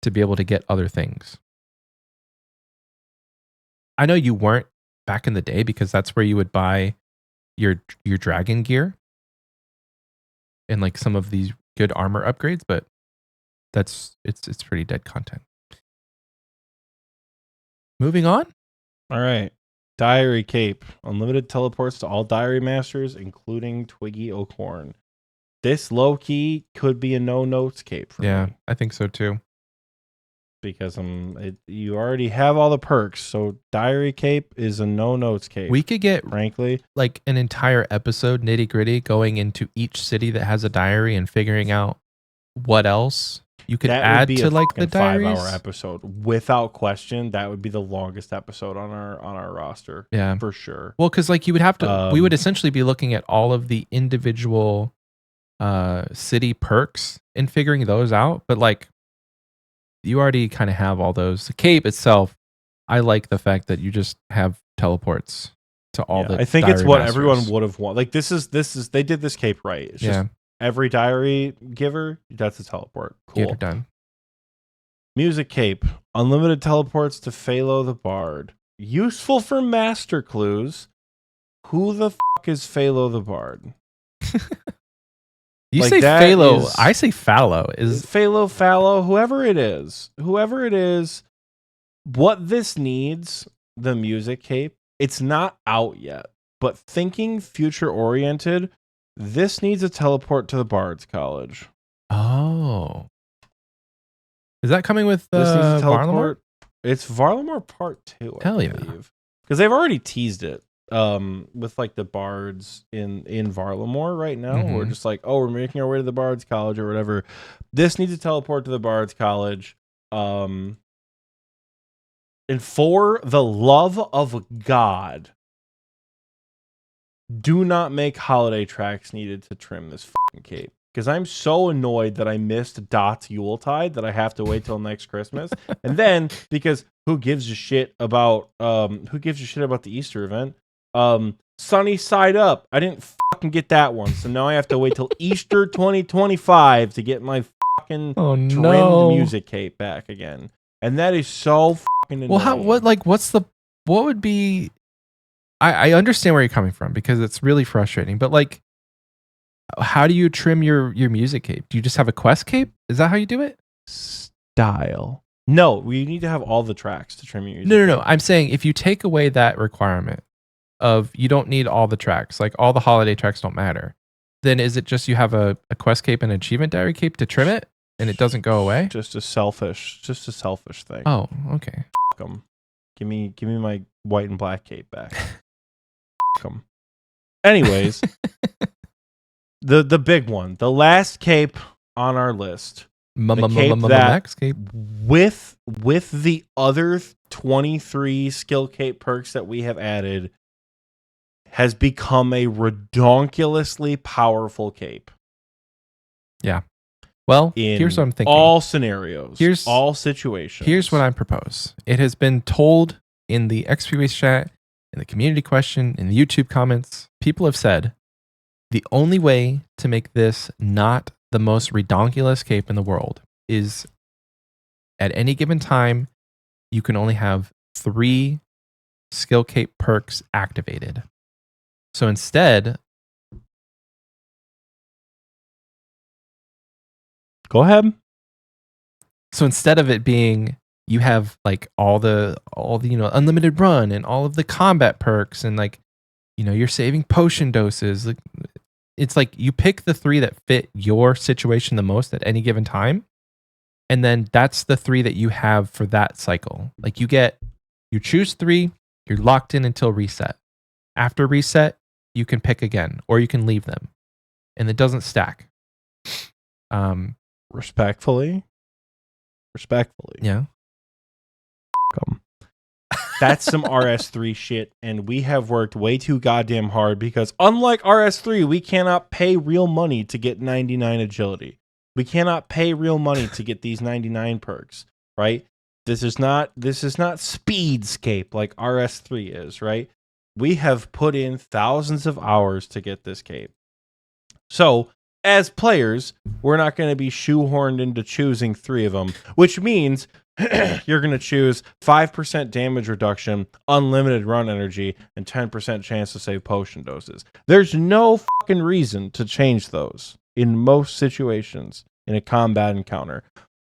to be able to get other things. I know you weren't back in the day because that's where you would buy your dragon gear and like some of these good armor upgrades, but it's pretty dead content. Moving on. All right. Diary Cape. Unlimited teleports to all diary masters, including Twiggy Oakhorn. This low-key could be a no-notes cape for me. I think so too. Because you already have all the perks, so Diary Cape is a no-notes cape. We could get, frankly, like an entire episode nitty-gritty going into each city that has a diary and figuring out what else you could add to like the diaries. 5-hour episode without question. That would be the longest episode on our roster. Yeah, for sure. Well, because like you would have to, we would essentially be looking at all of the individual city perks and figuring those out. But like, you already kind of have all those. The cape itself, I like the fact that you just have teleports to all the. I think it's what masters. Everyone would have wanted. Like this is they did this cape right. It's just every diary giver, that's a teleport. Cool. Get it done. Music Cape. Unlimited teleports to Phalo the Bard. Useful for master clues. Who the fuck is Phalo the Bard? You say Phalo. I say Fallow. Is Fallow, whoever it is. What this needs, the Music Cape, it's not out yet. But thinking future oriented, this needs a teleport to the Bard's College. Oh. Is that coming with this needs a teleport? Varlamore? It's Varlamore Part 2, Hell I believe. Because they've already teased it. With like the bards in Varlamore right now, we're just like, we're making our way to the Bard's College or whatever. This needs to teleport to the Bard's College. And for the love of God, do not make holiday tracks needed to trim this fucking cape. Because I'm so annoyed that I missed Dot's Yuletide that I have to wait till next Christmas. And then, because who gives a shit about the Easter event? Sunny Side Up. I didn't fucking get that one. So now I have to wait till Easter 2025 to get my fucking trimmed music cape back again. And that is so fucking annoying. Well, what would be... I understand where you're coming from because it's really frustrating, but like, how do you trim your music cape? Do you just have a quest cape? Is that how you do it? Style. No, we need to have all the tracks to trim your music No. I'm saying if you take away that requirement of you don't need all the tracks, like all the holiday tracks don't matter, then is it just you have a quest cape and achievement diary cape to trim it and it doesn't go away? Just a selfish thing. Oh, okay. Fuck 'em. Give me my white and black cape back. Fuck 'em. Anyways, the big one, the last cape on our list. Max cape. With the other 23 skill cape perks that we have added, has become a redonkulously powerful cape. Yeah. Well, in here's what I'm thinking. All scenarios. All situations. Here's what I propose. It has been told in the Xpwaste chat, in the community question, in the YouTube comments. People have said the only way to make this not the most redonkulous cape in the world is at any given time, you can only have 3 skill cape perks activated. So instead, go ahead. So instead of it being you have like all the unlimited run and all of the combat perks and like you're saving potion doses, like it's like you pick the 3 that fit your situation the most at any given time, and then that's the 3 that you have for that cycle. Like you choose 3, you're locked in until reset. After reset, you can pick again or you can leave them, and it doesn't stack. Respectfully. Yeah. That's some RS3 shit, and we have worked way too goddamn hard because unlike RS3, we cannot pay real money to get 99 agility. We cannot pay real money to get these 99 perks, right? This is not Speedscape like RS3 is, right? We have put in thousands of hours to get this cape. So, as players, we're not going to be shoehorned into choosing 3 of them, which means you're going to choose 5% damage reduction, unlimited run energy, and 10% chance to save potion doses. There's no fucking reason to change those in most situations in a combat encounter.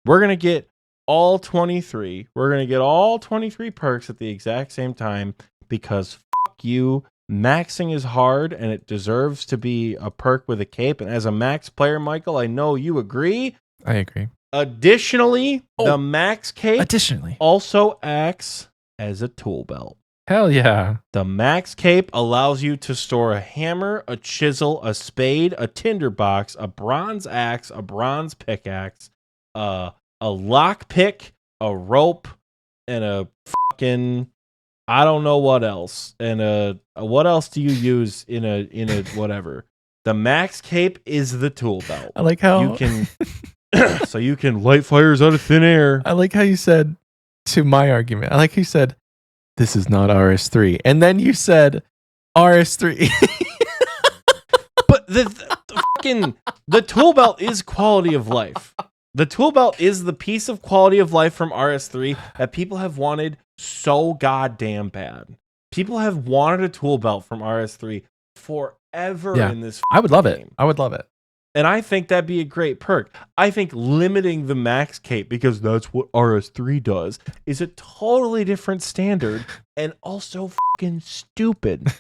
We're going to get all 23. We're going to get all 23 perks at the exact same time because fuck you. Maxing is hard and it deserves to be a perk with a cape. And as a max player, Michael, I know you agree. I agree. Additionally, the max cape also acts as a tool belt. Hell yeah. The max cape allows you to store a hammer, a chisel, a spade, a tinderbox, a bronze axe, a bronze pickaxe, a lock pick, a rope, and a fucking I don't know what else. And what else do you use in a whatever? The max cape is the tool belt. I like how you can so you can light fires out of thin air. I like how you said to my argument. I like how you said this is not RS3, and then you said RS3. But the tool belt is quality of life. The tool belt is the piece of quality of life from RS3 that people have wanted so goddamn bad. People have wanted a tool belt from RS3 forever in this I would love game. it. I would love it. And I think that'd be a great perk. I think limiting the max cape, because that's what RS3 does, is a totally different standard and also fucking stupid.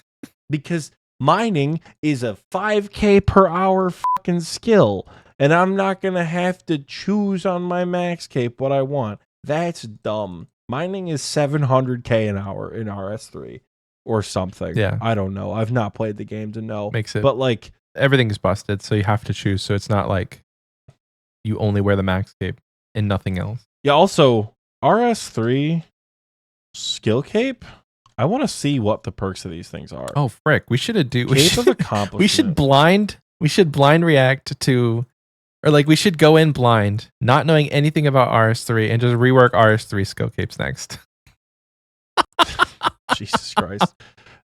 Because mining is a 5K per hour fucking skill. And I'm not going to have to choose on my max cape what I want. That's dumb. Mining is 700K an hour in RS3 or something. Yeah. I don't know. I've not played the game to know. Makes it. But like, everything's busted, so you have to choose. So it's not like you only wear the max cape and nothing else. Yeah, also, RS3 skill cape I want to see what the perks of these things are. Oh frick, we should Cape of Accomplishment. we should blind react to, or like we should go in blind, not knowing anything about RS3 and just rework RS3 skill capes next. Jesus Christ.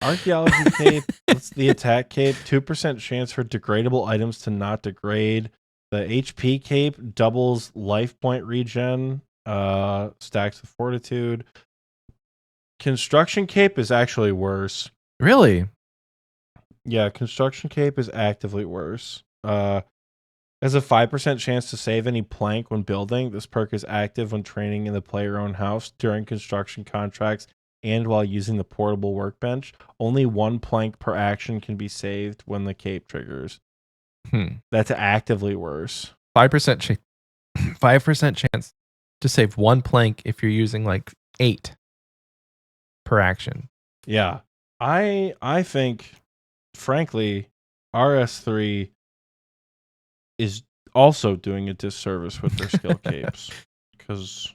Archaeology cape, what's the attack cape? 2% chance for degradable items to not degrade. The HP cape doubles life point regen, stacks with fortitude. Construction cape is actually worse. Really? Yeah, construction cape is actively worse. Has a 5% chance to save any plank when building. This perk is active when training in the player-owned house during construction contracts and while using the portable workbench. Only 1 plank per action can be saved when the cape triggers. That's actively worse. 5% 5% chance to save 1 plank if you're using like 8 per action. Yeah. I think, frankly, RS3 is also doing a disservice with their skill capes. Because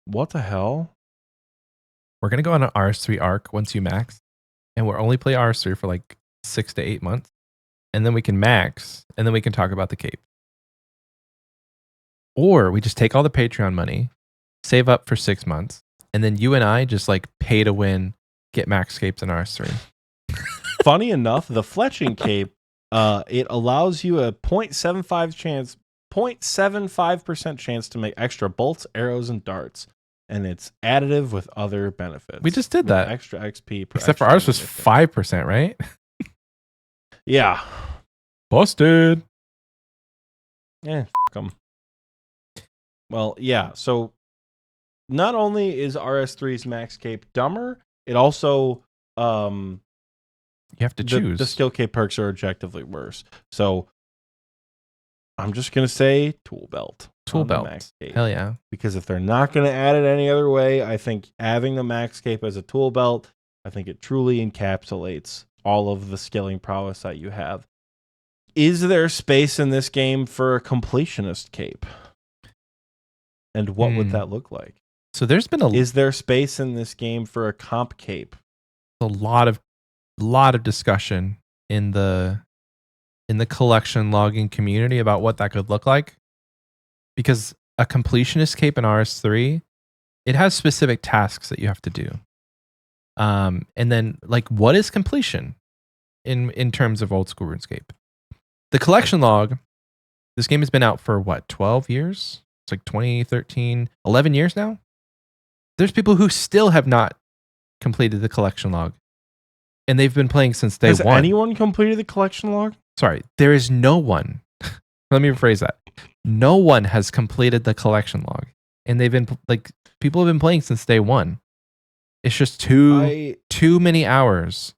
what the hell? We're going to go on an RS3 arc once you max, and we'll only play RS3 for like 6 to 8 months. And then we can max, and then we can talk about the cape. Or we just take all the Patreon money, save up for 6 months, and then you and I just like pay to win, get max capes in RS3. Funny enough, the fletching cape, it allows you a 0.75% chance to make extra bolts, arrows, and darts. And it's additive with other benefits. We just did that. Extra XP. Except for ours was 5%, right? Yeah. Busted. Yeah, fuck 'em. Well, yeah. So not only is RS3's max cape dumber, it also you have to choose. The skill cape perks are objectively worse. So I'm just gonna say tool belt. Tool belt. Hell yeah. Because if they're not gonna add it any other way, I think having the max cape as a tool belt, I think it truly encapsulates all of the skilling prowess that you have. Is there space in this game for a completionist cape? And what would that look like? So there's been is there space in this game for a comp cape? A lot of discussion in the collection logging community about what that could look like. Because a completionist cape in RS3, it has specific tasks that you have to do. And then like what is completion in terms of old school RuneScape? The collection log, this game has been out for what, 12 years? It's like 2013, 11 years now. There's people who still have not completed the collection log. And they've been playing since day 1. Has anyone completed the collection log? Sorry, there is no one. Let me rephrase that. No one has completed the collection log. And they've been like, people have been playing since day 1. It's just too many hours.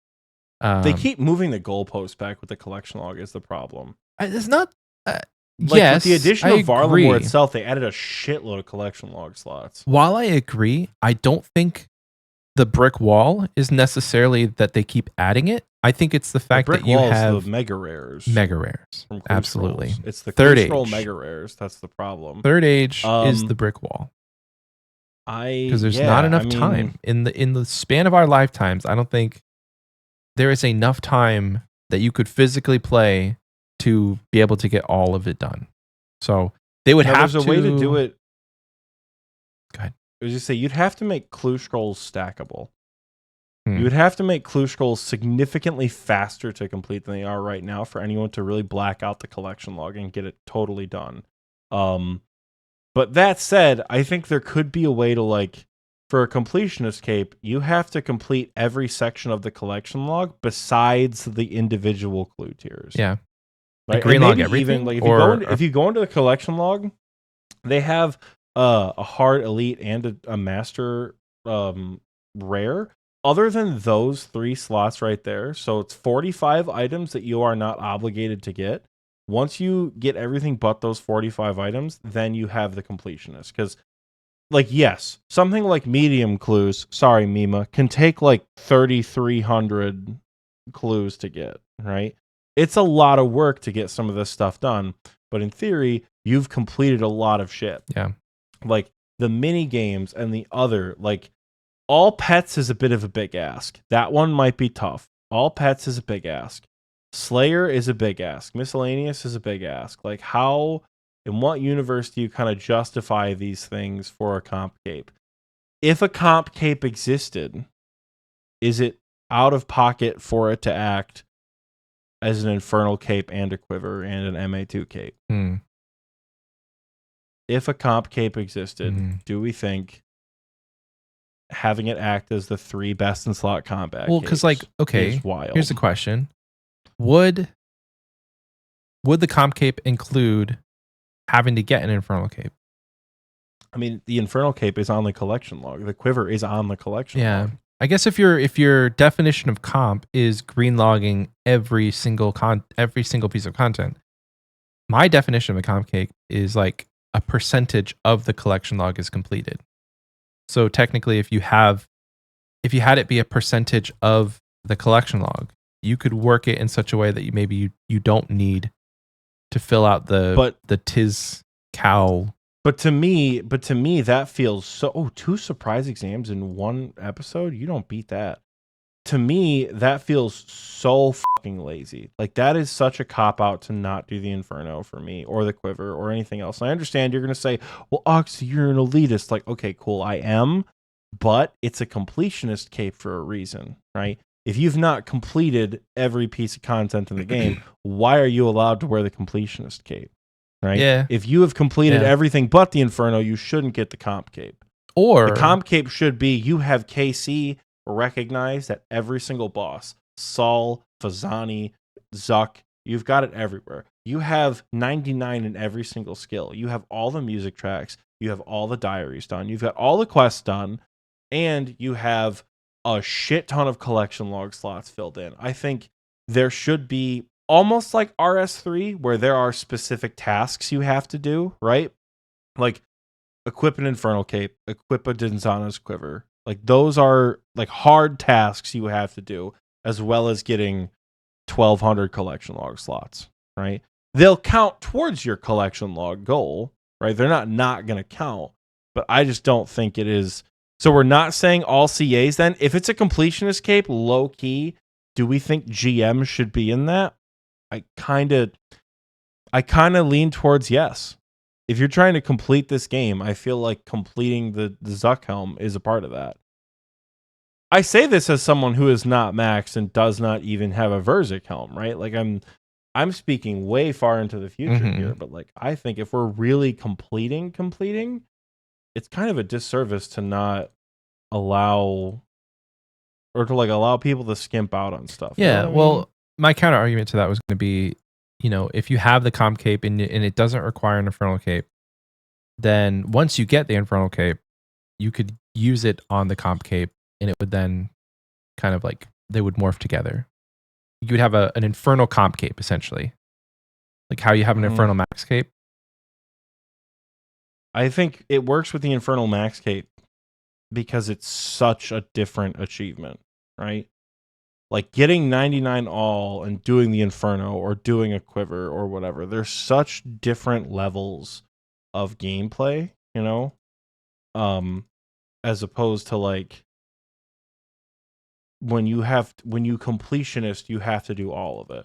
They keep moving the goalpost back with the collection log is the problem. It's not... yes, with the addition of Varlamore itself, they added a shitload of collection log slots. While I agree, I don't think the brick wall is necessarily that they keep adding it. I think it's the fact that you have the mega rares. Mega rares. Absolutely. Scrolls. It's the third age age. mega rares. That's the problem. Third age is the brick wall. Because there's not enough time in the span of our lifetimes. I don't think there is enough time that you could physically play to be able to get all of it done. So they would have there's a way to do it. Go ahead. I was just say you'd have to make clue scrolls stackable. You would have to make clue scrolls significantly faster to complete than they are right now for anyone to really black out the collection log and get it totally done. But that said, I think there could be a way to, like, for a completionist cape, you have to complete every section of the collection log besides the individual clue tiers. Yeah. Right? Green log everything? Even, like, if you go into the collection log, they have a hard elite and a master rare. Other than those 3 slots right there, so it's 45 items that you are not obligated to get. Once you get everything but those 45 items, then you have the completionist. Because, like, yes, something like medium clues, sorry, Mima, can take like 3,300 clues to get, right? It's a lot of work to get some of this stuff done. But in theory, you've completed a lot of shit. Yeah. Like, the mini games and the other, like, All pets is a bit of a big ask. That one might be tough. All pets is a big ask. Slayer is a big ask. Miscellaneous is a big ask. Like, how, in what universe do you kind of justify these things for a comp cape? If a comp cape existed, is it out of pocket for it to act as an infernal cape and a quiver and an MA2 cape? If a comp cape existed, do we think having it act as the 3 best in slot combat because like, okay, is wild? Here's the question. Would the comp cape include having to get an infernal cape? I mean, the infernal cape is on the collection log. The quiver is on the collection log. I guess if your definition of comp is green logging every single piece of content, my definition of a comp cape is like a percentage of the collection log is completed. So technically, if you had it be a percentage of the collection log, you could work it in such a way that you don't need to fill out the Tiz cow. But to me, that feels so. 2 surprise exams in one episode. You don't beat that. To me, that feels so fucking lazy. Like, that is such a cop out to not do the Inferno for me, or the Quiver, or anything else. And I understand you're gonna say, "Well, Oxie, you're an elitist." Like, okay, cool, I am, but it's a completionist cape for a reason, right? If you've not completed every piece of content in the game, why are you allowed to wear the completionist cape? Right? Yeah. If you have completed everything but the Inferno, you shouldn't get the comp cape. Or the comp cape should be you have KC recognized at every single boss. Saul, Fazani, Zuck, you've got it everywhere. You have 99 in every single skill. You have all the music tracks. You have all the diaries done. You've got all the quests done. And you have a shit ton of collection log slots filled in. I think there should be almost like RS3, where there are specific tasks you have to do, right? Like, equip an Infernal Cape, equip a Denzana's Quiver. Like, those are like hard tasks you have to do, as well as getting 1,200 collection log slots, right? They'll count towards your collection log goal, right? They're not going to count, but I just don't think it is. So we're not saying all CAs then. If it's a completionist cape, low key, do we think GM should be in that? I kind of lean towards yes. If you're trying to complete this game, I feel like completing the Zuck helm is a part of that. I say this as someone who is not maxed and does not even have a Verzik helm, right? Like, I'm speaking way far into the future here, but like, I think if we're really completing, it's kind of a disservice to not allow, or to like allow people to skimp out on stuff. Yeah, you know what I well, mean? my counter argument to that was going to be, if you have the comp cape and it doesn't require an infernal cape, then once you get the infernal cape, you could use it on the comp cape, and it would then kind of like, they would morph together. You would have an infernal comp cape, essentially, like how you have an infernal max cape. I think it works with the infernal max cape because it's such a different achievement, right? Like, getting 99 all and doing the Inferno or doing a Quiver or whatever, there's such different levels of gameplay, as opposed to like when you completionist, you have to do all of it.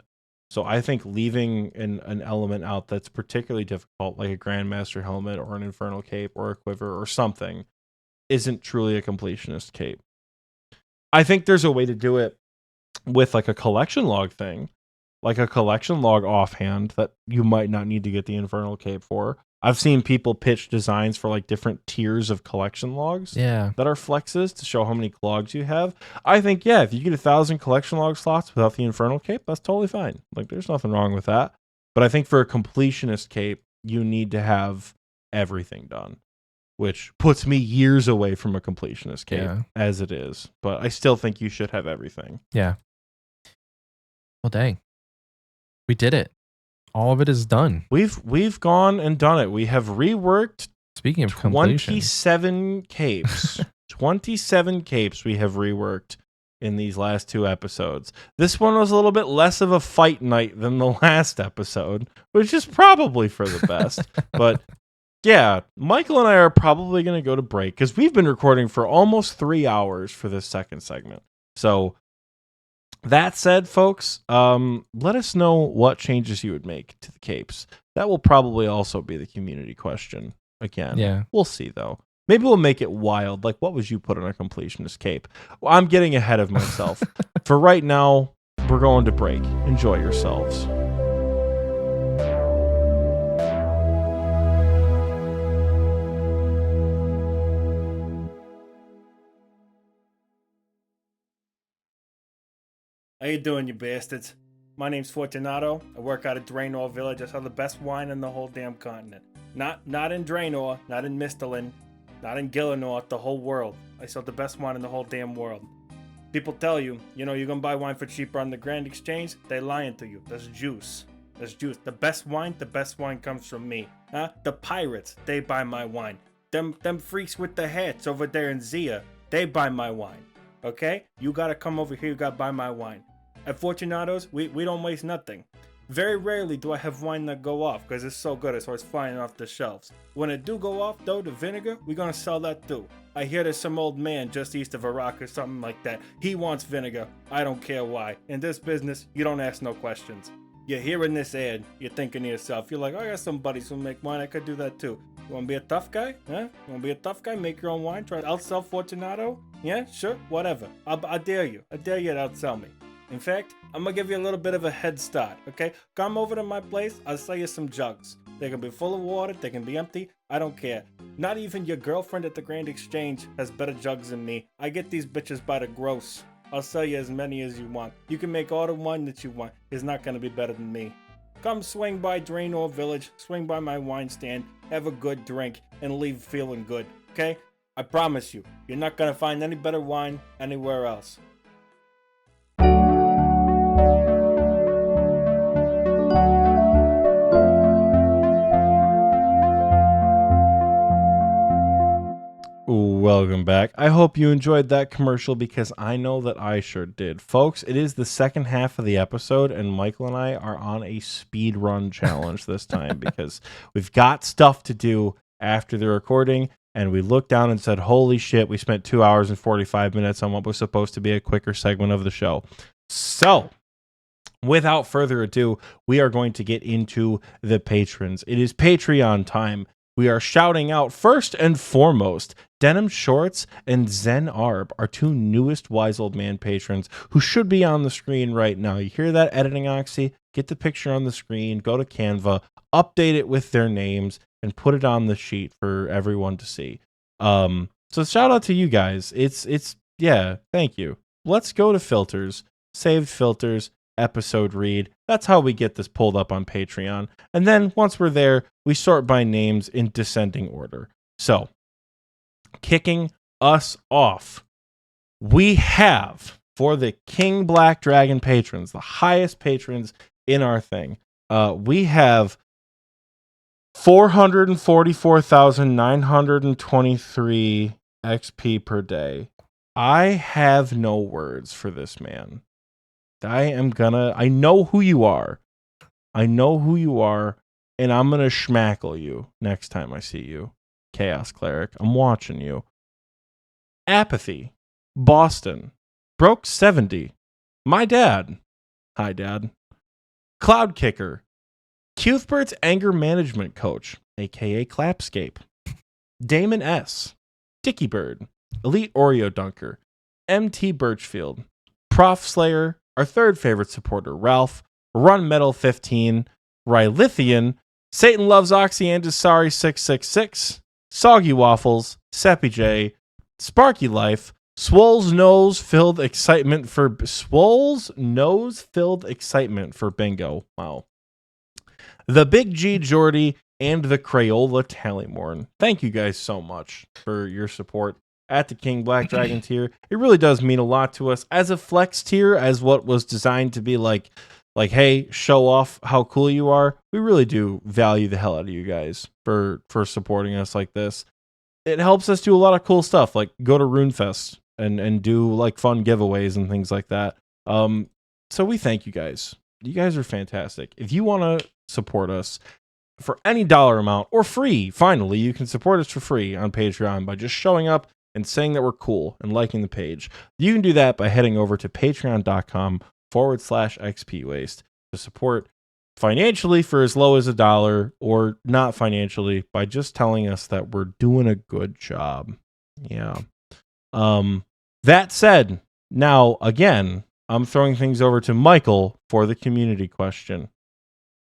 So I think leaving an element out that's particularly difficult, like a Grandmaster helmet or an Infernal cape or a Quiver or something, isn't truly a completionist cape. I think there's a way to do it with like a collection log thing, like a collection log offhand that you might not need to get the Infernal cape for. I've seen people pitch designs for like different tiers of collection logs that are flexes to show how many logs you have. I think, if you get 1,000 collection log slots without the Infernal cape, that's totally fine. Like, there's nothing wrong with that. But I think for a completionist cape, you need to have everything done, which puts me years away from a completionist cape as it is. But I still think you should have everything. Yeah. Well, dang. We did it. All of it is done. We've gone and done it. We have reworked. Speaking of completion, 27 capes. 27 capes we have reworked in these last 2 episodes. This one was a little bit less of a fight night than the last episode, which is probably for the best. But yeah, Michael and I are probably going to go to break because we've been recording for almost 3 hours for this second segment. So that said, folks, let us know what changes you would make to the capes. That will probably also be the community question again. Yeah. We'll see, though. Maybe we'll make it wild. Like, what would you put on a completionist cape? Well, I'm getting ahead of myself. For right now, we're going to break. Enjoy yourselves. How you doing, you bastards? My name's Fortunato. I work out of Draenor Village. I sell the best wine in the whole damn continent. Not in Draenor, not in Misthalin, not in Gillinor, the whole world. I sell the best wine in the whole damn world. People tell you, you're gonna buy wine for cheaper on the Grand Exchange. They lying to you. That's juice. That's juice. The best wine comes from me. Huh? The pirates, they buy my wine. Them freaks with the hats over there in Zia, they buy my wine. Okay? You gotta come over here, you gotta buy my wine. At Fortunato's, we don't waste nothing. Very rarely do I have wine that go off because it's so good as far as flying off the shelves. When it do go off though, the vinegar, we're gonna sell that too. I hear there's some old man just east of Iraq or something like that. He wants vinegar. I don't care why. In this business, you don't ask no questions. You're hearing this ad, you're thinking to yourself, you're like, oh, I got some buddies who make wine, I could do that too. You wanna be a tough guy? Huh? You wanna be a tough guy? Make your own wine? Try to outsell Fortunato? Yeah, sure, whatever. I dare you. I dare you to outsell me. In fact, I'm gonna give you a little bit of a head start, okay? Come over to my place, I'll sell you some jugs. They can be full of water, they can be empty, I don't care. Not even your girlfriend at the Grand Exchange has better jugs than me. I get these bitches by the gross. I'll sell you as many as you want. You can make all the wine that you want. It's not gonna be better than me. Come swing by Draenor Village, swing by my wine stand, have a good drink, and leave feeling good, okay? I promise you, you're not gonna find any better wine anywhere else. Welcome back. I hope you enjoyed that commercial because I know that I sure did. Folks, it is the second half of the episode, and Michael and I are on a speed run challenge this time because we've got stuff to do after the recording, and we looked down and said, holy shit, we spent 2 hours and 45 minutes on what was supposed to be a quicker segment of the show. So, without further ado, we are going to get into the patrons. It is Patreon time. We are shouting out first and foremost, Denim Shorts and Zen Arb, our two newest Wise Old Man patrons who should be on the screen right now. You hear that, editing Oxie? Get the picture on the screen, go to Canva, update it with their names, and put it on the sheet for everyone to see. So shout out to you guys. Yeah, thank you. Let's go to filters, saved filters, episode read. That's how we get this pulled up on Patreon. And then once we're there, we sort by names in descending order. So, kicking us off, we have, for the King Black Dragon patrons, the highest patrons in our thing, we have 444,923 XP per day. I have no words for this man. I know who you are. I know who you are, and I'm gonna schmackle you next time I see you. Chaos Cleric, I'm watching you. Apathy, Boston, Broke 70, my dad. Hi, Dad. Cloud Kicker, Cuthbert's anger management coach, aka Clapscape. Damon S, Dicky Bird, Elite Oreo Dunker, MT Birchfield, Prof Slayer, our third favorite supporter, Ralph, Run Metal 15, Rylithian, Satan Loves Oxie and Sorry 666, Soggy Waffles, Seppy J, Sparky Life, Swole's Nose Filled Excitement for Bingo. Wow. The Big G Jordy and the Crayola Tallymorn. Thank you guys so much for your support at the King Black Dragon tier. It really does mean a lot to us as a flex tier, as what was designed to be like, hey, show off how cool you are. We really do value the hell out of you guys for supporting us like this. It helps us do a lot of cool stuff, like go to RuneFest and do like fun giveaways and things like that. So we thank you guys. You guys are fantastic. If you want to support us, for any dollar amount or free. Finally, you can support us for free on Patreon by just showing up and saying that we're cool and liking the page. You can do that by heading over to patreon.com/XPWaste to support financially for as low as $1 or not financially by just telling us that we're doing a good job. Yeah. That said, now again, I'm throwing things over to Michael for the community question.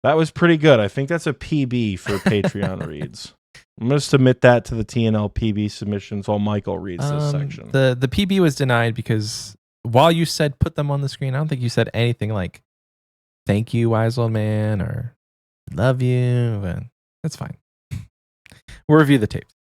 That was pretty good. I think that's a PB for Patreon reads. I'm going to submit that to the TNL PB submissions while Michael reads this section. The PB was denied because while you said put them on the screen, I don't think you said anything like, thank you, wise old man, or love you. But that's fine. We'll review the tapes.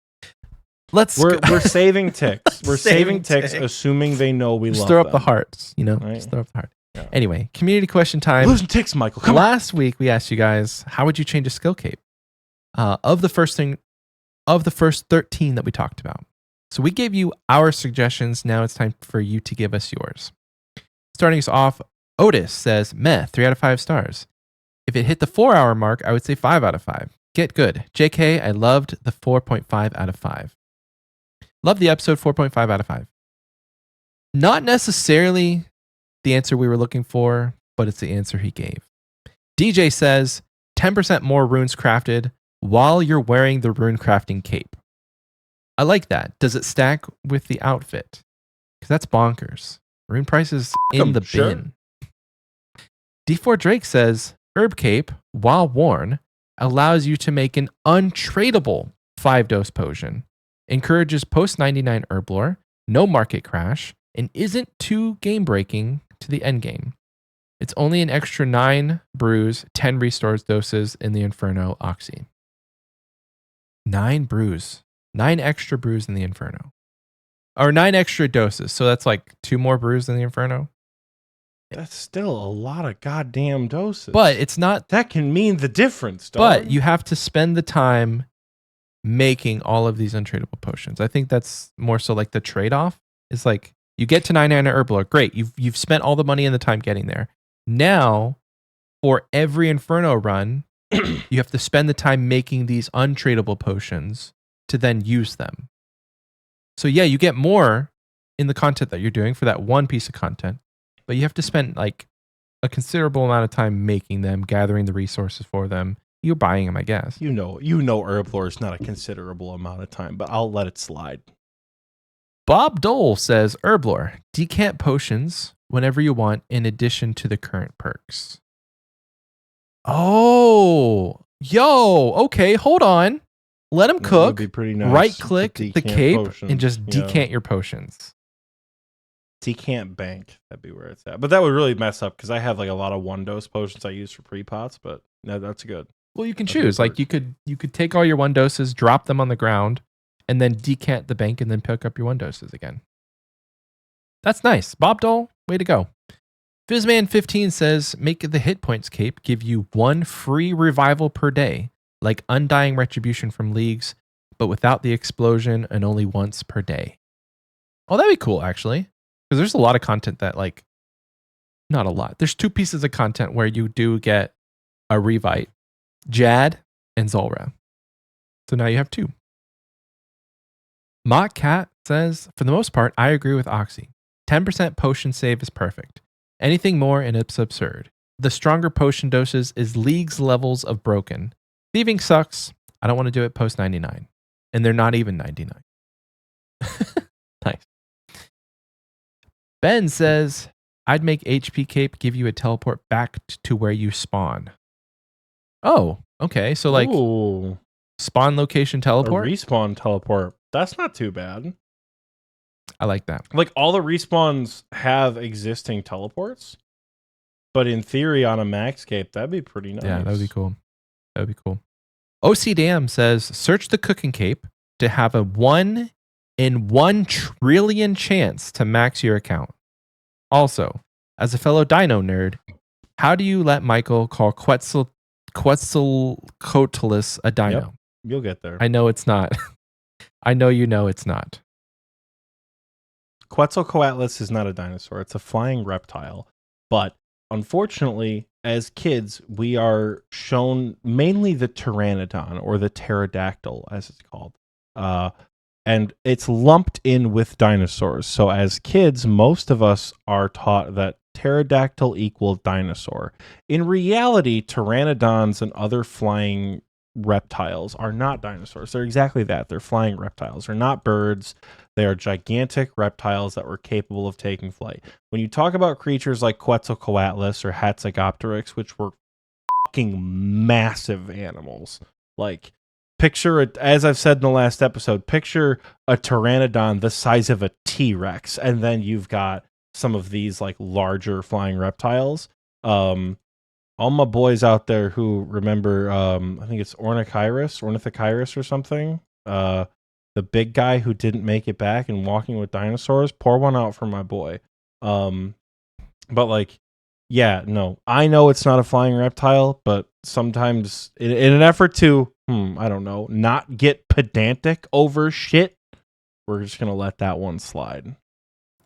We're saving ticks. We're saving ticks, assuming they know we love throw up them. the hearts, Right? Just throw up the heart. Yeah. Anyway, community question time. Losing ticks, Michael. Come on. Last week we asked you guys, how would you change a skill cape? Of the first 13 that we talked about. So we gave you our suggestions. Now it's time for you to give us yours. Starting us off, Otis says, meh, 3 out of 5 stars. If it hit the 4-hour mark, I would say 5 out of 5. Get good. JK, I loved the 4.5 out of 5. Love the episode, 4.5 out of 5. Not necessarily the answer we were looking for, but it's the answer he gave. DJ says 10% more runes crafted while you're wearing the rune crafting cape. I like that. Does it stack with the outfit? Because that's bonkers. Rune prices in the bin. D4 Drake says herb cape, while worn, allows you to make an untradeable 5-dose potion. Encourages post 99 herb lore, no market crash, and isn't too game breaking to the end game. It's only an extra 9 brews, 10 restores doses in the Inferno Oxie. 9 brews. 9 extra brews in the Inferno. Or 9 extra doses. So that's like 2 more brews in the Inferno. That's still a lot of goddamn doses. But it's not. That can mean the difference, dog. But you have to spend the time making all of these untradeable potions. I think that's more so like the trade-off. It's like you get to 99 herb lore. Great. You've spent all the money and the time getting there. Now, for every Inferno run, you have to spend the time making these untradeable potions to then use them. So yeah, you get more in the content that you're doing for that one piece of content, but you have to spend like a considerable amount of time making them, gathering the resources for them. You're buying them, I guess. You know, herb lore is not a considerable amount of time, but I'll let it slide. Bob Dole says herb lore, decant potions whenever you want in addition to the current perks. Oh, okay, hold on. Let them cook. Be pretty nice. Right click the cape potions. and just decant your potions. Decant bank. That'd be where it's at. But that would really mess up because I have like a lot of 1-dose potions I use for pre-pots, but no, that's good. Well, you can choose. Like you could take all your 1 doses, drop them on the ground, and then decant the bank and then pick up your 1 doses again. That's nice. Bob Dole, way to go. Fizzman15 says, make the hit points cape give you 1 free revival per day, like Undying Retribution from Leagues, but without the explosion and only once per day. Oh, that'd be cool, actually. Because there's a lot of content that, like, not a lot. There's 2 pieces of content where you do get a revite, Jad and Zulrah. So now you have 2. Mock Cat says, for the most part, I agree with Oxie. 10% potion save is perfect. Anything more and it's absurd. The stronger potion doses is League's levels of broken. Thieving sucks. I don't want to do it post 99. And they're not even 99. Nice. Ben says, I'd make HP Cape give you a teleport back to where you spawn. Oh, okay. So like spawn location teleport? A respawn teleport. That's not too bad. I like that. Like all the respawns have existing teleports, but in theory on a max cape, that'd be pretty nice. Yeah, that would be cool. That would be cool. OC Dam says, search the cooking cape to have a 1 in 1 trillion chance to max your account. Also, as a fellow dino nerd, how do you let Michael call Quetzalcoatlus a dino? Yep, you'll get there. I know it's not. I know you know it's not. Quetzalcoatlus is not a dinosaur. It's a flying reptile. But unfortunately, as kids, we are shown mainly the pteranodon or the pterodactyl, as it's called. And it's lumped in with dinosaurs. So as kids, most of us are taught that pterodactyl equals dinosaur. In reality, pteranodons and other flying reptiles are not dinosaurs. They're exactly that. They're flying reptiles. They're not birds. They are gigantic reptiles that were capable of taking flight. When you talk about creatures like Quetzalcoatlus or Hatzegopteryx, which were fucking massive animals, like picture it, as I've said in the last episode, picture a pteranodon the size of a T-Rex, and then you've got some of these like larger flying reptiles. All my boys out there who remember, I think it's Ornithocyrus or something. The big guy who didn't make it back and Walking with Dinosaurs. Pour one out for my boy. But like, yeah, no, I know it's not a flying reptile, but sometimes in an effort to, I don't know, not get pedantic over shit, we're just gonna let that one slide.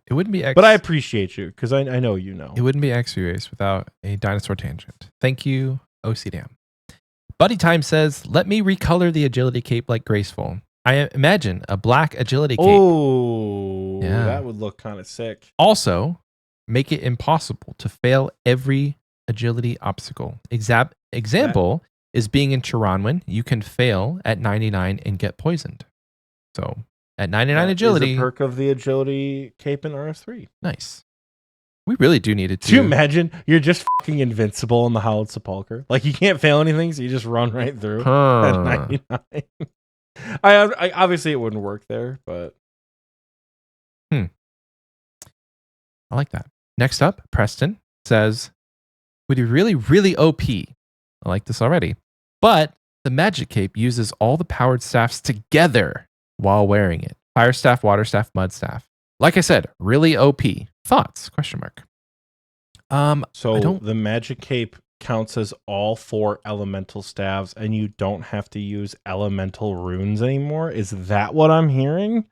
It wouldn't be but I appreciate you because I know you know. It wouldn't be XPwaste without a dinosaur tangent. Thank you, OCDam. Buddy Time says, let me recolor the agility cape like graceful. I imagine a black agility cape. Oh, yeah. That would look kind of sick. Also, make it impossible to fail every agility obstacle. Example is being in Chironwin. You can fail at 99 and get poisoned. So at 99 agility. Is a perk of the agility cape in RS3. Nice. We really do need it to. Do you imagine you're just fucking invincible in the Howled Sepulchre? Like you can't fail anything, so you just run right through at 99. I obviously it wouldn't work there, but I like that. Next up, Preston says, would be really, really OP. I like this already. But the magic cape uses all the powered staffs together while wearing it. Fire staff, water staff, mud staff. Like I said, really OP. Thoughts? Question mark. So the magic cape counts as all 4 elemental staves, and you don't have to use elemental runes anymore. Is that what I'm hearing?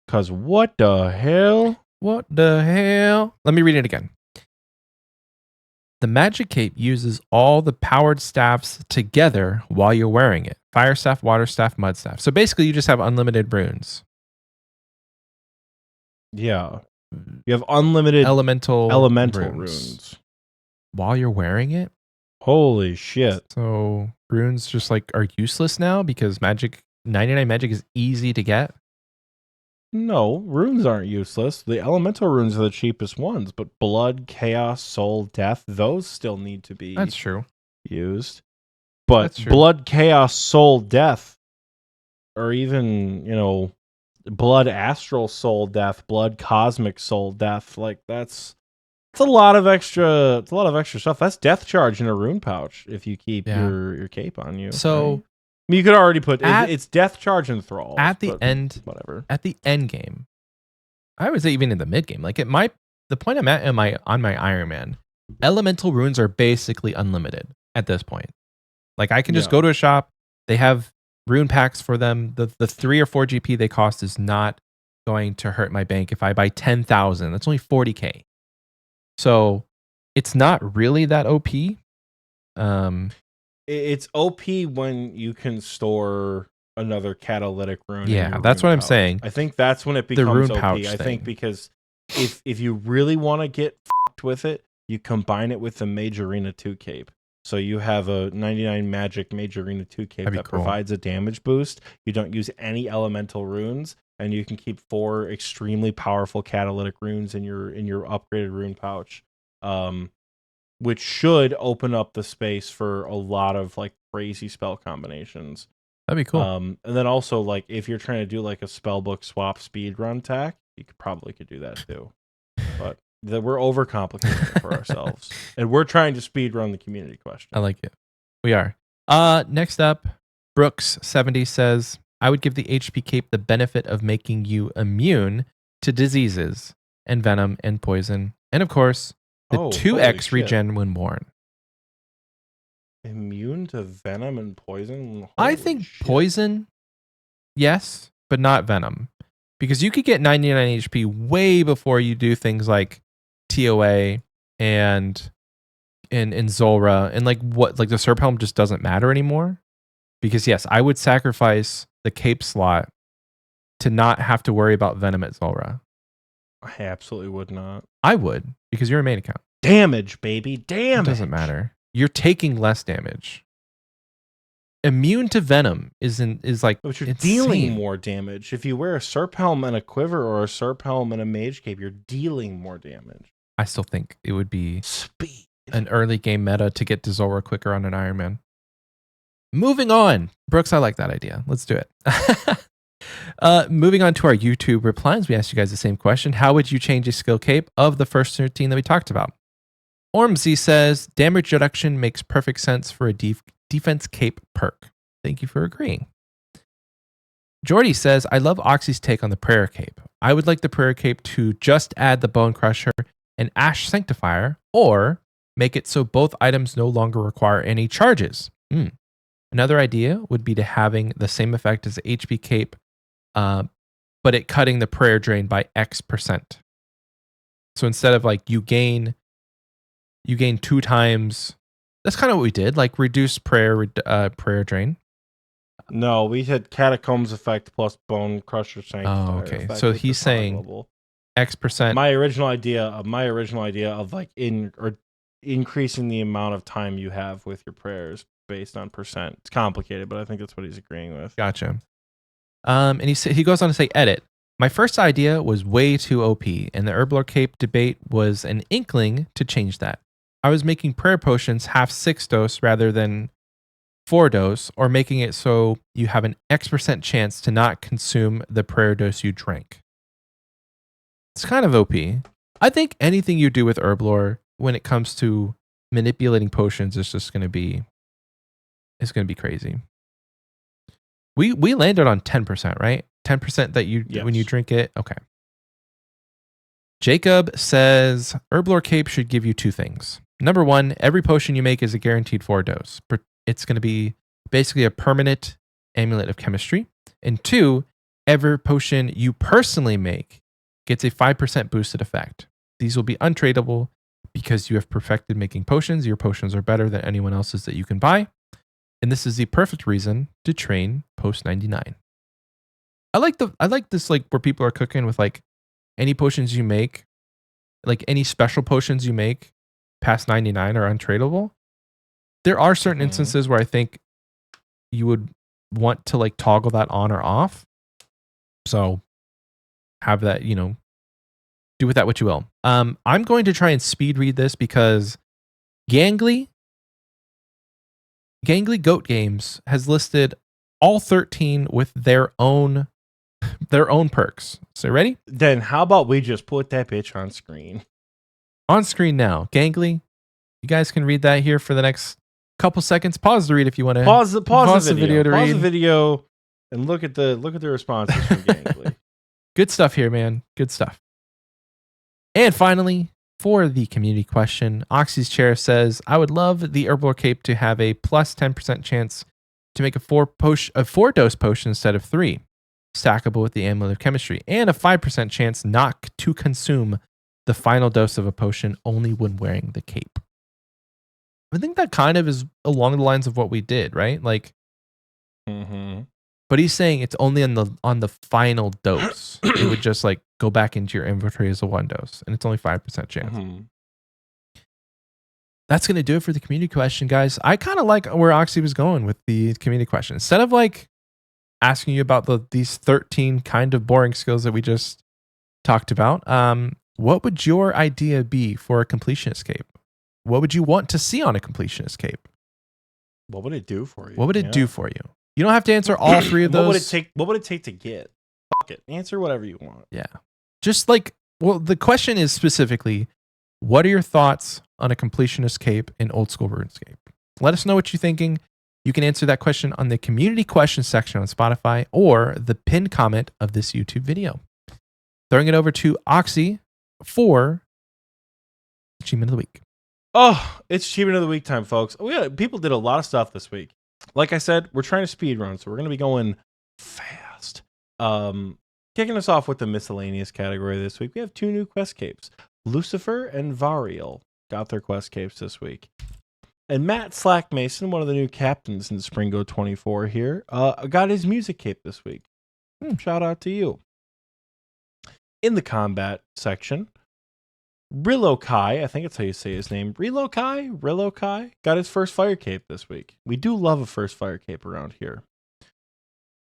Because what the hell? What the hell? Let me read it again. The magic cape uses all the powered staffs together while you're wearing it. Fire staff, water staff, mud staff. So basically you just have unlimited runes. Yeah. You have unlimited elemental runes. While you're wearing it? Holy shit. So runes just like are useless now because 99 magic is easy to get? No, runes aren't useless. The elemental runes are the cheapest ones, but blood, chaos, soul, death, those still need to be That's true. used. But blood, chaos, soul, death, or even, blood, astral, soul, death, blood, cosmic, soul, death, like it's a lot of extra stuff. That's death charge in a rune pouch if you keep your cape on you. So right? I mean, you could already put it's death charge and thrall at the end. Whatever. At the end game, I would say even in the mid game, like the point I'm at on my Iron Man, elemental runes are basically unlimited at this point. Like I can just go to a shop. They have rune packs for them. The 3 or 4 GP they cost is not going to hurt my bank if I buy 10,000. That's only 40K. So it's not really that OP. It's OP when you can store another catalytic rune. Yeah, that's what I'm saying. I think that's when it becomes the rune OP. pouch I thing. think because if you really want to get f***ed with it, you combine it with the Mage Arena 2 cape. So you have a 99 magic Mage Arena 2 cape that provides a damage boost. You don't use any elemental runes, and you can keep 4 extremely powerful catalytic runes in your upgraded rune pouch. Which should open up the space for a lot of like crazy spell combinations. That'd be cool. And then also like if you're trying to do like a spellbook swap speed run tack, you could do that too. But we're overcomplicating it for ourselves, and we're trying to speed run the community question. I like it. We are. Next up, Brooks70 says, I would give the HP cape the benefit of making you immune to diseases and venom and poison, and of course, the 2x regen when worn. Immune to venom and poison? I think poison, yes, but not venom. Because you could get 99 HP way before you do things like TOA and in Zulrah, and like what, like the Serp Helm just doesn't matter anymore. Because yes, I would sacrifice the cape slot to not have to worry about Venom at Zulrah. I absolutely would not. I would, because you're a main account. Damage, baby. Damage. It doesn't matter. You're taking less damage. Immune to Venom is like, but you're insane. dealing more damage. If you wear a Serp Helm and a Quiver, or a Serp Helm and a Mage Cape, you're dealing more damage. I still think it would be Speed. an early game meta to get to Zulrah quicker on an Iron Man. Moving on. Brooks, I like that idea. Let's do it. Moving on to our YouTube replies, we asked you guys the same question. How would you change a skill cape of the first 13 that we talked about? Ormsy says, damage reduction makes perfect sense for a defense cape perk. Thank you for agreeing. Jordy says, I love Oxie's take on the prayer cape. I would like the prayer cape to just add the Bone Crusher and Ash Sanctifier, or make it so both items no longer require any charges. Another idea would be to having the same effect as the HP cape, but it cutting the prayer drain by X%. So instead of like you gain 2 times, that's kind of what we did, like reduce prayer drain. No, we had Catacombs effect plus Bone Crusher Sanctifier. Oh, okay. Effect So with he's the fog saying level. X%. My original idea of like increasing the amount of time you have with your prayers based on percent. It's complicated, but I think that's what he's agreeing with. Gotcha. And he goes on to say, edit. My first idea was way too OP, and the Herblore Cape debate was an inkling to change that. I was making prayer potions half 6 dose rather than 4 dose, or making it so you have an X% chance to not consume the prayer dose you drank. It's kind of OP. I think anything you do with Herblore when it comes to manipulating potions is just going to be crazy. We landed on 10%, right? 10% that you when you drink it. Okay. Jacob says Herblore Cape should give you 2 things. Number 1, every potion you make is a guaranteed 4 dose. It's going to be basically a permanent amulet of chemistry. And 2, every potion you personally make gets a 5% boosted effect. These will be untradeable because you have perfected making potions. Your potions are better than anyone else's that you can buy. And this is the perfect reason to train post 99. I like this, like where people are cooking with like any potions you make, like any special potions you make past 99 are untradeable. There are certain instances where I think you would want to like toggle that on or off. So have that, do with that what you will. I'm going to try and speed read this because Gangly Goat Games has listed all 13 with their own perks. So ready? Then how about we just put that bitch on screen? On screen now. Gangly, you guys can read that here for the next couple seconds. Pause the read if you want to. Pause the video. To pause read. the video and look at the responses from Gangly. Good stuff here, man. Good stuff. And finally, for the community question, Oxie's Chair says, I would love the Herblore Cape to have a plus 10% chance to make a 4-dose potion instead of 3, stackable with the Amulet of Chemistry, and a 5% chance not to consume the final dose of a potion only when wearing the cape. I think that kind of is along the lines of what we did, right? Like, but he's saying it's only on the final dose. It would just like go back into your inventory as a 1 dose, and it's only 5% chance. That's going to do it for the community question, guys. I kind of like where Oxie was going with the community question. Instead of like asking you about these 13 kind of boring skills that we just talked about, what would your idea be for a completionist cape? What would you want to see on a completionist cape? What would it do for you? What would it do for you? You don't have to answer all 3 of those. What would it take to get? Fuck it. Answer whatever you want. Yeah. Just like, well, the question is specifically, what are your thoughts on a completionist cape in old school RuneScape? Let us know what you're thinking. You can answer that question on the community question section on Spotify or the pinned comment of this YouTube video. Throwing it over to Oxie for Achievement of the Week. Oh, it's Achievement of the Week time, folks. People did a lot of stuff this week. Like I said, we're trying to speed run, so we're going to be going fast. Kicking us off with the miscellaneous category this week, we have 2 new quest capes, Lucifer and Variel. got their quest capes this week. And Matt Slack Mason, one of the new captains in Springo 24 here, got his music cape this week. Shout out to you. In the combat section, Rilokai, I think that's how you say his name. Rilokai got his first fire cape this week. We do love a first fire cape around here.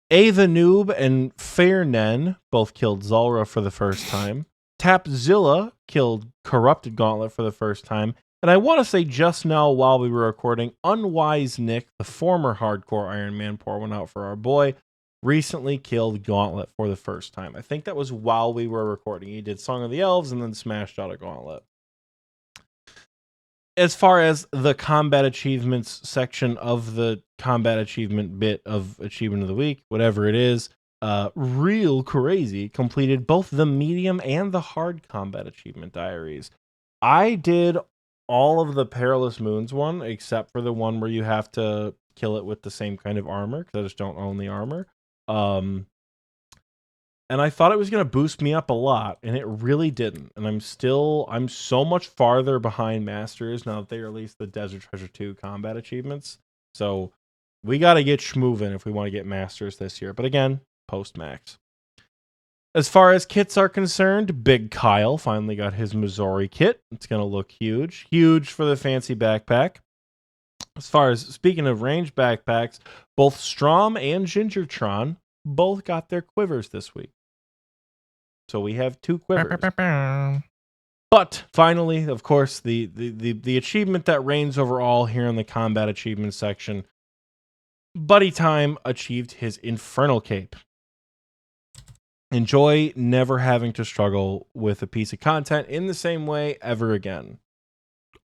The Noob and Fairnen both killed Zulrah for the first time. Tapzilla killed Corrupted Gauntlet for the first time. And I want to say just now while we were recording, Unwise Nick, the former hardcore Iron Man, pour one out for our boy, recently killed Gauntlet for the first time. I think that was while we were recording. He did Song of the Elves and then smashed out a Gauntlet. As far as the combat achievements section of the combat achievement bit of Achievement of the Week, whatever it is, Real Crazy completed both the medium and the hard combat achievement diaries. I did all of the Perilous Moons one, except for the one where you have to kill it with the same kind of armor, because I just don't own the armor. And I thought it was going to boost me up a lot, and it really didn't. And I'm so much farther behind Masters now that they released the Desert Treasure 2 combat achievements. So we got to get schmovin' if we want to get Masters this year. But again, post-max. As far as kits are concerned, Big Kyle finally got his Missouri kit. It's going to look huge. Huge for the fancy backpack. As far as, speaking of ranged backpacks, both Strom and Gingertron both got their quivers this week. So we have 2 quivers. But finally, of course, the achievement that reigns over all here in the combat achievement section, Buddy Time achieved his Infernal Cape. Enjoy never having to struggle with a piece of content in the same way ever again.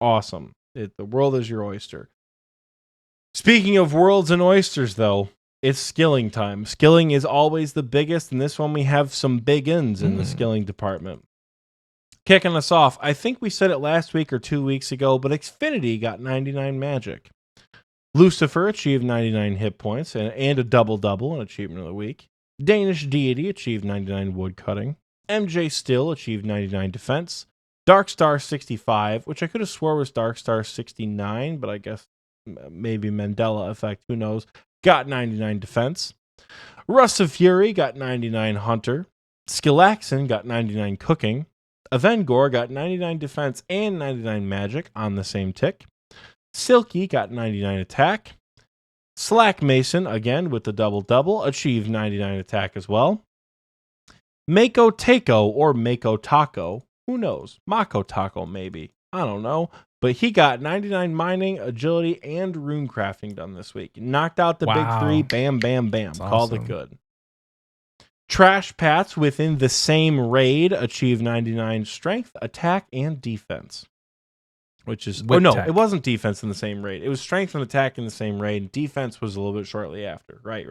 Awesome. The world is your oyster. Speaking of worlds and oysters, though, it's skilling time. Skilling is always the biggest, and this one we have some big ins in the skilling department. Kicking us off, I think we said it last week or 2 weeks ago, but Xfinity got 99 magic. Lucifer achieved 99 hit points and a double-double in Achievement of the Week. Danish Deity achieved 99 woodcutting. MJ Still achieved 99 defense. Darkstar 65, which I could have swore was Darkstar 69, but I guess maybe Mandela effect, who knows, got 99 defense. Rust of Fury got 99 hunter. Skillaxen got 99 cooking. Avengor got 99 defense and 99 magic on the same tick. Silky got 99 attack. Slack Mason, again with the double-double, achieved 99 attack as well. Mako Tako or Mako Taco, who knows? Mako Taco maybe, I don't know. But he got 99 mining, agility, and rune crafting done this week. Knocked out the big 3, bam, bam, bam. That's Called awesome. It good. Trash Pats within the same raid achieved 99 strength, attack, and defense. Which is... it wasn't defense in the same raid. It was strength and attack in the same raid. Defense was a little bit shortly after. Right.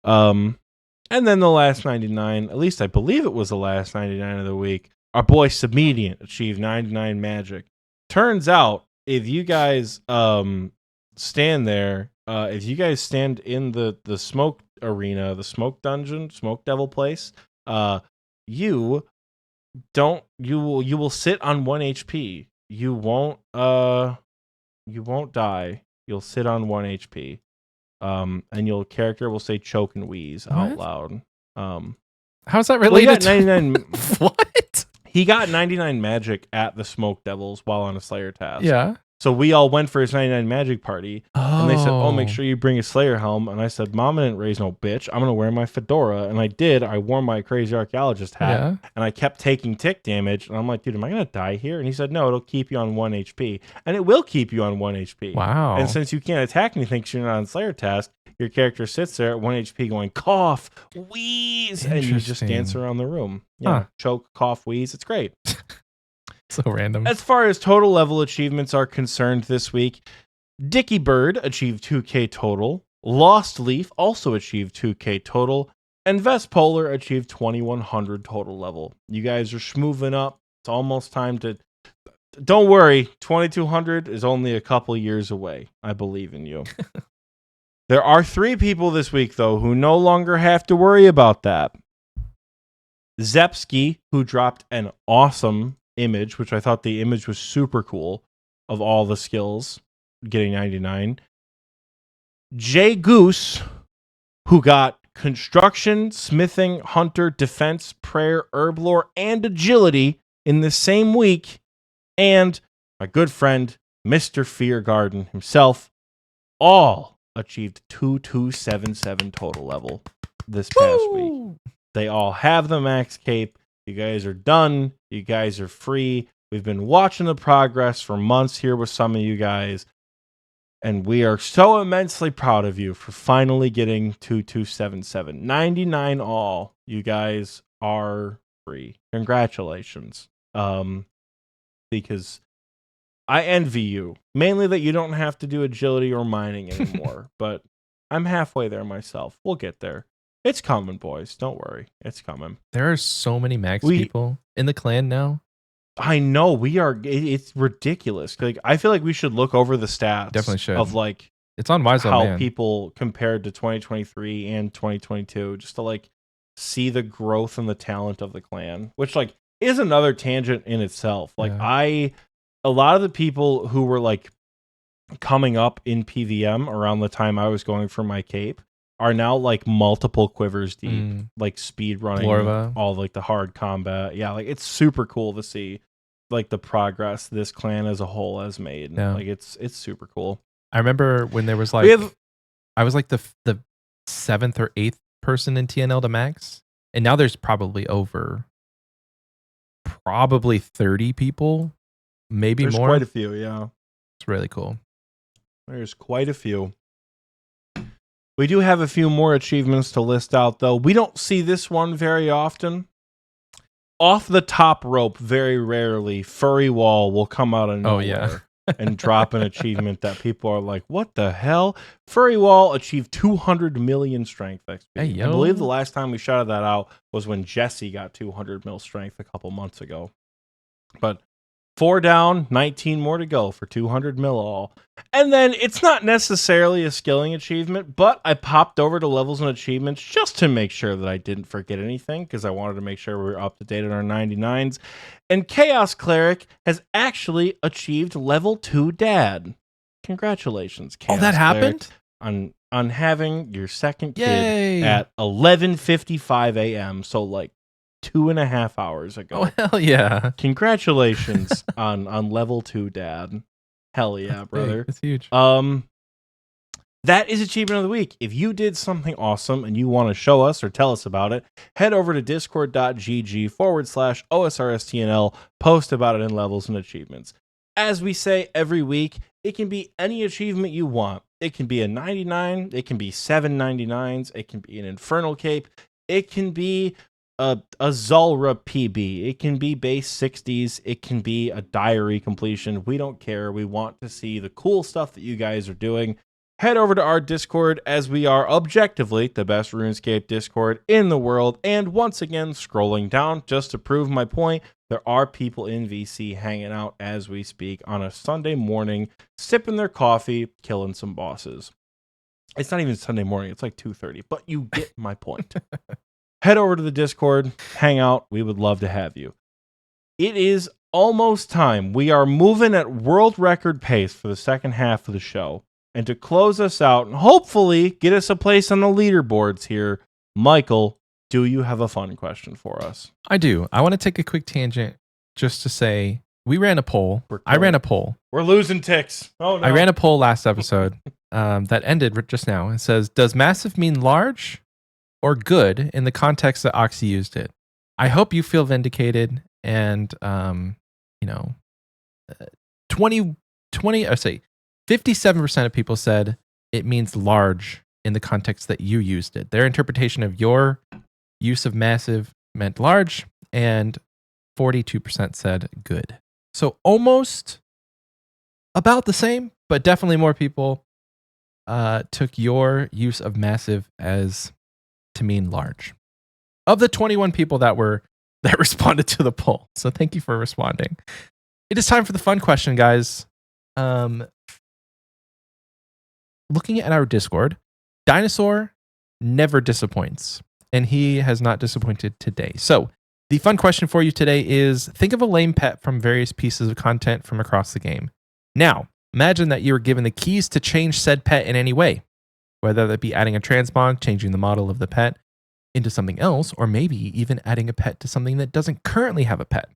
And then the last 99, at least I believe it was the last 99 of the week, our boy Submediant achieved 99 magic. Turns out, if you guys stand there, if you guys stand in the smoke arena, the smoke dungeon, smoke devil place, you will sit on 1 HP. You won't die. You'll sit on 1 HP. And your character will say choke and wheeze out loud. How's that related to 99 what? He got 99 magic at the Smoke Devils while on a Slayer task. Yeah. So we all went for his 99 magic party. And they said, make sure you bring a Slayer helm. And I said, Mama didn't raise no bitch. I'm going to wear my fedora. And I did. I wore my Crazy Archaeologist hat. Yeah. And I kept taking tick damage. And I'm like, dude, am I going to die here? And he said, no, it'll keep you on 1 HP. And it will keep you on 1 HP. Wow. And since you can't attack anything because you're not on Slayer task, your character sits there at 1 HP going, cough, wheeze. And you just dance around the room. Yeah. Choke, cough, wheeze. It's great. So random. As far as total level achievements are concerned this week, Dicky Bird achieved 2K total. Lost Leaf also achieved 2K total. And Vespolar achieved 2100 total level. You guys are schmooving up. It's almost time to... Don't worry, 2200 is only a couple years away. I believe in you. There are 3 people this week, though, who no longer have to worry about that. Zepsky, who dropped an awesome image, which I thought the image was super cool of all the skills getting 99. Jay Goose, who got construction, smithing, hunter, defense, prayer, herb lore, and agility in the same week. And my good friend, Mr. Fear Garden himself, all achieved 2277 total level this past week. They all have the max cape. You guys are done. You guys are free. We've been watching the progress for months here with some of you guys. And we are so immensely proud of you for finally getting 2277. 99 all. You guys are free. Congratulations. Because I envy you. Mainly that you don't have to do agility or mining anymore. But I'm halfway there myself. We'll get there. It's coming, boys. Don't worry. It's coming. There are so many max people in the clan now. I know we are. It's ridiculous. Like I feel like we should look over the stats. Definitely should. Of like it's on Wise how Man. People compared to 2023 and 2022, just to like see the growth and the talent of the clan, which like is another tangent in itself. Like a lot of the people who were like coming up in PVM around the time I was going for my cape are now like multiple quivers deep, like speed running all like the hard combat. Yeah, like it's super cool to see like the progress this clan as a whole has made. Yeah. Like it's super cool. I remember when there was like I was like the 7th or 8th person in TNL to max, and now there's probably 30 people, maybe there's more. Quite a few, yeah. It's really cool. There's quite a few. We do have a few more achievements to list out, though. We don't see this one very often. Off the top rope, very rarely, Furry Wall will come out of nowhere and drop an achievement that people are like, what the hell? Furry Wall achieved 200 million strength XP. Hey, yo. I believe the last time we shouted that out was when Jesse got 200 mil strength a couple months ago. But 4 down, 19 more to go for 200 mil all. And then it's not necessarily a skilling achievement, but I popped over to levels and achievements just to make sure that I didn't forget anything, because I wanted to make sure we were up to date on our 99s. And Chaos Cleric has actually achieved level 2 dad. Congratulations, Chaos that Cleric, happened? on having your second kid Yay. at 11:55 a.m. So like 2.5 hours ago. Oh hell yeah! Congratulations on level 2 dad. Hell yeah, brother. That's huge. That is achievement of the week. If you did something awesome and you want to show us or tell us about it, head over to discord.gg/OSRSTNL, post about it in levels and achievements. As we say every week, it can be any achievement you want. It can be a 99, it can be 7 99s, it can be an Infernal Cape, it can be a Zulrah PB, it can be base 60s, it can be a diary completion. We don't care. We want to see the cool stuff that you guys are doing. Head over to our Discord, as we are objectively the best RuneScape Discord in the world. And once again, scrolling down just to prove my point, there are people in VC hanging out as we speak on a Sunday morning, sipping their coffee, killing some bosses. It's not even Sunday morning, it's like 2:30, but you get my point. Head over to the Discord, hang out. We would love to have you. It is almost time. We are moving at world record pace for the second half of the show. And to close us out and hopefully get us a place on the leaderboards here, Michael, do you have a fun question for us? I do. I want to take a quick tangent just to say we ran a poll. I ran a poll. We're losing ticks. Oh, no. I ran a poll last episode that ended just now. It says, does massive mean large or good in the context that Oxie used it? I hope you feel vindicated. And, 57% of people said it means large in the context that you used it. Their interpretation of your use of massive meant large, and 42% said good. So almost about the same, but definitely more people took your use of massive as to mean large. Of the 21 people that responded to the poll. So thank you for responding. It is time for the fun question, guys. Looking at our Discord, Dinosaur never disappoints, and he has not disappointed today. So The fun question for you today is think of a lame pet from various pieces of content from across the game. Now, imagine that you were given the keys to change said pet in any way, whether that be adding a transmog, changing the model of the pet into something else, or maybe even adding a pet to something that doesn't currently have a pet.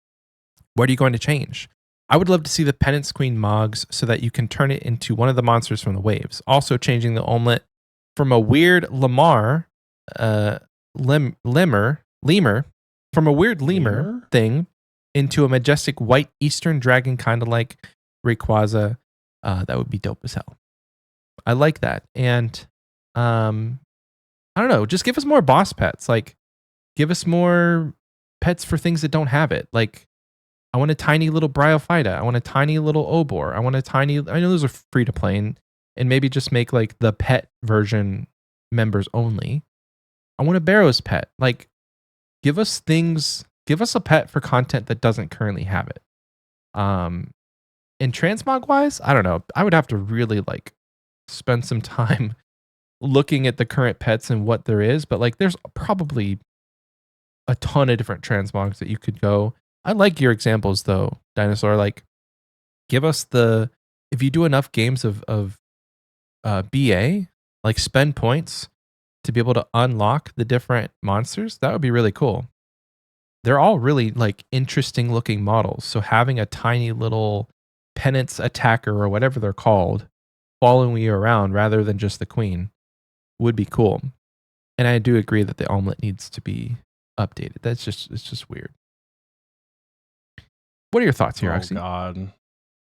What are you going to change? I would love to see the Penance Queen Mogs so that you can turn it into one of the monsters from the waves. Also changing the omelet from a weird lemur from a weird lemur thing into a majestic white Eastern dragon, kind of like Rayquaza. That would be dope as hell. I like that. And I don't know, just give us more boss pets. Like, give us more pets for things that don't have it. Like, I want a tiny little Bryophyta. I want a tiny little Obor. I know those are free to play, and maybe just make like the pet version members only. I want a Barrows pet. Like, give us a pet for content that doesn't currently have it. And transmog wise, I don't know. I would have to really like spend some time looking at the current pets and what there is, but like there's probably a ton of different transmogs that you could go. I like your examples though, Dinosaur. Like, give us if you do enough games of BA, like spend points to be able to unlock the different monsters. That would be really cool. They're all really like interesting looking models. So having a tiny little penance attacker or whatever they're called following you around rather than just the queen would be cool. And I do agree that the omelet needs to be updated. It's just weird. What are your thoughts here, Oxie?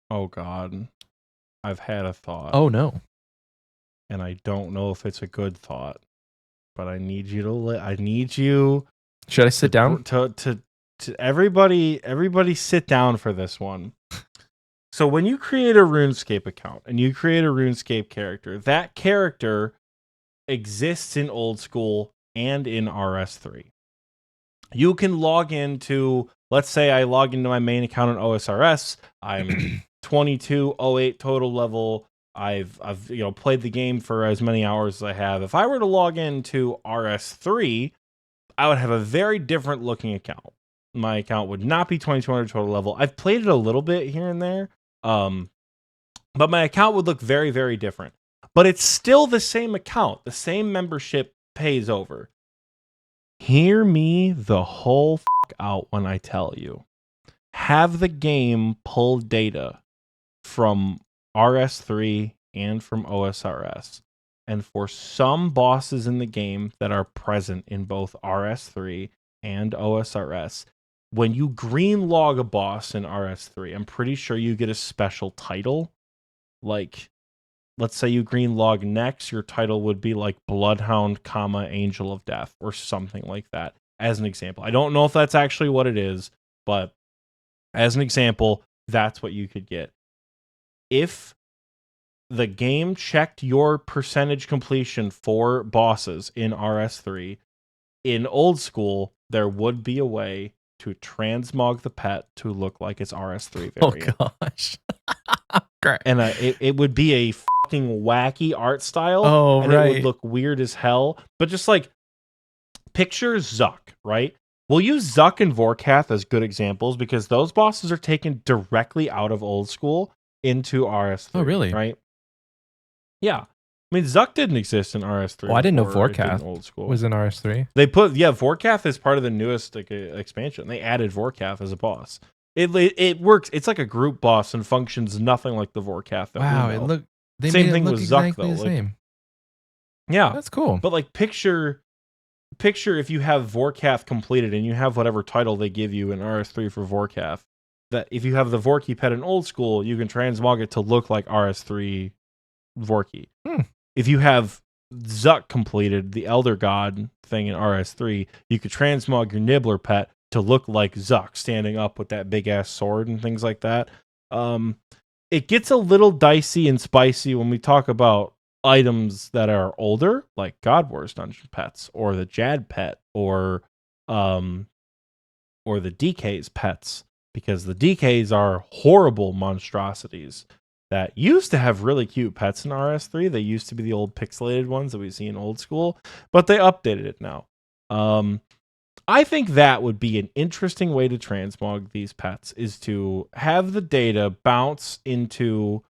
Oh God. I've had a thought. Oh no. And I don't know if it's a good thought, but I need you. Should I sit down? To everybody sit down for this one. So when you create a RuneScape account and you create a RuneScape character, that character exists in Old School and in RS3. You can log into, let's say I log into my main account on OSRS. I'm 2208 total level. I've played the game for as many hours as I have. If I were to log into RS3, I would have a very different looking account. My account would not be 2200 total level. I've played it a little bit here and there. But my account would look very, very different. But it's still the same account. The same membership pays over. Hear me the whole out when I tell you. Have the game pull data from RS3 and from OSRS. And for some bosses in the game that are present in both RS3 and OSRS, when you green log a boss in RS3, I'm pretty sure you get a special title. Like, let's say you green log Nex, your title would be like Bloodhound, Angel of Death, or something like that, as an example. I don't know if that's actually what it is, but as an example, that's what you could get. If the game checked your percentage completion for bosses in RS3, in Old School, there would be a way to transmog the pet to look like its RS3 variant. Oh gosh. Great. And it would be a fucking wacky art style. Oh, and right. It would look weird as hell. But just like, picture Zuck, right? We'll use Zuck and Vorkath as good examples because those bosses are taken directly out of Old School into RS3. Oh, really? Right? Yeah. I mean, Zuck didn't exist in RS3. Oh, I didn't know before it did in Vorkath Old School was in RS3. They put, Vorkath is part of the newest expansion. They added Vorkath as a boss. It works. It's like a group boss and functions nothing like the Vorkath. Wow, it looked. Same thing with Zuck though. Same. Yeah, that's cool. But like, picture if you have Vorkath completed and you have whatever title they give you in RS3 for Vorkath. That if you have the Vorky pet in Old School, you can transmog it to look like RS3 Vorky. If you have Zuck completed, the Elder God thing in RS3, you could transmog your Nibbler pet to look like Zuck standing up with that big ass sword and things like that. It gets a little dicey and spicy when we talk about items that are older, like God Wars dungeon pets, or the Jad pet, or the DK's pets, because the DKs are horrible monstrosities that used to have really cute pets in RS3. They used to be the old pixelated ones that we see in Old School, but they updated it now. I think that would be an interesting way to transmog these pets, is to have the data bounce into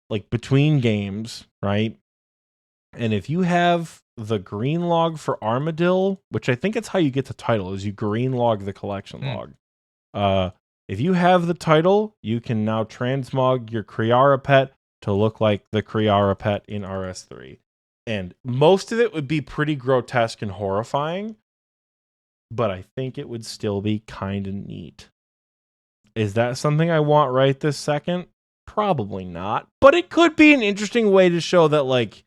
like between games, right? And if you have the green log for Armadillo, which I think it's how you get the title, is you green log the collection log. If you have the title, you can now transmog your Kriara pet to look like the Kriara pet in RS3. And most of it would be pretty grotesque and horrifying, but I think it would still be kind of neat. Is that something I want right this second? Probably not. But it could be an interesting way to show that, like,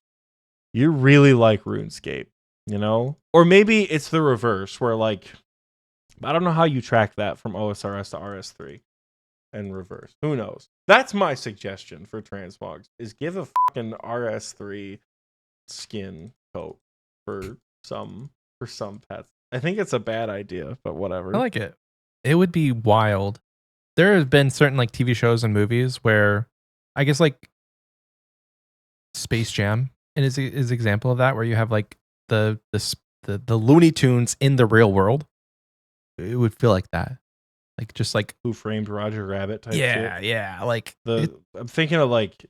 you really like RuneScape, you know? Or maybe it's the reverse, where, like, I don't know how you track that from OSRS to RS3 and reverse. Who knows? That's my suggestion for transmogs, is give a fucking RS3 skin coat for some pets. I think it's a bad idea, but whatever. I like it. It would be wild. There has been certain like TV shows and movies where I guess like Space Jam is an example of that, where you have like the Looney Tunes in the real world. It would feel like that. Like just like Who Framed Roger Rabbit type yeah, shit. yeah. Like I'm thinking of like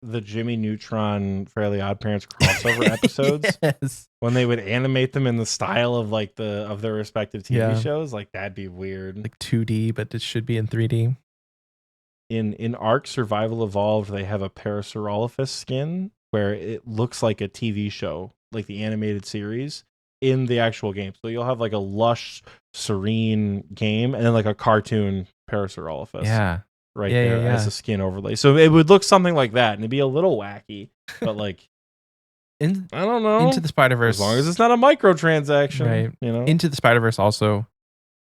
the Jimmy Neutron Fairly Odd Parents crossover episodes, yes. when they would animate them in the style of like of their respective TV Yeah. shows. Like that'd be weird. Like 2D, but it should be in 3D. In Ark Survival Evolved, they have a Parasaurolophus skin where it looks like a TV show, like the animated series, in the actual game. So you'll have like a lush, serene game and then like a cartoon Parasaurolophus. Yeah. Right Yeah, there yeah, as yeah. a skin overlay. So it would look something like that, and it'd be a little wacky, but like I don't know. Into the Spider-Verse. As long as it's not a microtransaction, Right. you know. Into the Spider-Verse also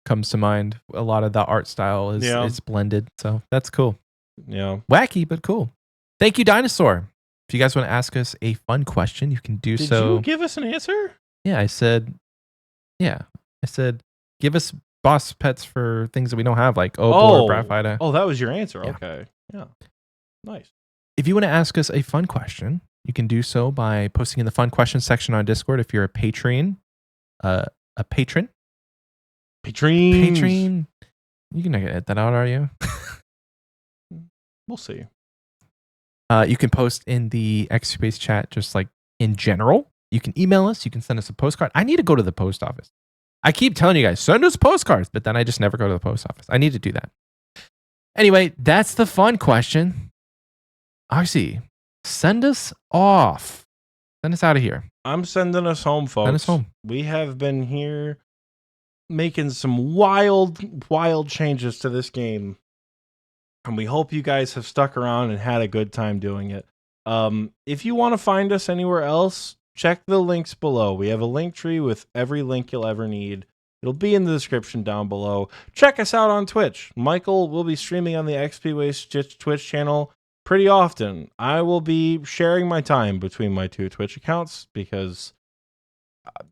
comes to mind. A lot of the art style is Yeah. is blended. So that's cool. Yeah. Wacky, but cool. Thank you, Dinosaur. If you guys want to ask us a fun question, you can do Did so. you give us an answer? Yeah, I said, give us boss pets for things that we don't have, like Opal or Bratfighter. Oh, that was your answer. Yeah. Okay. Yeah. Nice. If you want to ask us a fun question, you can do so by posting in the fun questions section on Discord. If you're a patron, Patrons. you can edit that out, are you? We'll see. You can post in the Xpwaste chat, just like in general. You can email us. You can send us a postcard. I need to go to the post office. I keep telling you guys, send us postcards, but then I just never go to the post office. I need to do that. Anyway, that's the fun question. RC, send us off. Send us out of here. I'm sending us home, folks. Send us home. We have been here making some wild changes to this game. And we hope you guys have stuck around and had a good time doing it. If you want to find us anywhere else, check the links below. We have a link tree with every link you'll ever need. It'll be in the description down below. Check us out on Twitch. Michael will be streaming on the Xpwaste Twitch channel pretty often. I will be sharing my time between my two Twitch accounts because,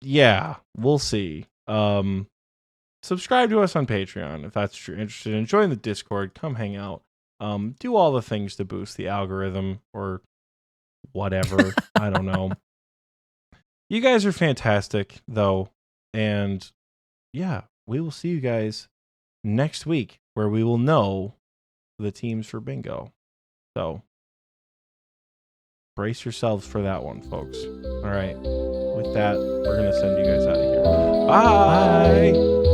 yeah, we'll see. Subscribe to us on Patreon if that's what you're interested in. Join the Discord. Come hang out. Do all the things to boost the algorithm or whatever. I don't know. You guys are fantastic, though. And yeah, we will see you guys next week where we will know the teams for bingo. So brace yourselves for that one, folks. All right. With that, we're going to send you guys out of here. Bye.